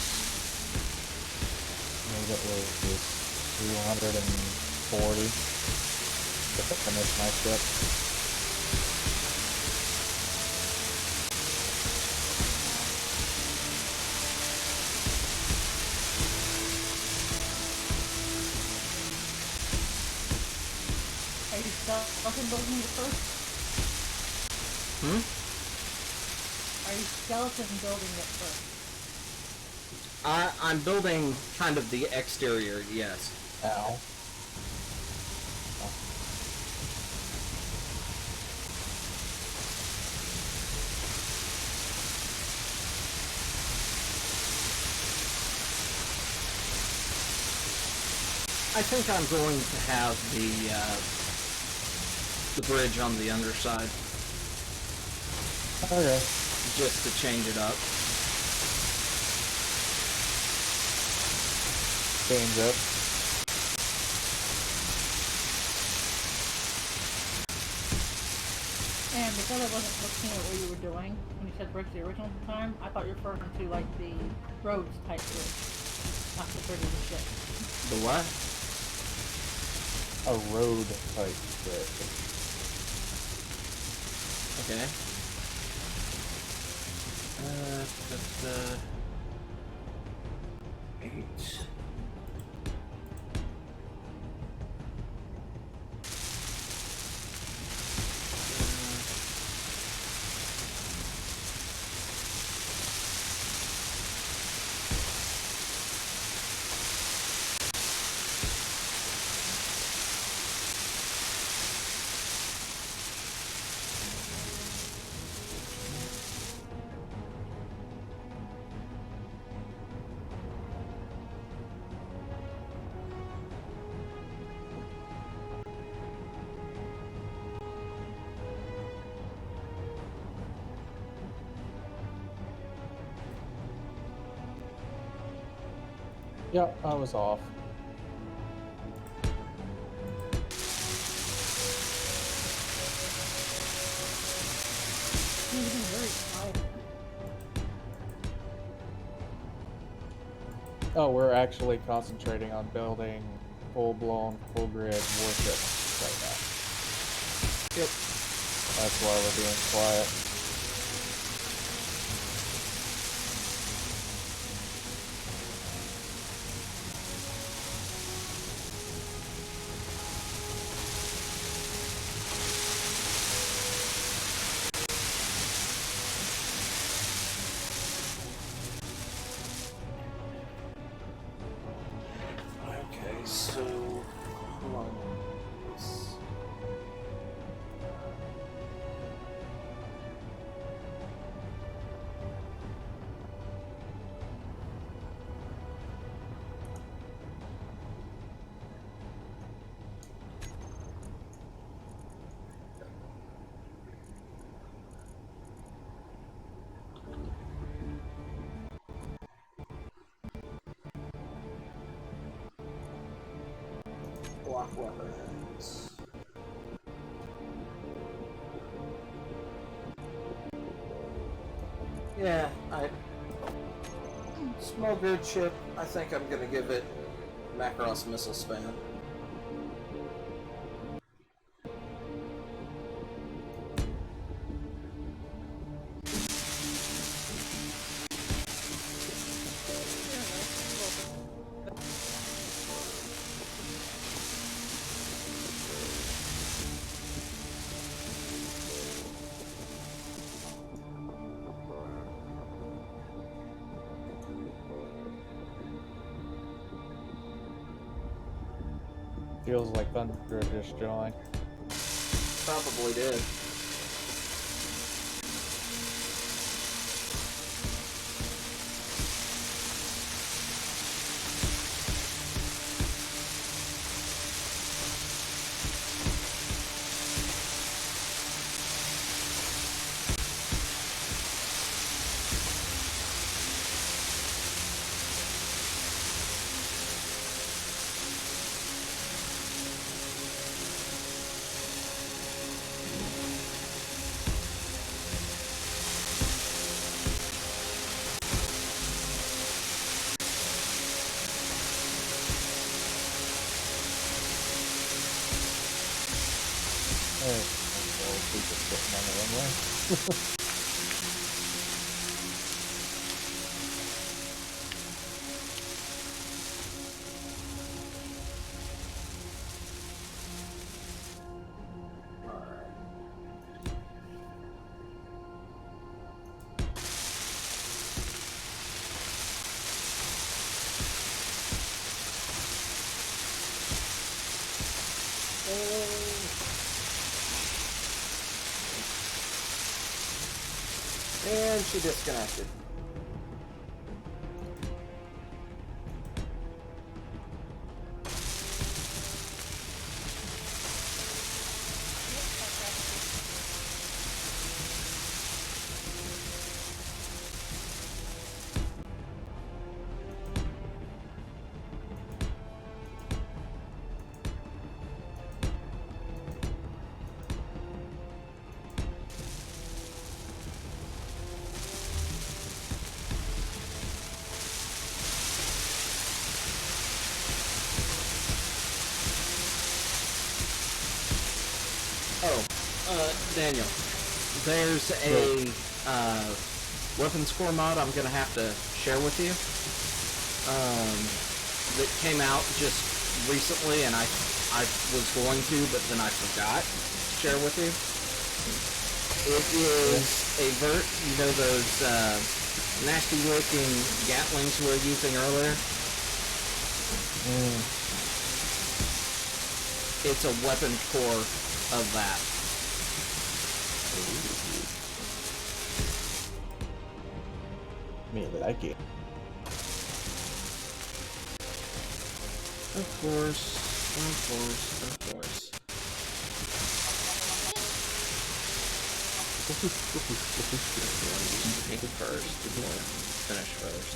Maybe at least 240 to finish my ship. Are you skeleton building it first? Hmm? Are you skeleton building it first? I'm building kind of the exterior, yes. Ow. I think I'm going to have the bridge on the underside, Okay. just to change it up. Change up. And because I wasn't looking at what you were doing when you said bridge the original time, I thought you were referring to like the roads type bridge, not the bridge of the ship. The what? A road type bridge. Okay. That's 8. Yep, I was off. You're looking very quiet. Oh, we're actually concentrating on building full-blown, full-grid warships right now. Yep. That's why we're being quiet. Unlock weapons. Yeah, small good ship. I think I'm gonna give it Macross missile span. Feels like Thunder just joined. Probably did. Hey, well, people sitting on the runway. And she disconnected. Daniel, there's a weapons core mod I'm gonna have to share with you. That came out just recently, and I was going to, but then I forgot to share with you. It is a you know those nasty looking Gatlings we were using earlier? It's a weapon core of that. Me like it. Of course, of course, of course. Take it first, finish first.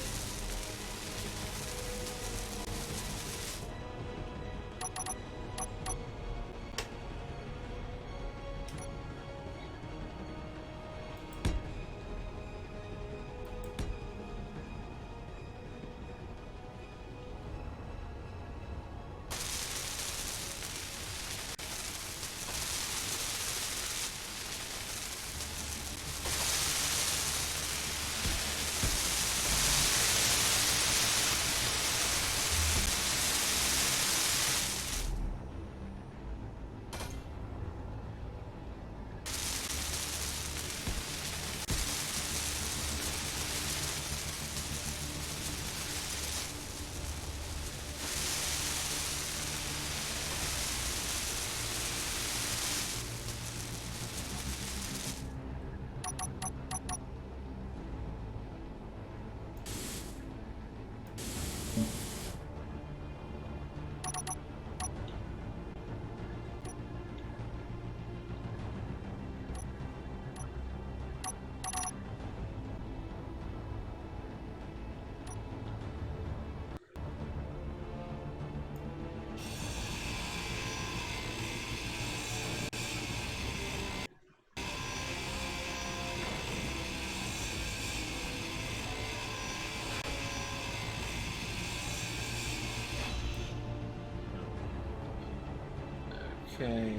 Okay.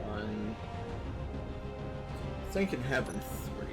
One. Thinking having 3.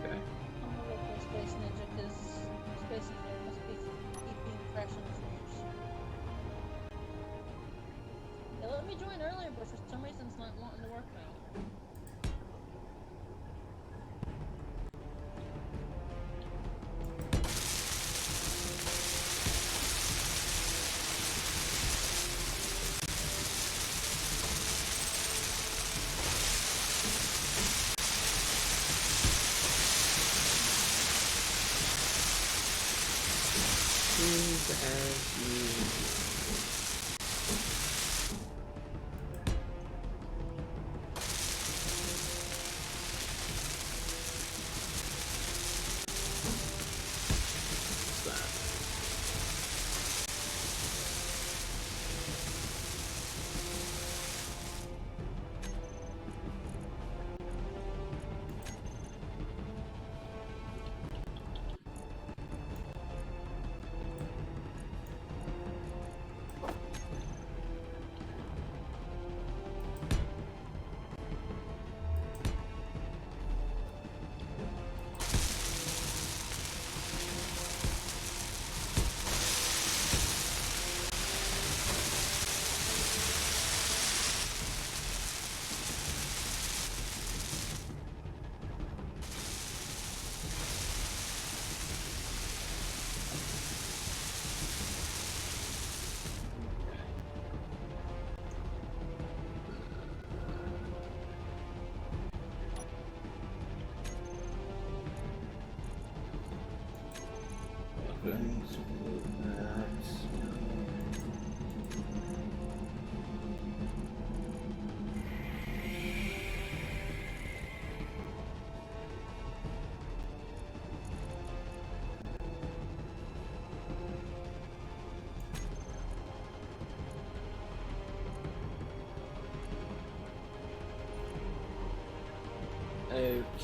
Okay. I'm gonna look for Space Ninja because Space Ninja must be keeping fresh in his news. They let me join earlier, but for some reason it's not wanting to work now. As you. What's that? Weapons, that's...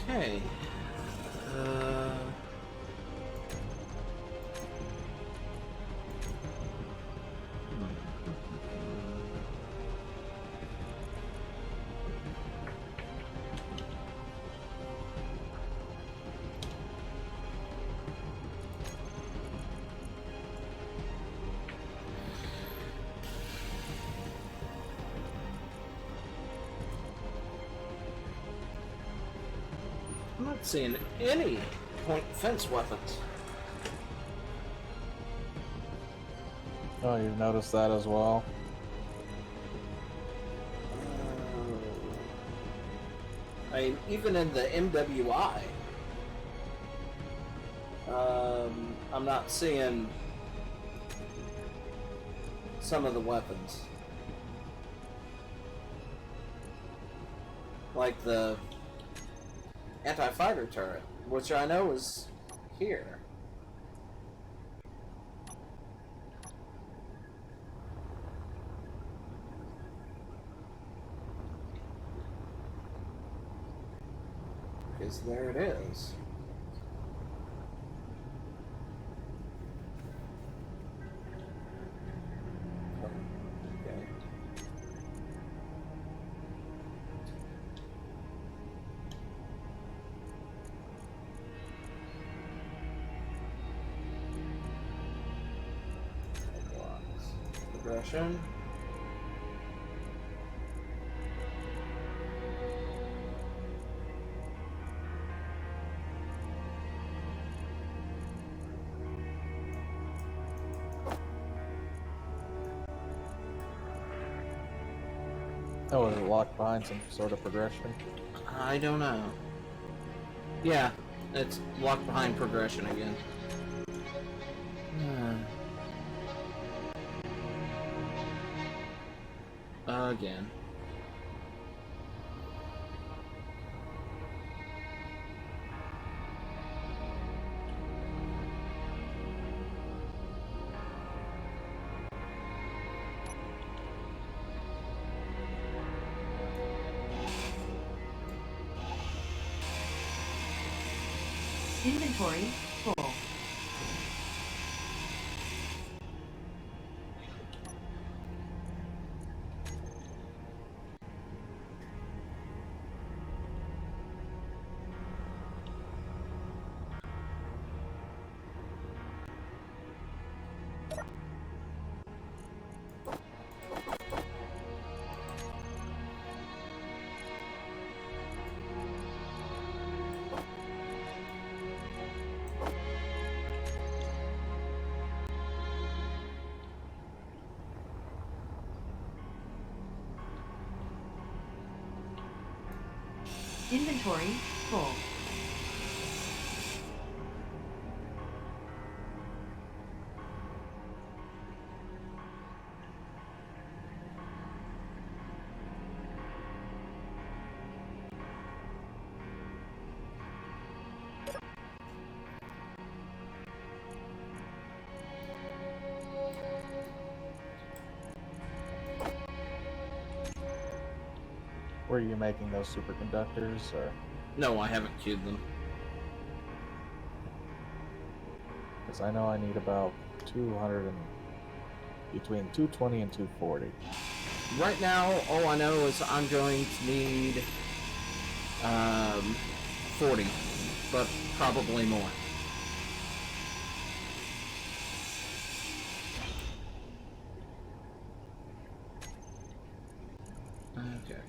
Okay. I'm not seeing any point defense weapons. Oh, you've noticed that as well. I mean, even in the MWI, I'm not seeing some of the weapons. Like the anti-fighter turret, which I know is here. Because there it is. Okay. Progression. Oh, is it locked behind some sort of progression? I don't know. Yeah, it's locked behind progression again. Again. Inventory full. Inventory full. Were you making those superconductors, or? No, I haven't queued them. Because I know I need about 200 and between 220 and 240. Right now, all I know is I'm going to need 40, but probably more. Okay.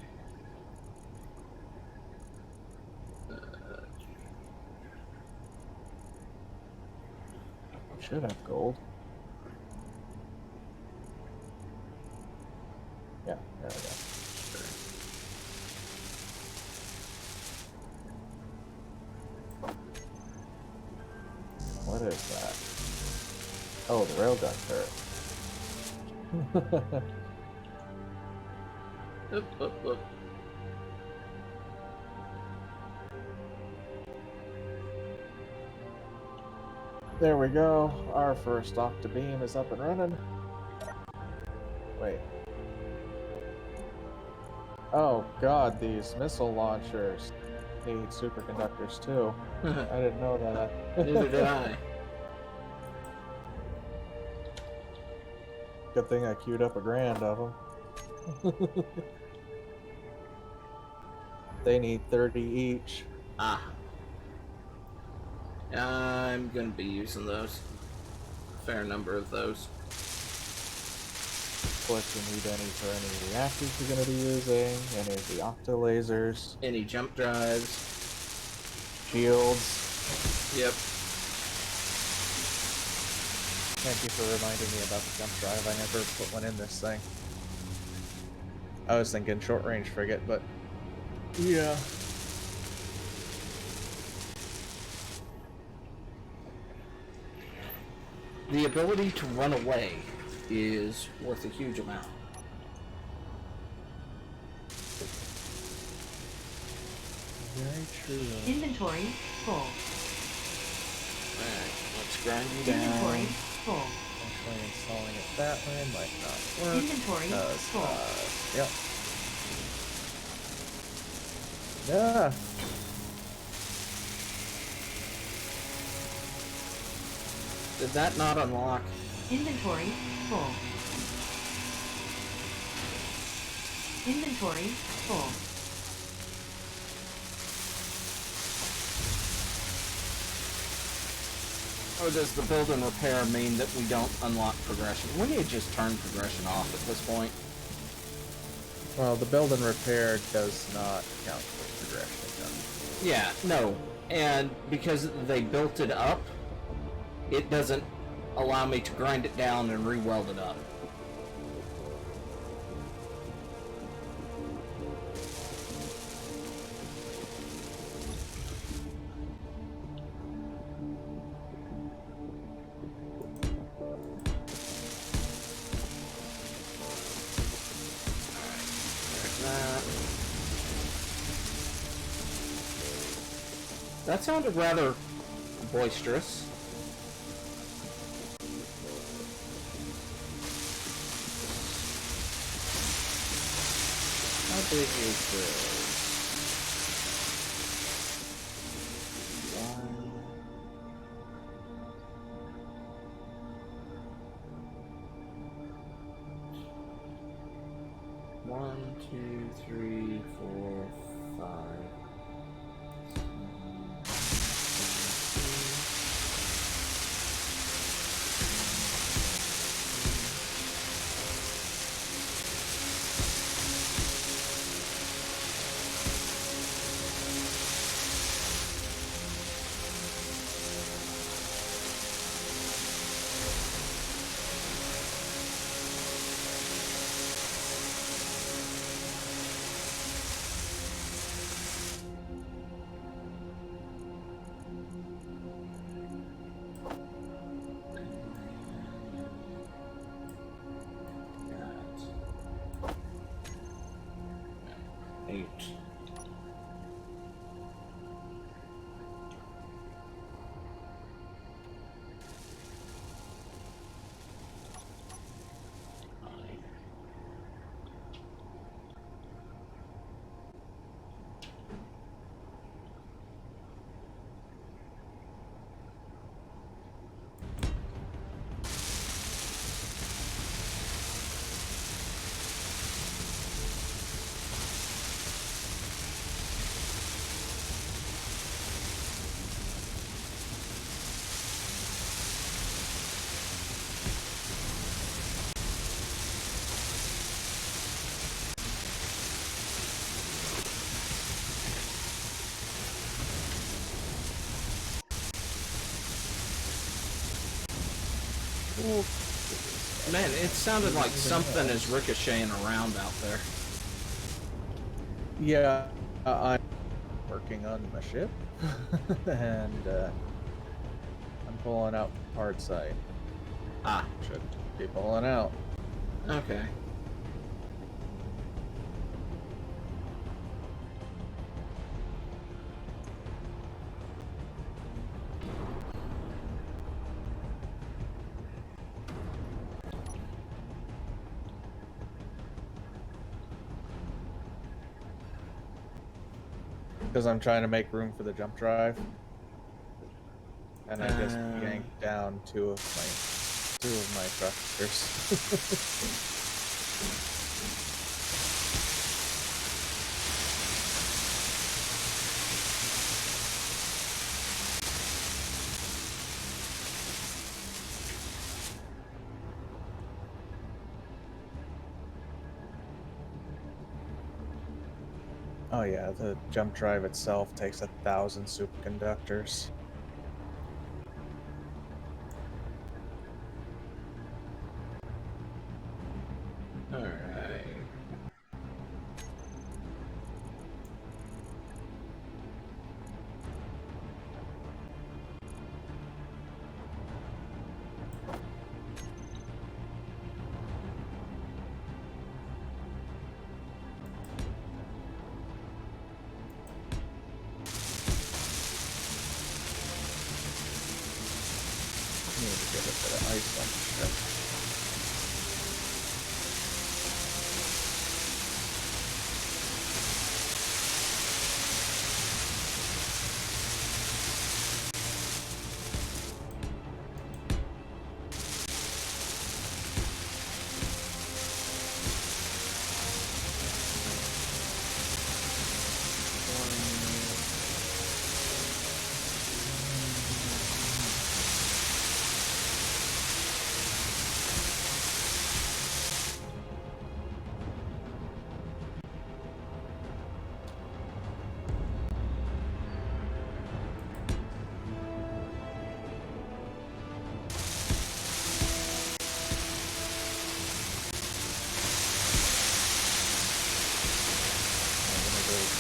Should have gold. Yeah, there we go. What is that? Oh, the railgun turret. Up. There we go. Our first octa-beam is up and running. Wait. Oh god, these missile launchers need superconductors too. I didn't know that. Neither did I. Good thing I queued up 1,000 of them. They need 30 each. Ah. I'm gonna be using those. A fair number of those. Of course, you need any for any reactors you're going to be using, any of the octa lasers, Any jump drives. shields. Yep. Thank you for reminding me about the jump drive. I never put one in this thing. I was thinking short range frigate, but yeah. The ability to run away is worth a huge amount. Very true. Inventory full. Alright, let's grind you down. Inventory full. Actually, installing it that way might not work. Inventory full. Yep. Yeah. Did that not unlock? Inventory full. Inventory full. Or does the build and repair mean that we don't unlock progression? We need to just turn progression off at this point. Well, the build and repair does not count for progression. Yeah, no. And because they built it up, it doesn't allow me to grind it down and re-weld it up. That sounded rather boisterous. How big is this? One, two, three, four, five. Eight. Nine. Man, it sounded like something is ricocheting around out there. Yeah, I'm working on my ship, and I'm pulling out hard side. Ah, Should be pulling out. okay. Because I'm trying to make room for the jump drive. And I just yanked down two of my thrusters. Oh yeah, the jump drive itself takes 1,000 superconductors. Alright. Need to get a bit of ice on the ship.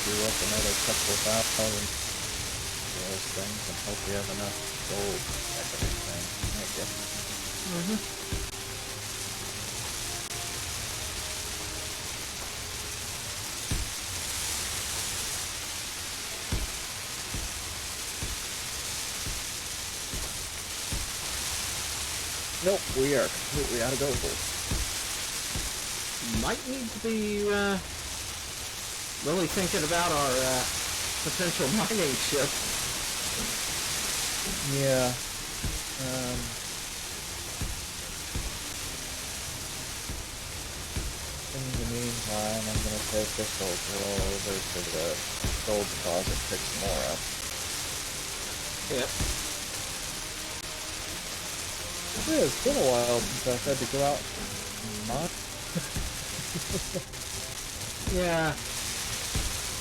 Do up another couple of thousand those things and hope we have enough gold type of thing. I guess. Nope, we are completely out of gold. Might need to be really thinking about our potential mining ship. Yeah. In the meantime, I'm gonna take this old girl over to the gold deposit, pick some more up. Yep. Yeah, it's been a while since I've had to go out mine. Yeah.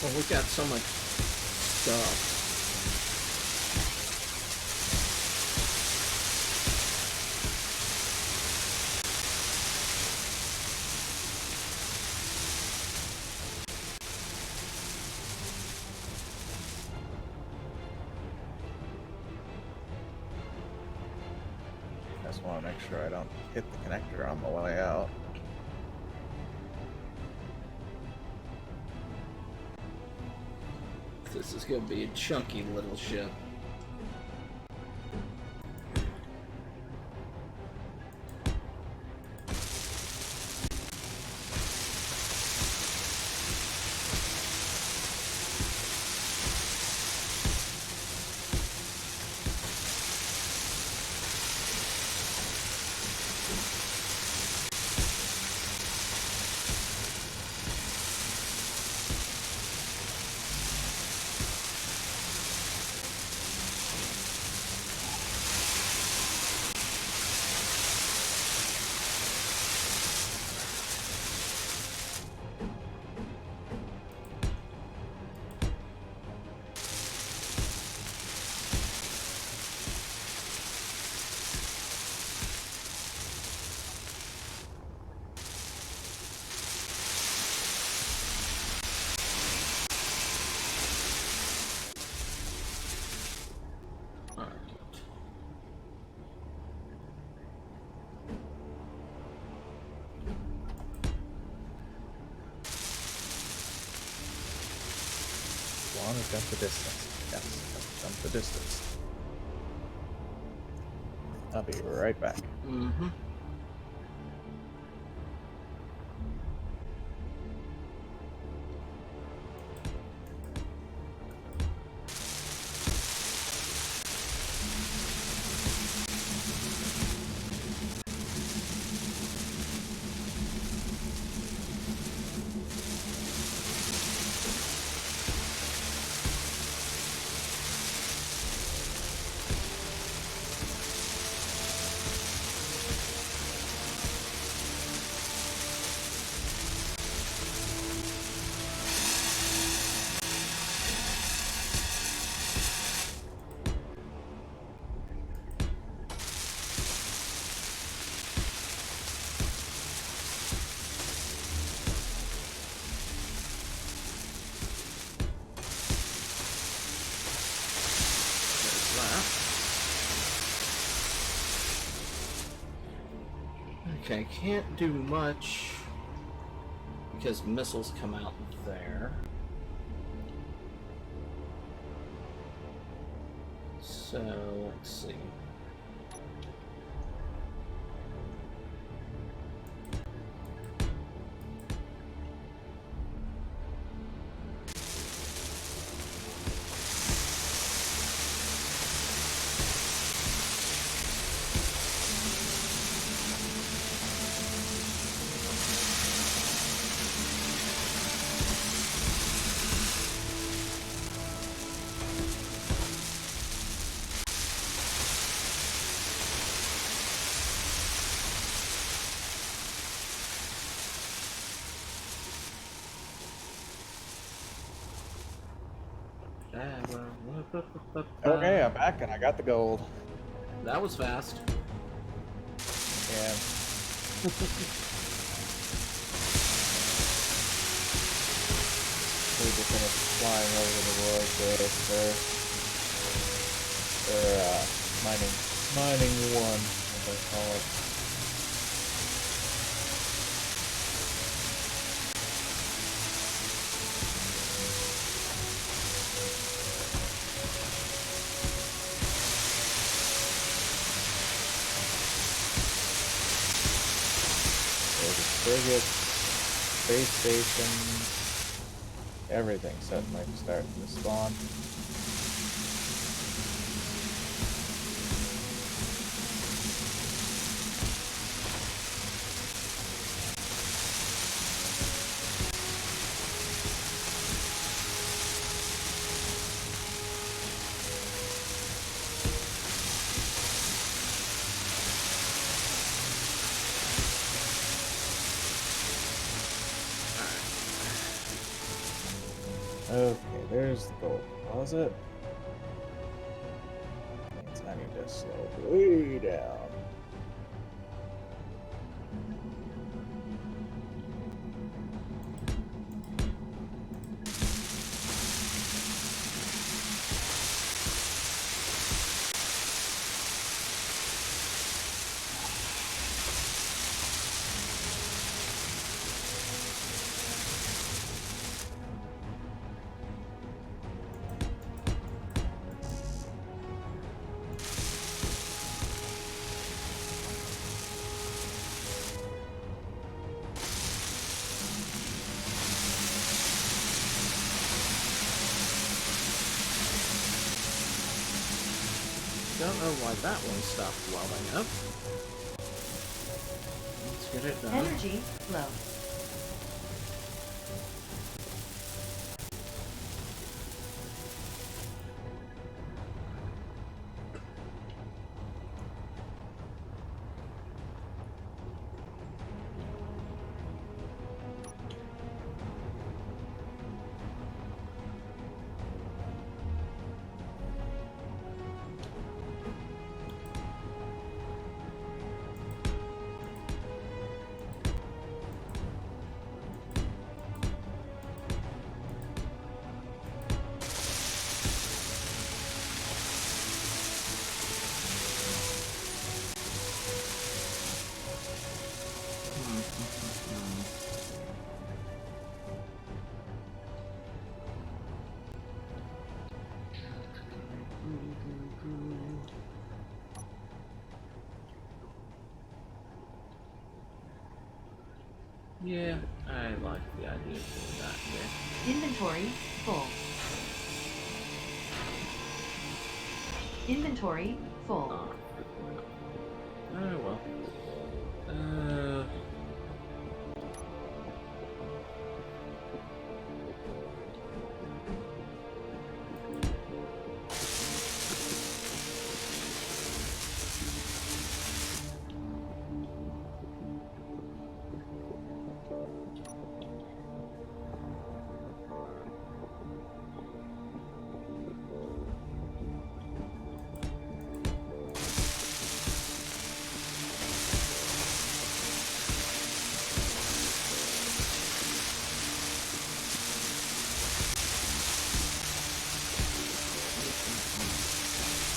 Well, we got so much stuff. I just want to make sure I don't hit the connector on the way out. This is gonna be a chunky little ship. Juan has jumped the distance. Yes, I've jumped the distance. I'll be right back. Mm-hmm. Okay, can't do much because missiles come out there. So, let's see. Okay, I'm back and I got the gold. That was fast. Yeah. We just finished flying over the road there. Or mining one, as they call it. frigates, space stations, everything suddenly starting to spawn. Okay, there's the gold deposit. Means I need to slow way down. Don't know why that one stopped welding up. Let's get it done. Energy low. Yeah, I like the idea of doing that here. Inventory full. Inventory full. Oh well.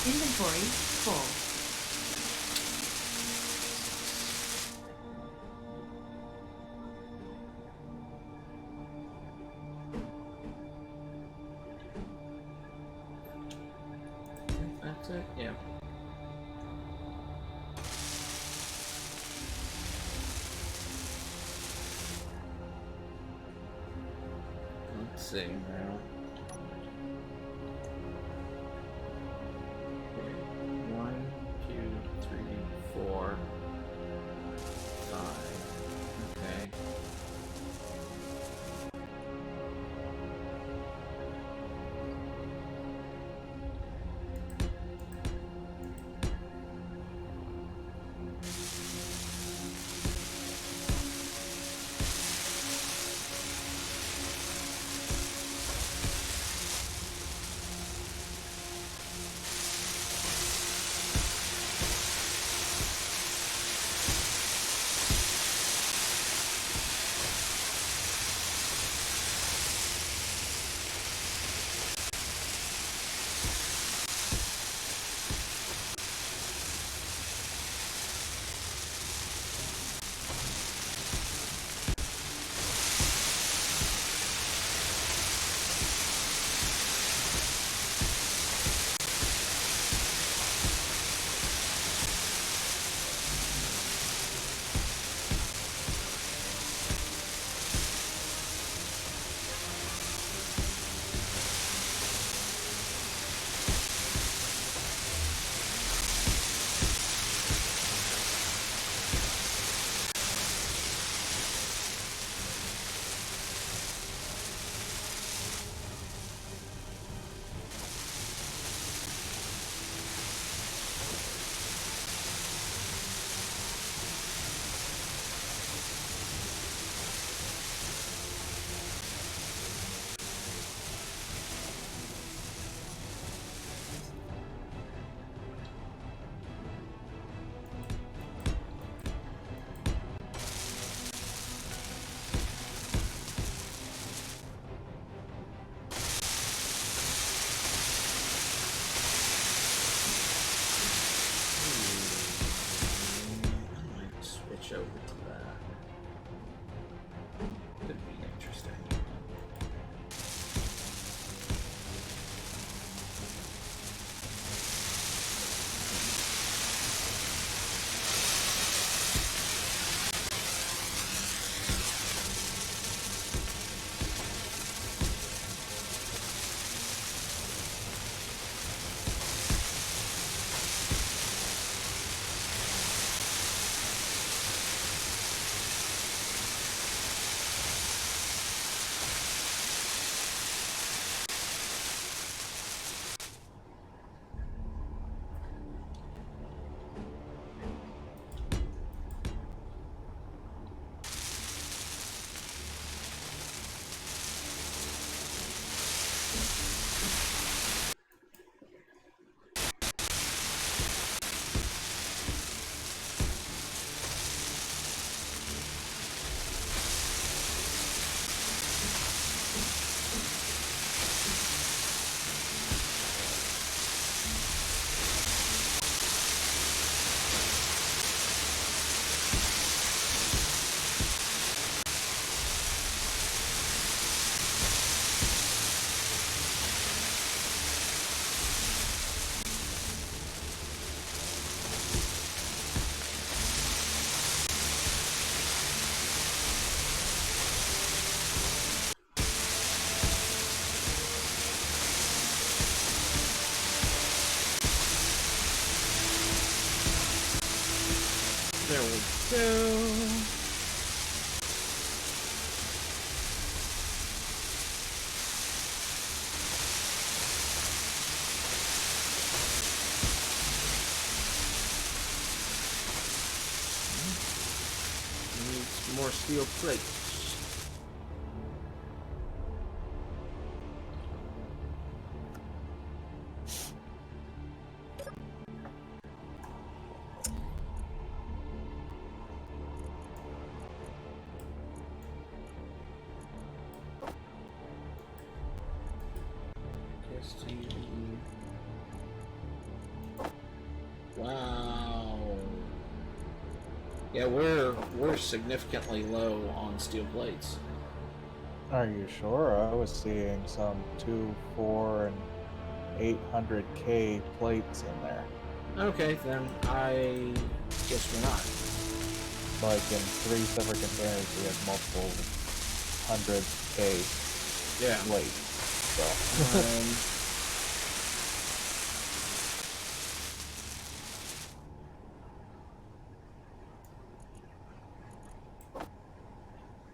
Inventory full. That's it? Yeah. Let's see now. Okay. 1, 2, 3, 4, 5. Okay. go. Need some more steel plates. Wow. Yeah, we're significantly low on steel plates. Are you sure? I was seeing some 2, 4, and 800K plates in there. Okay, then I guess we're not. Like in 3 separate containers, we have multiple 100K Yeah. plates. So.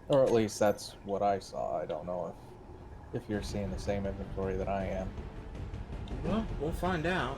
Or at least that's what I saw. I don't know if you're seeing the same inventory that I am. Well, we'll find out.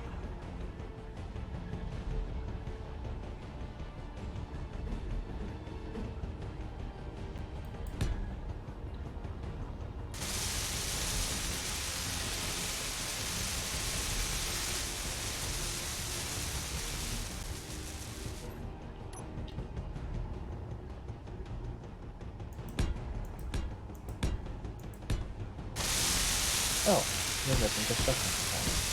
Oh, you're missing construction components.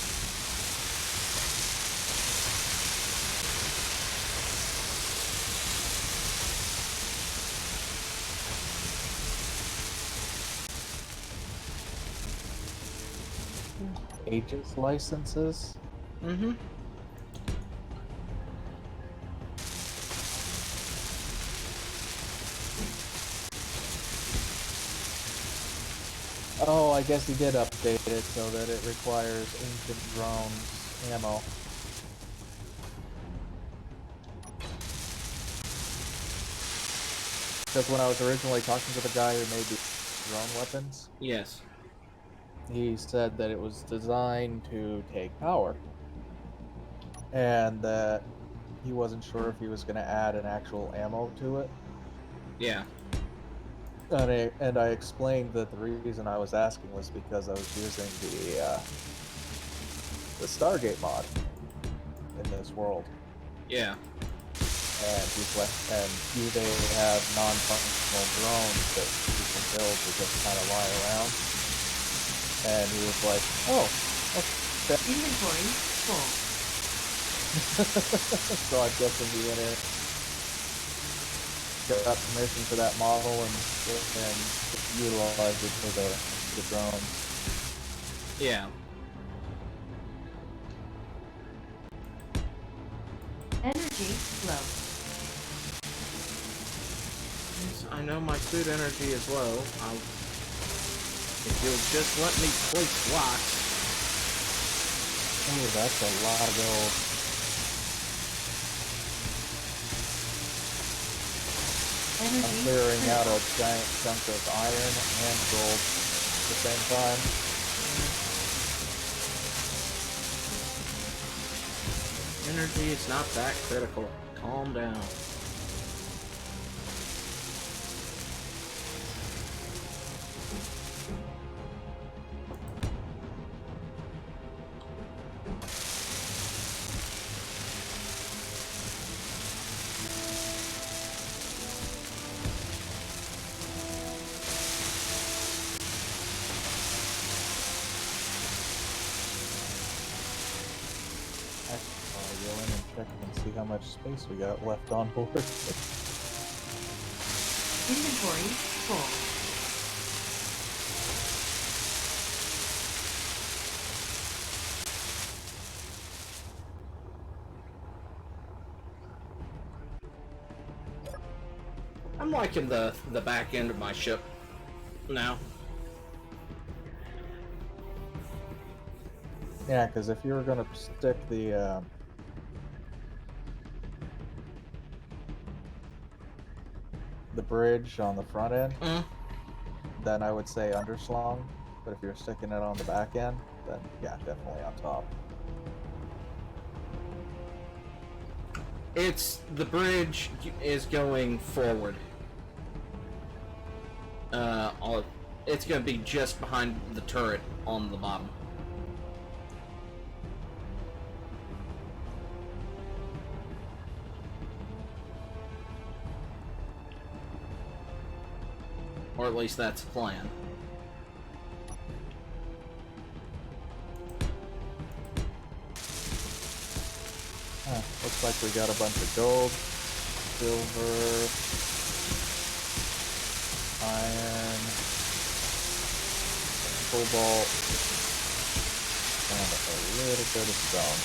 Agents licenses? Mm-hmm. Oh, I guess he did update it so that it requires ancient drones ammo. Because when I was originally talking to the guy who made the drone weapons, Yes. he said that it was designed to take power. And that he wasn't sure if he was going to add an actual ammo to it. Yeah. And I explained that the reason I was asking was because I was using the Stargate mod in this world. Yeah. And he's like, and they have non-functional drones that you can build to just kind of lie around. And he was like, "Oh, okay." Inventory full. So I'm guessing he went in, got permission for that model, and utilized it for the drones. Yeah. Energy low. Yes, I know my food energy is low. If you'll just let me place blocks. Oh, that's a lot of gold. I'm Energy clearing out a critical. giant chunk of iron and gold at the same time. Energy is not that critical. Calm down. Go in and check and see how much space we got left on board. Inventory full. I'm liking the back end of my ship now. Yeah, because if you were going to stick the the bridge on the front end, Mm. then I would say underslung. But if you're sticking it on the back end, then yeah, definitely on top. It's the bridge is going forward. It's going to be just behind the turret on the bottom. Or at least that's the plan. Looks like we got a bunch of gold, silver, iron, cobalt, and a little bit of stone.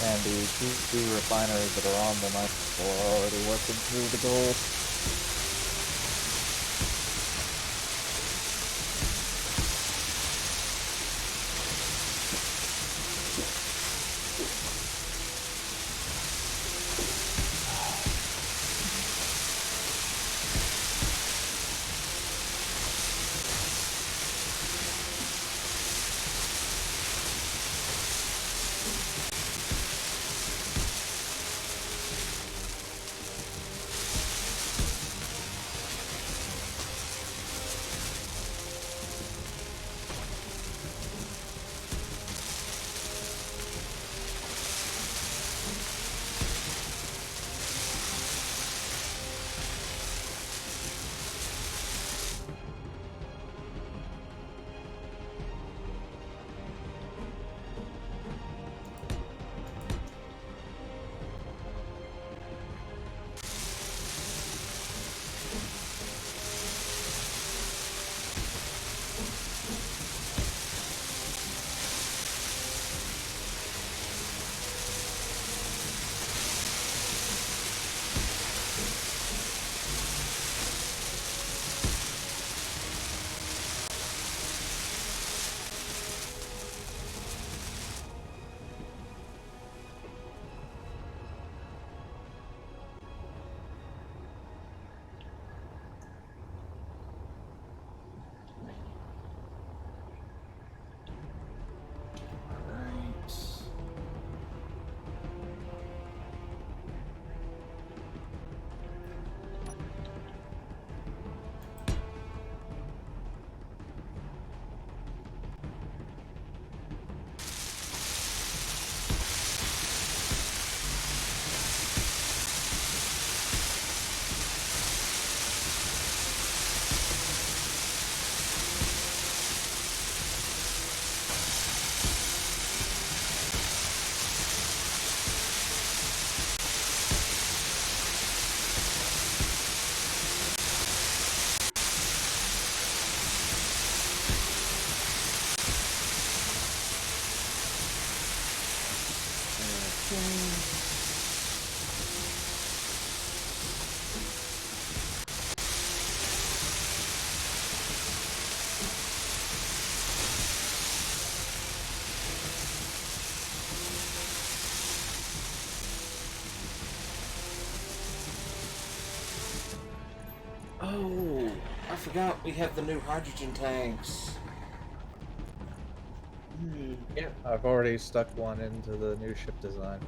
And the two refineries that are on the night are already working through the gold. Oh, I forgot we have the new hydrogen tanks. Yeah, I've already stuck one into the new ship design.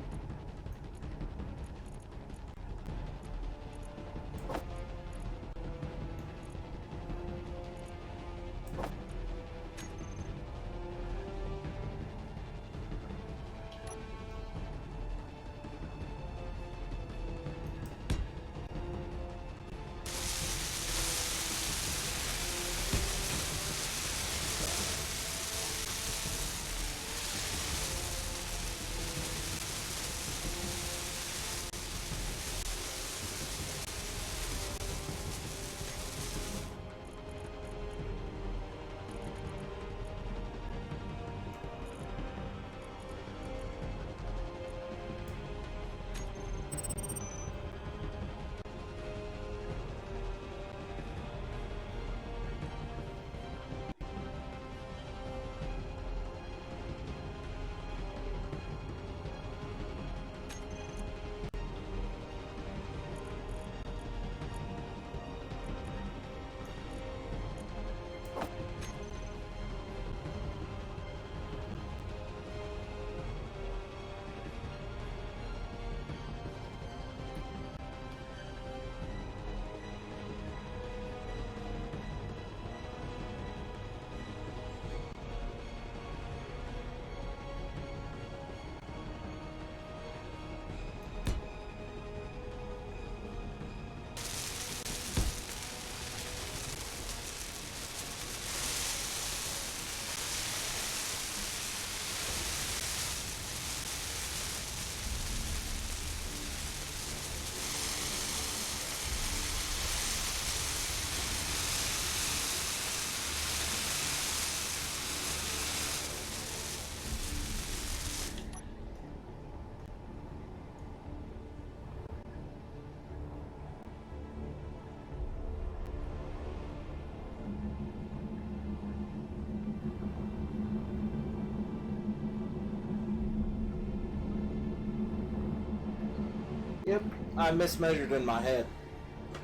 Yep, I mismeasured in my head.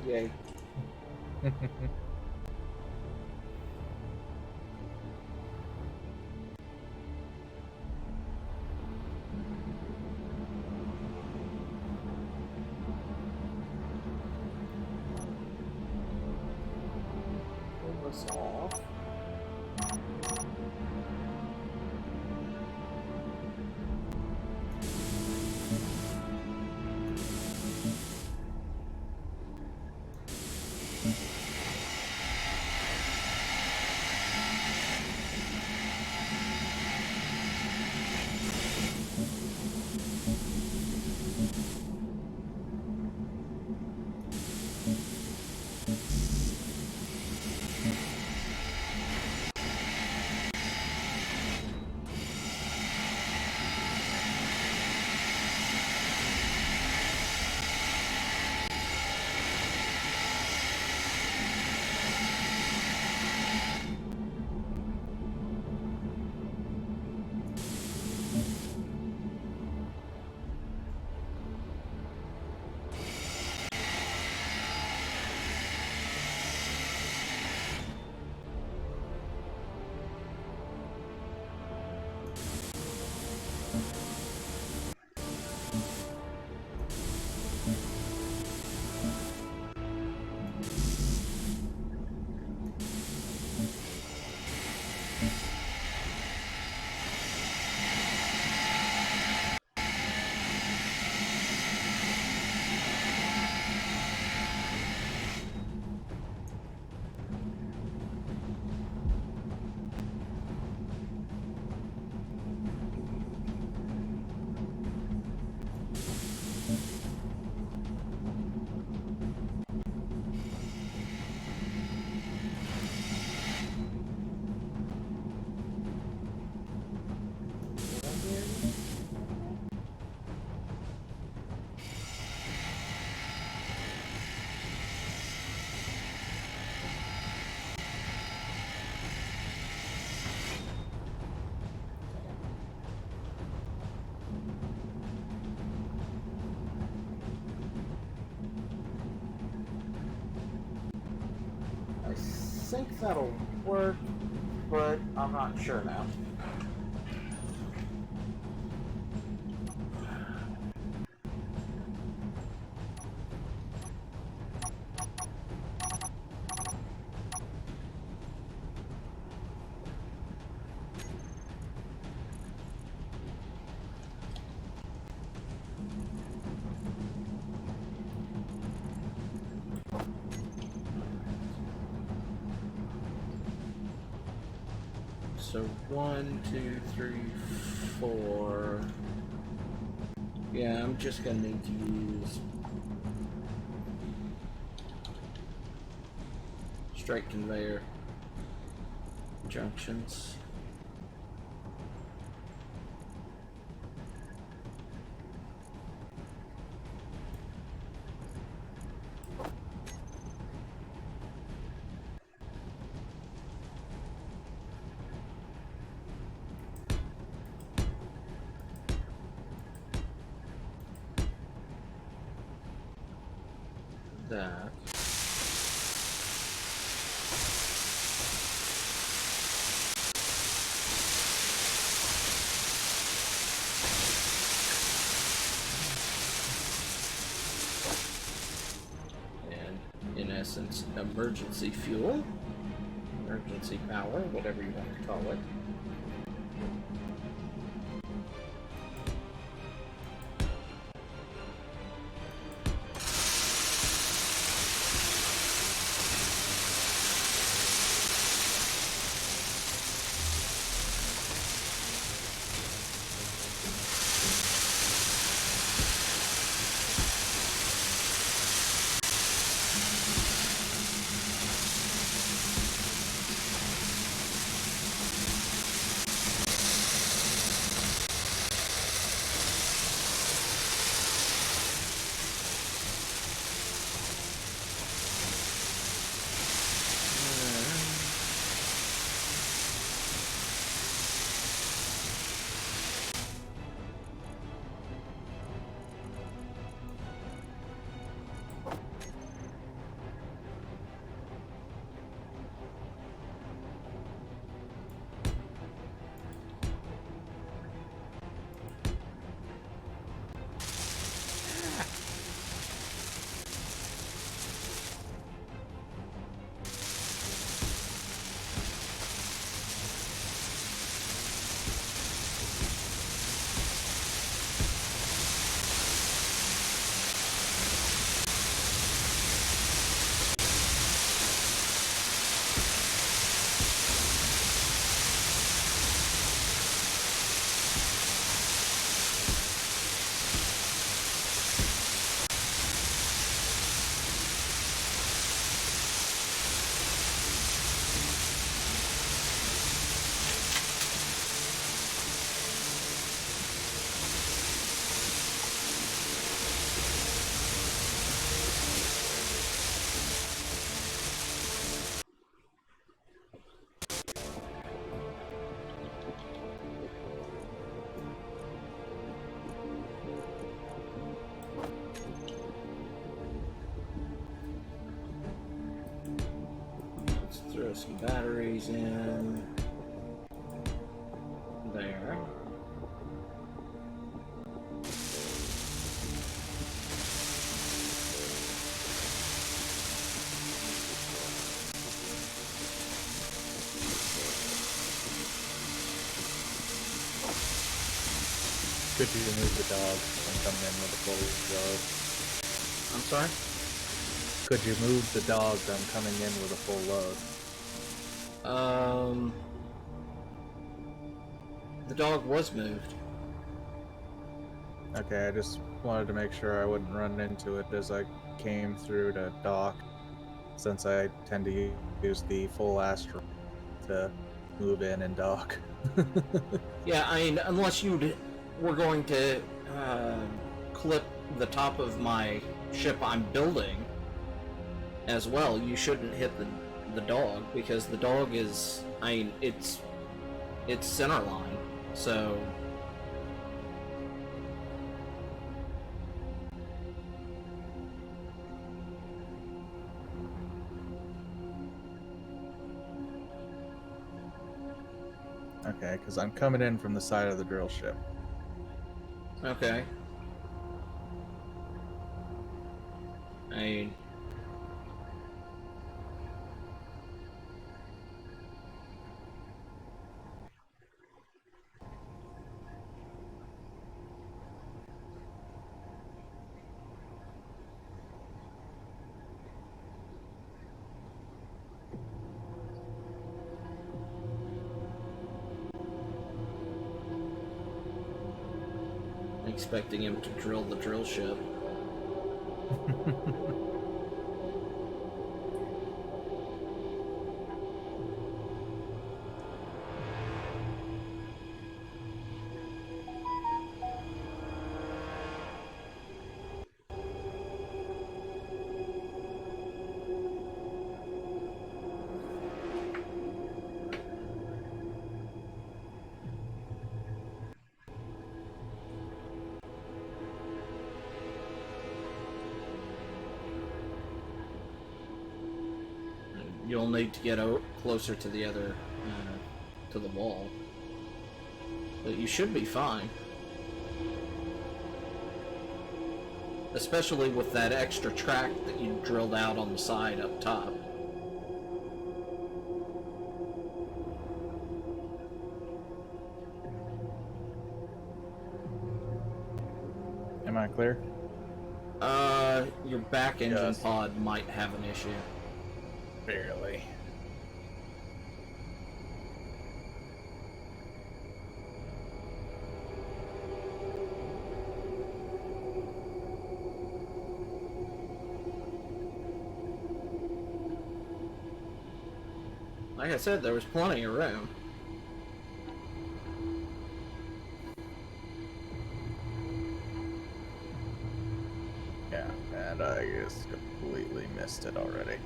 Yay. Pull this off. I think that'll work, but I'm not sure now. So 1, 2, 3, 4. Yeah, I'm just gonna need to use straight conveyor junctions. That. And in essence, emergency fuel, emergency power, whatever you want to call it. some batteries in there. Could you remove the dog and come in with a full load? I'm sorry? Could you move the dog? I'm coming in with a full load. The dog was moved. Okay, I just wanted to make sure I wouldn't run into it as I came through to dock, since I tend to use the full Astro to move in and dock. Yeah, I mean, unless you were going to clip the top of my ship I'm building as well, you shouldn't hit the dog, because the dog is, I mean, it's center line, so Okay, because I'm coming in from the side of the drill ship. okay. I mean, expecting him to drill the drill ship. You'll need to get closer to the other, to the wall. But you should be fine. Especially with that extra track that you drilled out on the side up top. Am I clear? Your back engine Yes. pod might have an issue. Barely. Like I said, there was plenty of room. Yeah, and I just completely missed it already.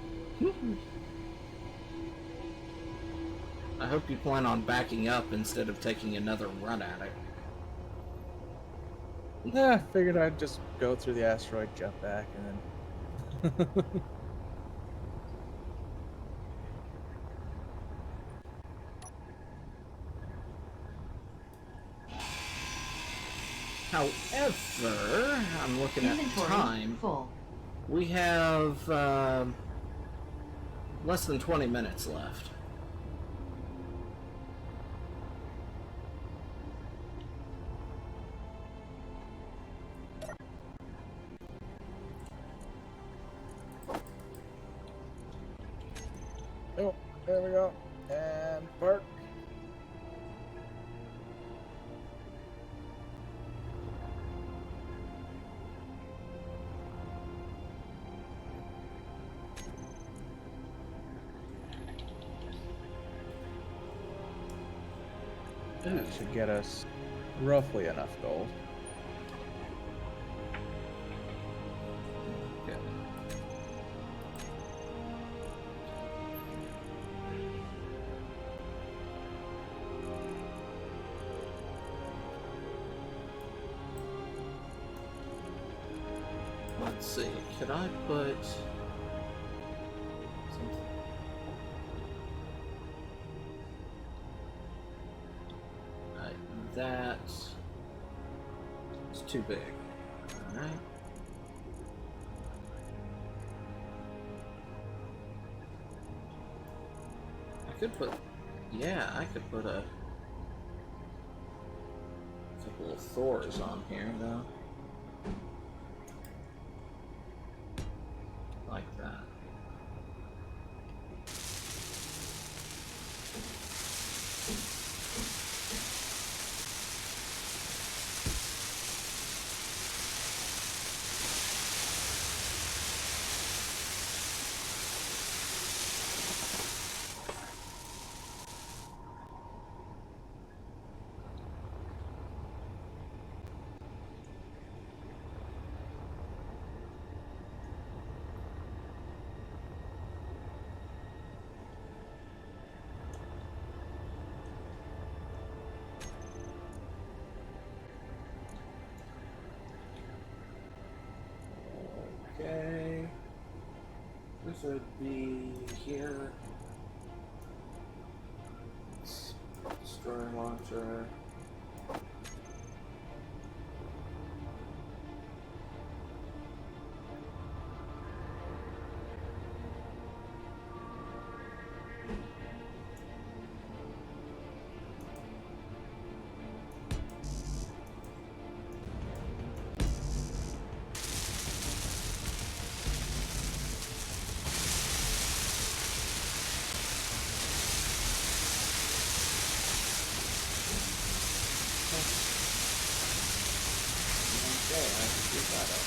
I hope you plan on backing up instead of taking another run at it. Yeah, figured I'd just go through the asteroid, jump back, and then. However, I'm looking at Inventory time. full. We have less than 20 minutes left. Oh, there we go. And park. That should get us roughly enough gold. Okay. Let's see, could I put something? that. It's too big. Alright. I could put... Yeah, I could put a couple of Thors on here, though. Like that. Okay. This would be here. Destroyer launcher. Okay, I can do that up.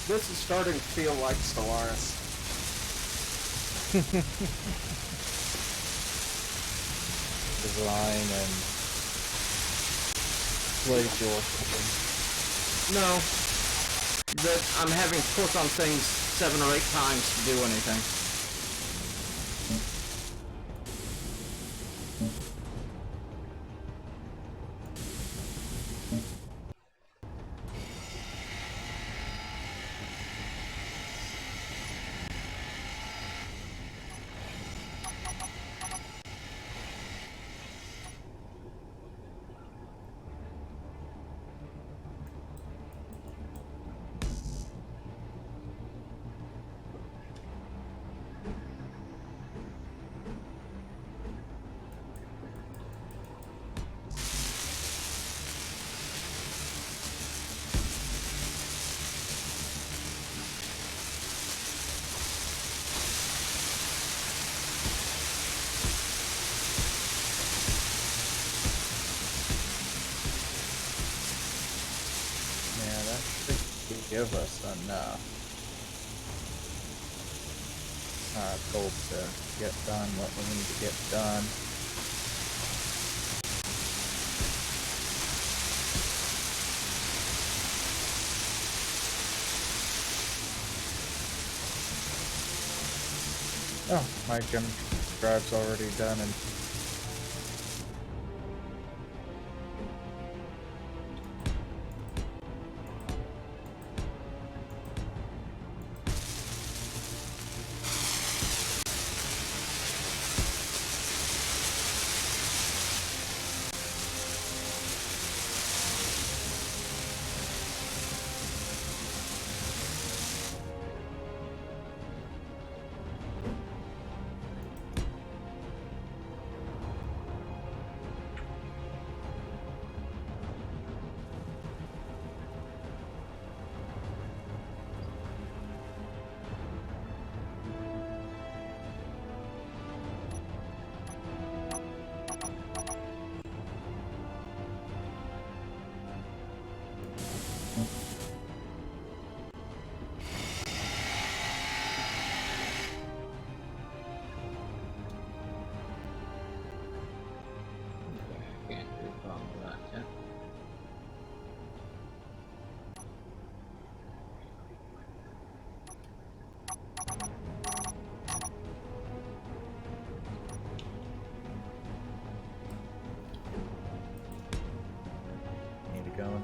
This is starting to feel like Stellaris. Design and glacial. No. That I'm having to click on things 7 or 8 times to do anything. Yeah, that should give us enough. Gold to get done what we need to get done. Oh, my gem drive's already done and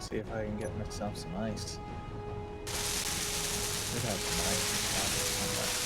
See if I can get myself some ice. Should have some ice in the cabinet somewhere.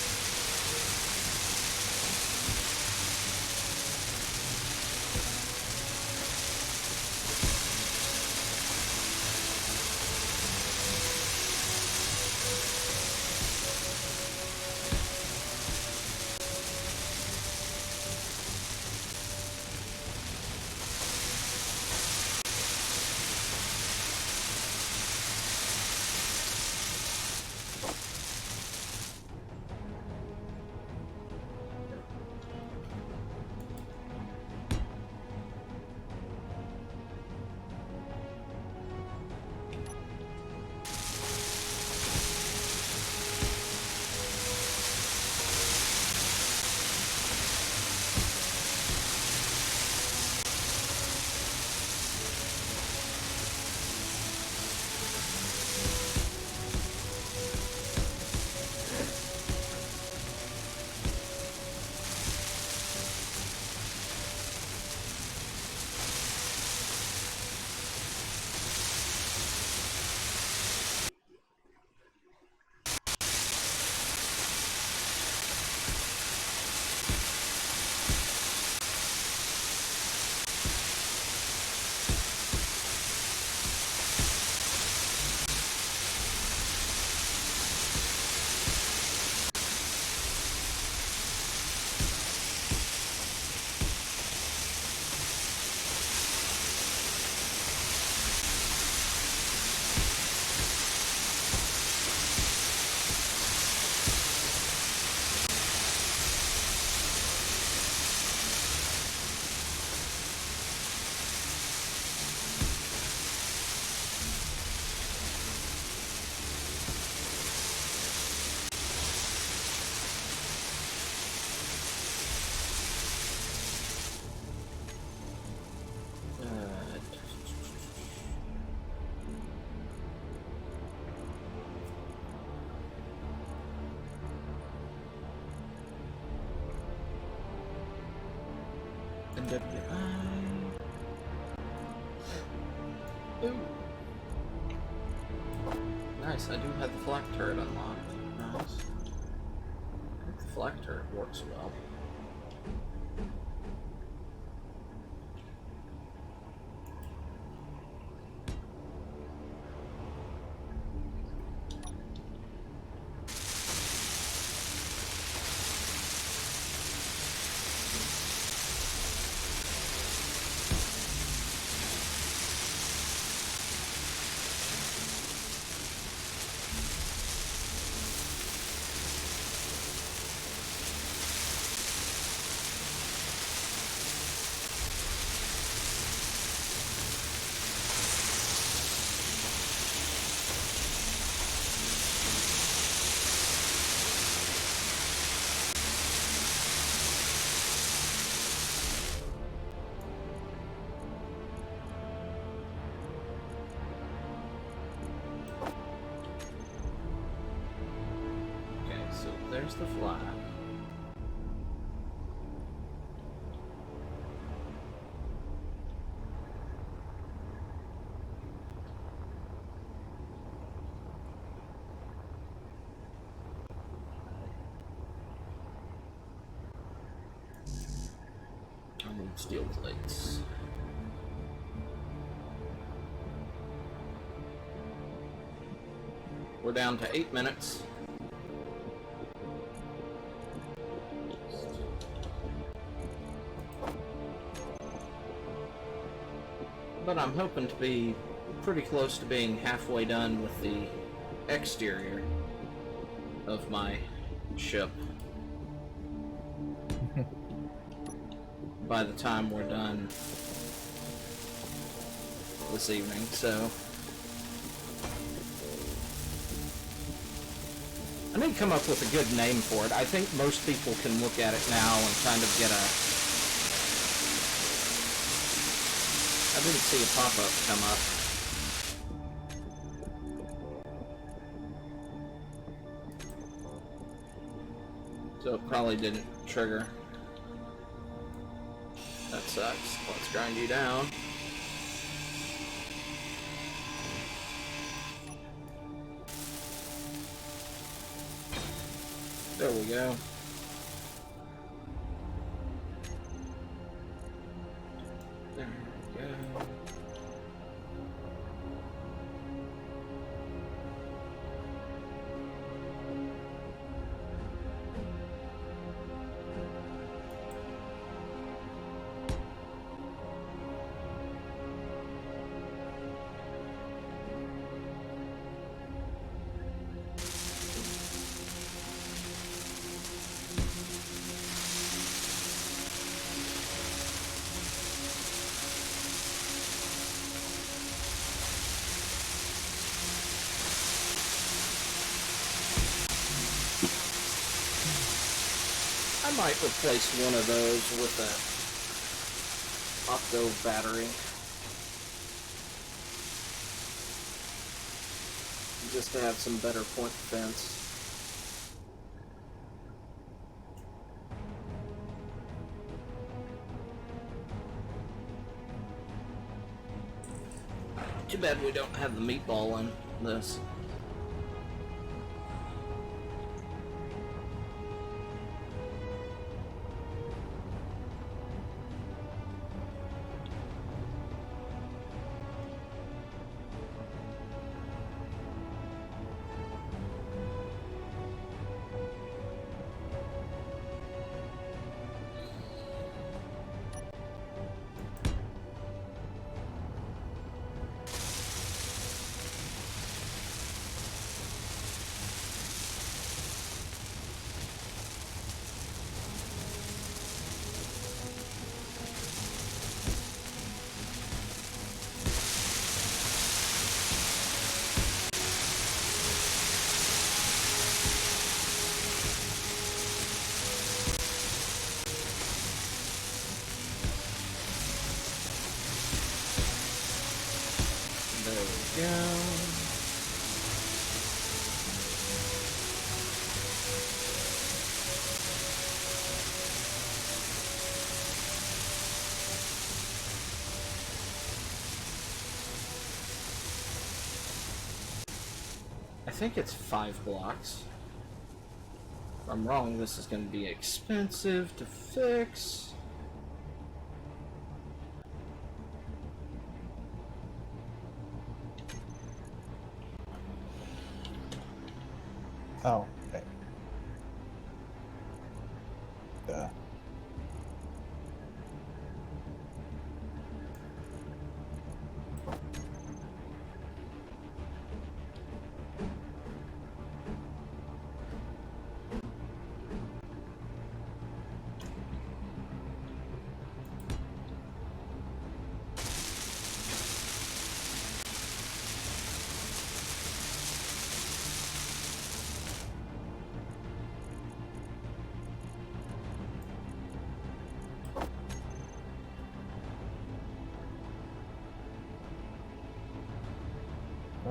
Ooh. Nice, I do have the flak turret unlocked. Nice. I think the flak turret works well. There's the flag. I need steel plates. We're down to 8 minutes. But I'm hoping to be pretty close to being halfway done with the exterior of my ship by the time we're done this evening, so I need to come up with a good name for it. I think most people can look at it now and kind of get a... I didn't see a pop-up come up. So it probably didn't trigger. That sucks. Let's grind you down. There we go. There we go. I might replace one of those with a Opto battery. Just to have some better point defense. Too bad we don't have the meatball in this. There we go. I think it's 5 blocks. If I'm wrong, this is going to be expensive to fix. Oh, okay. Duh.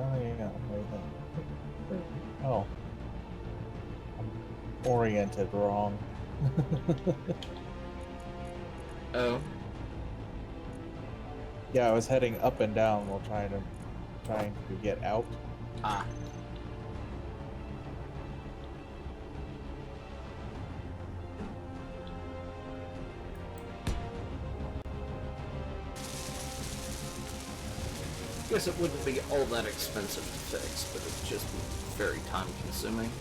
Oh yeah, wait a minute. Oh. I'm oriented wrong. Oh, Yeah, I was heading up and down while trying to get out. ah. Guess it wouldn't be all that expensive to fix, but it'd just be very time consuming.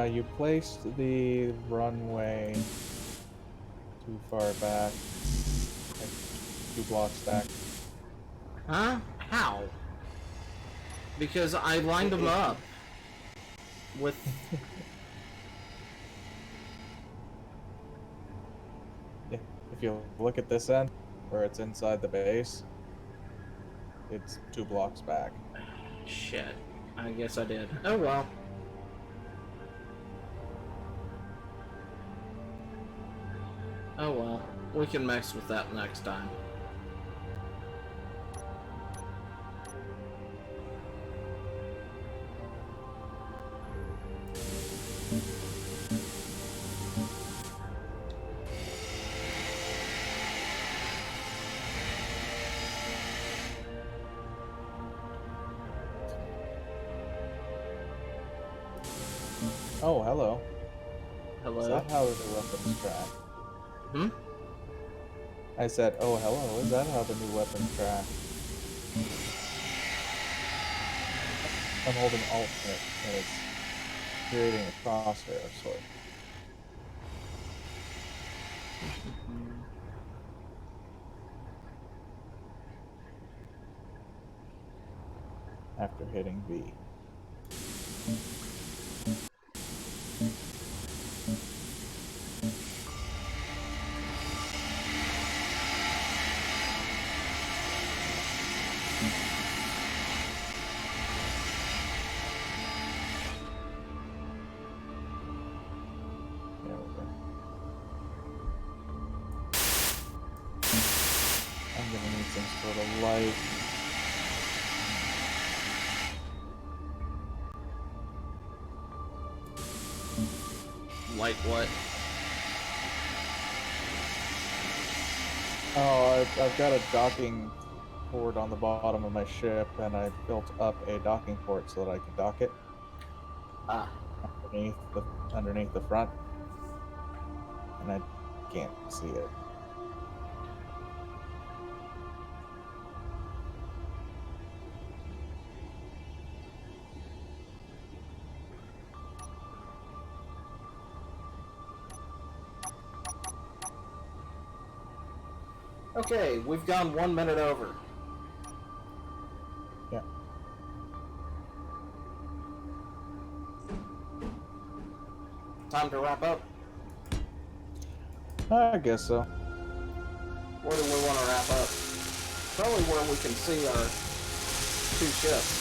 You placed the runway too far back, like 2 blocks back. Huh? How? Because I lined them up with... Yeah, if you look at this end, where it's inside the base, it's 2 blocks back. Shit. I guess I did. Oh well. Oh well. We can mess with that next time. Oh, hello. Hello? Is that how the weapons track? Hmm? I said, oh, hello. Is that how the new weapons track? I'm holding Alt and it's creating a crosshair of sorts. After hitting B. There we go. I'm gonna need some sort of light. Like what? Oh, I've got a docking port on the bottom of my ship, and I built up a docking port so that I could dock it Ah. underneath the front, and I can't see it. Okay, we've gone 1 minute over. Yeah. Time to wrap up. I guess so. Where do we want to wrap up? Probably where we can see our 2 ships.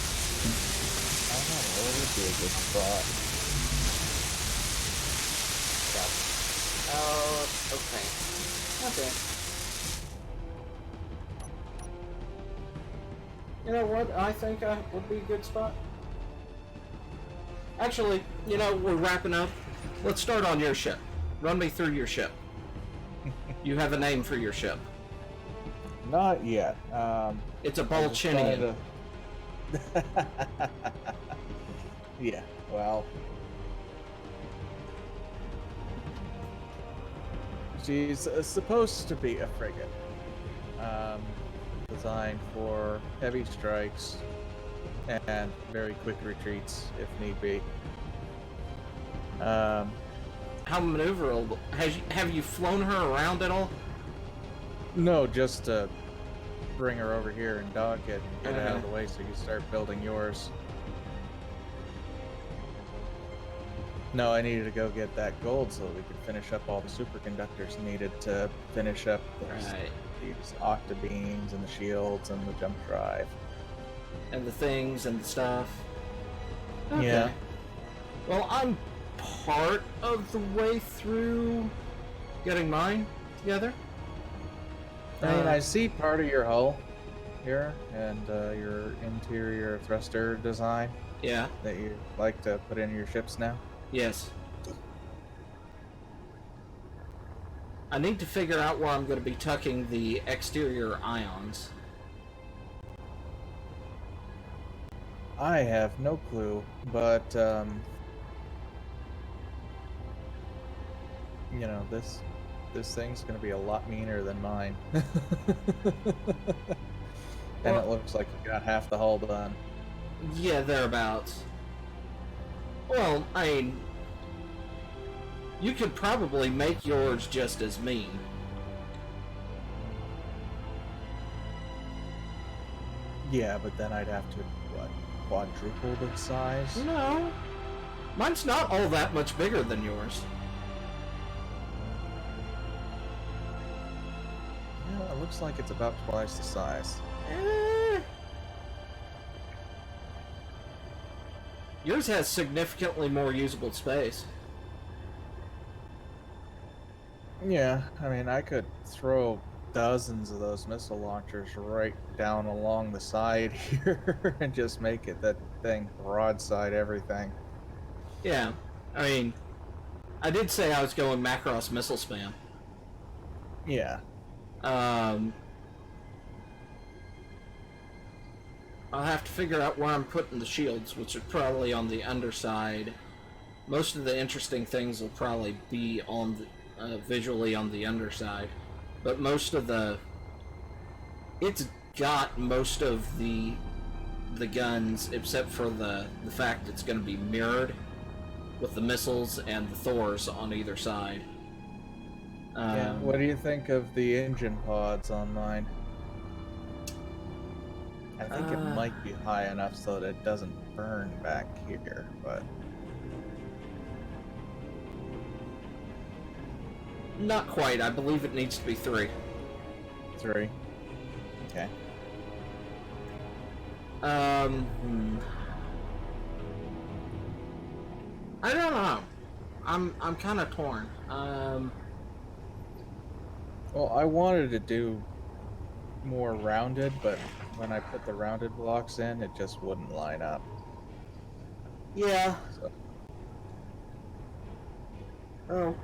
I don't know, where would be a good spot? Oh, okay. Okay. You know what? I think would be a good spot. Actually, you know, we're wrapping up. Let's start on your ship. Run me through your ship. You have a name for your ship. Not yet. It's a I'm just trying Bolchinian. to- Yeah, well. She's supposed to be a frigate. Designed for heavy strikes and very quick retreats if need be. How maneuverable? Have you flown her around at all? No, just to bring her over here and dock it and get it out of Okay. the way so you start building yours. No, I needed to go get that gold so that we could finish up all the superconductors needed to finish up Right. these octabeams and the shields and the jump drive. And the things and the stuff. Okay. Yeah. Well, I'm part of the way through getting mine together. I mean, I see part of your hull here and your interior thruster design Yeah. that you like to put in your ships now. Yes. I need to figure out where I'm going to be tucking the exterior ions. I have no clue, but you know, this thing's gonna be a lot meaner than mine. And it looks like you got half the hull done. Yeah, thereabouts. Well, I mean, you could probably make yours just as mean. Yeah, but then I'd have to, what, quadruple the size? No. Mine's not all that much bigger than yours. Yeah, it looks like it's about twice the size. Yours has significantly more usable space. Yeah, I mean, I could throw dozens of those missile launchers right down along the side here and just make it that thing broadside everything. Yeah, I mean, I did say I was going Macross missile spam. Yeah. I'll have to figure out where I'm putting the shields, which are probably on the underside. Most of the interesting things will probably be on the, visually on the underside, but most of the... It's got most of the guns, except for the fact it's going to be mirrored with the missiles and the Thors on either side. Yeah. What do you think of the engine pods on mine? I think it might be high enough so that it doesn't burn back here, but... Not quite. I believe it needs to be 3. 3. Okay. I don't know. I'm kind of torn. Well, I wanted to do more rounded, but when I put the rounded blocks in, it just wouldn't line up. Yeah. So, Oh.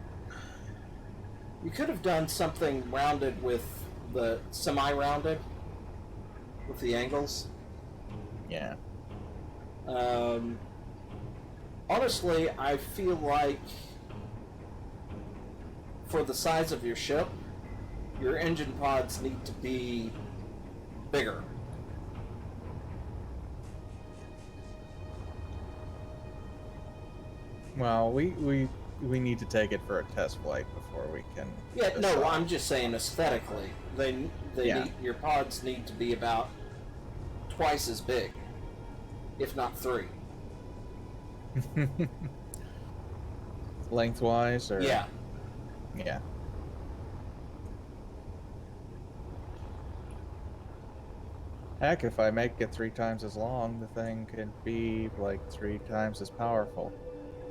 You could have done something rounded with the semi-rounded with the angles. yeah. Honestly, I feel like for the size of your ship, your engine pods need to be bigger. Well, we need to take it for a test flight before we can... Yeah, no, decide. I'm just saying aesthetically. They Yeah. need, your pods need to be about twice as big, if not 3. Lengthwise, or... Yeah. Yeah. Heck, if I make it 3 times as long, the thing could be like 3 times as powerful.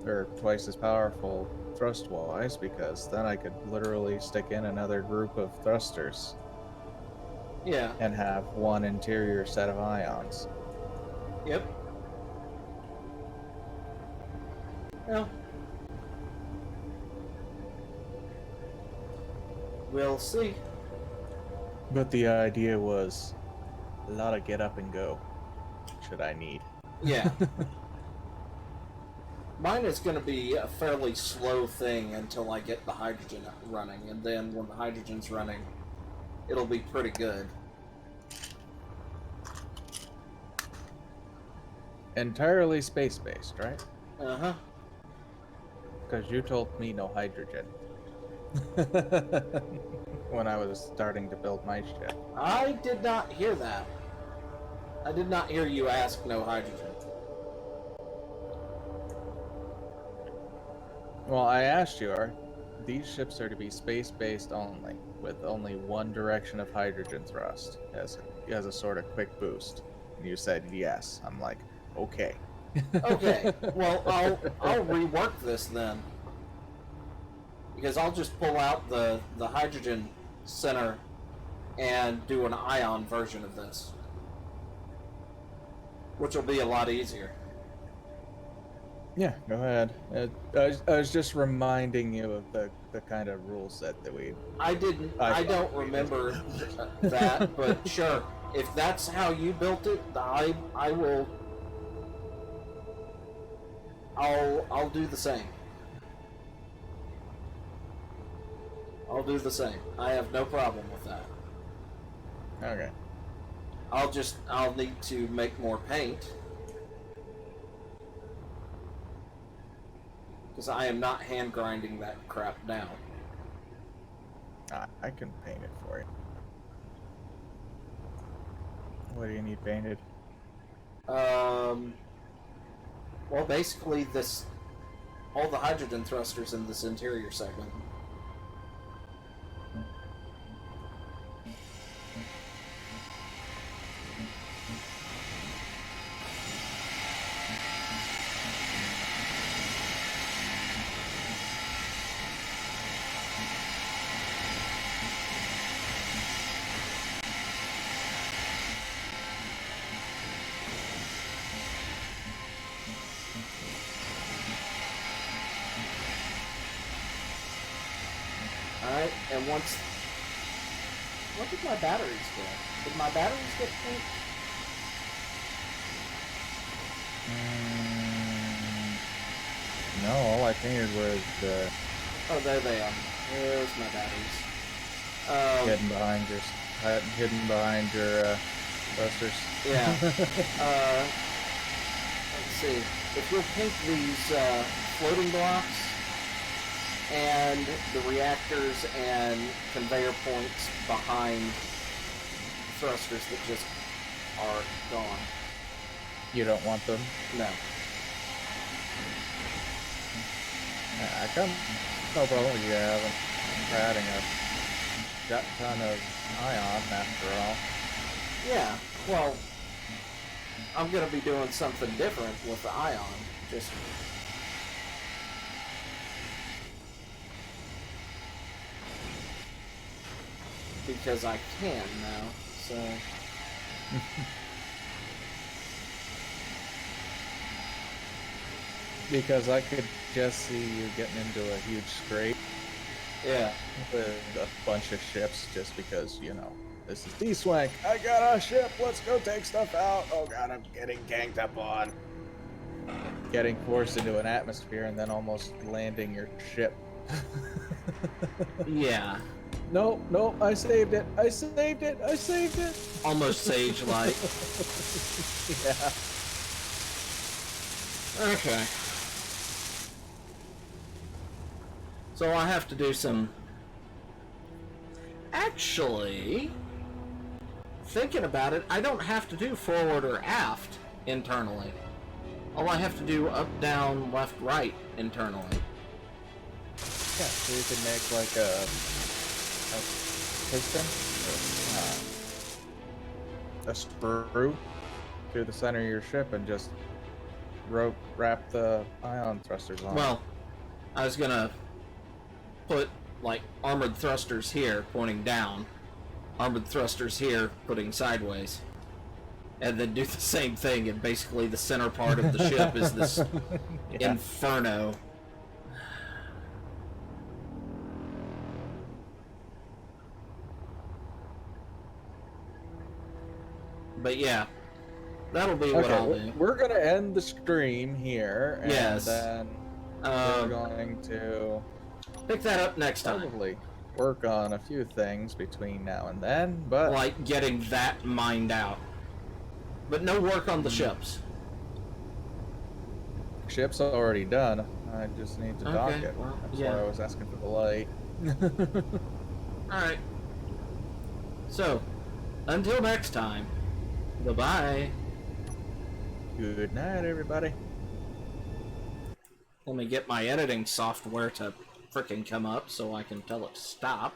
Or twice as powerful thrust-wise, because then I could literally stick in another group of thrusters Yeah. and have one interior set of ions. Yep. Well, we'll see. But the idea was a lot of get up and go, should I need. Yeah. Mine is going to be a fairly slow thing until I get the hydrogen running, and then when the hydrogen's running, it'll be pretty good. Entirely space-based, right? Uh-huh. Because you told me no hydrogen. When I was starting to build my ship. I did not hear that. I did not hear you ask no hydrogen. Well, I asked you, these ships are to be space-based only, with only one direction of hydrogen thrust as a sort of quick boost. And you said yes. I'm like, okay. Okay, well, I'll rework this then. Because I'll just pull out the hydrogen center and do an ion version of this. Which will be a lot easier. Yeah, go ahead. I was just reminding you of the kind of rule set that we... I don't remember that, but sure. If that's how you built it, I will... I'll do the same. I'll do the same. I have no problem with that. Okay. I'll need to make more paint. Because I am not hand grinding that crap down. I can paint it for you. What do you need painted? Well, basically all the hydrogen thrusters in this interior segment. Alright, and once... What did my batteries get? Did my batteries get pink? No, all I painted was Oh, there they are. There's my batteries. hidden behind your thrusters. Yeah. Let's see. If you'll paint these floating blocks and the reactors and conveyor points behind thrusters that just are gone. You don't want them? No. I come. No problem with you having adding a shit ton of ion after all. Yeah, well, I'm gonna be doing something different with the ion. Just because I can now, so... Because I could just see you getting into a huge scrape Yeah. with a bunch of ships just because, you know, this is D-Swank. I got a ship, let's go take stuff out. Oh god, I'm getting ganged up on. Getting forced into an atmosphere and then almost landing your ship. Yeah. No, no, I saved it. I saved it. I saved it. Almost sage-like. Yeah. Okay. So I have to do some... Actually, thinking about it, I don't have to do forward or aft internally. All I have to do up, down, left, right internally. Yeah, so you can make like a piston, a sprue through the center of your ship and just wrap the ion thrusters on. Well, I was gonna put, like, armored thrusters here, pointing down. Armored thrusters here, putting sideways. And then do the same thing, and basically the center part of the ship is this Yeah. inferno. But yeah, that'll be what I'll do. We're gonna end the stream here, and Yes. then we're going to Pick that up next time. probably work on a few things between now and then, but Like getting that mined out. But no work on the ships. ship's already done. I just need to dock Okay, it. well, That's yeah. why I was asking for the light. Alright. So, until next time, goodbye. Good night, everybody. Let me get my editing software to frickin' come up so I can tell it to stop.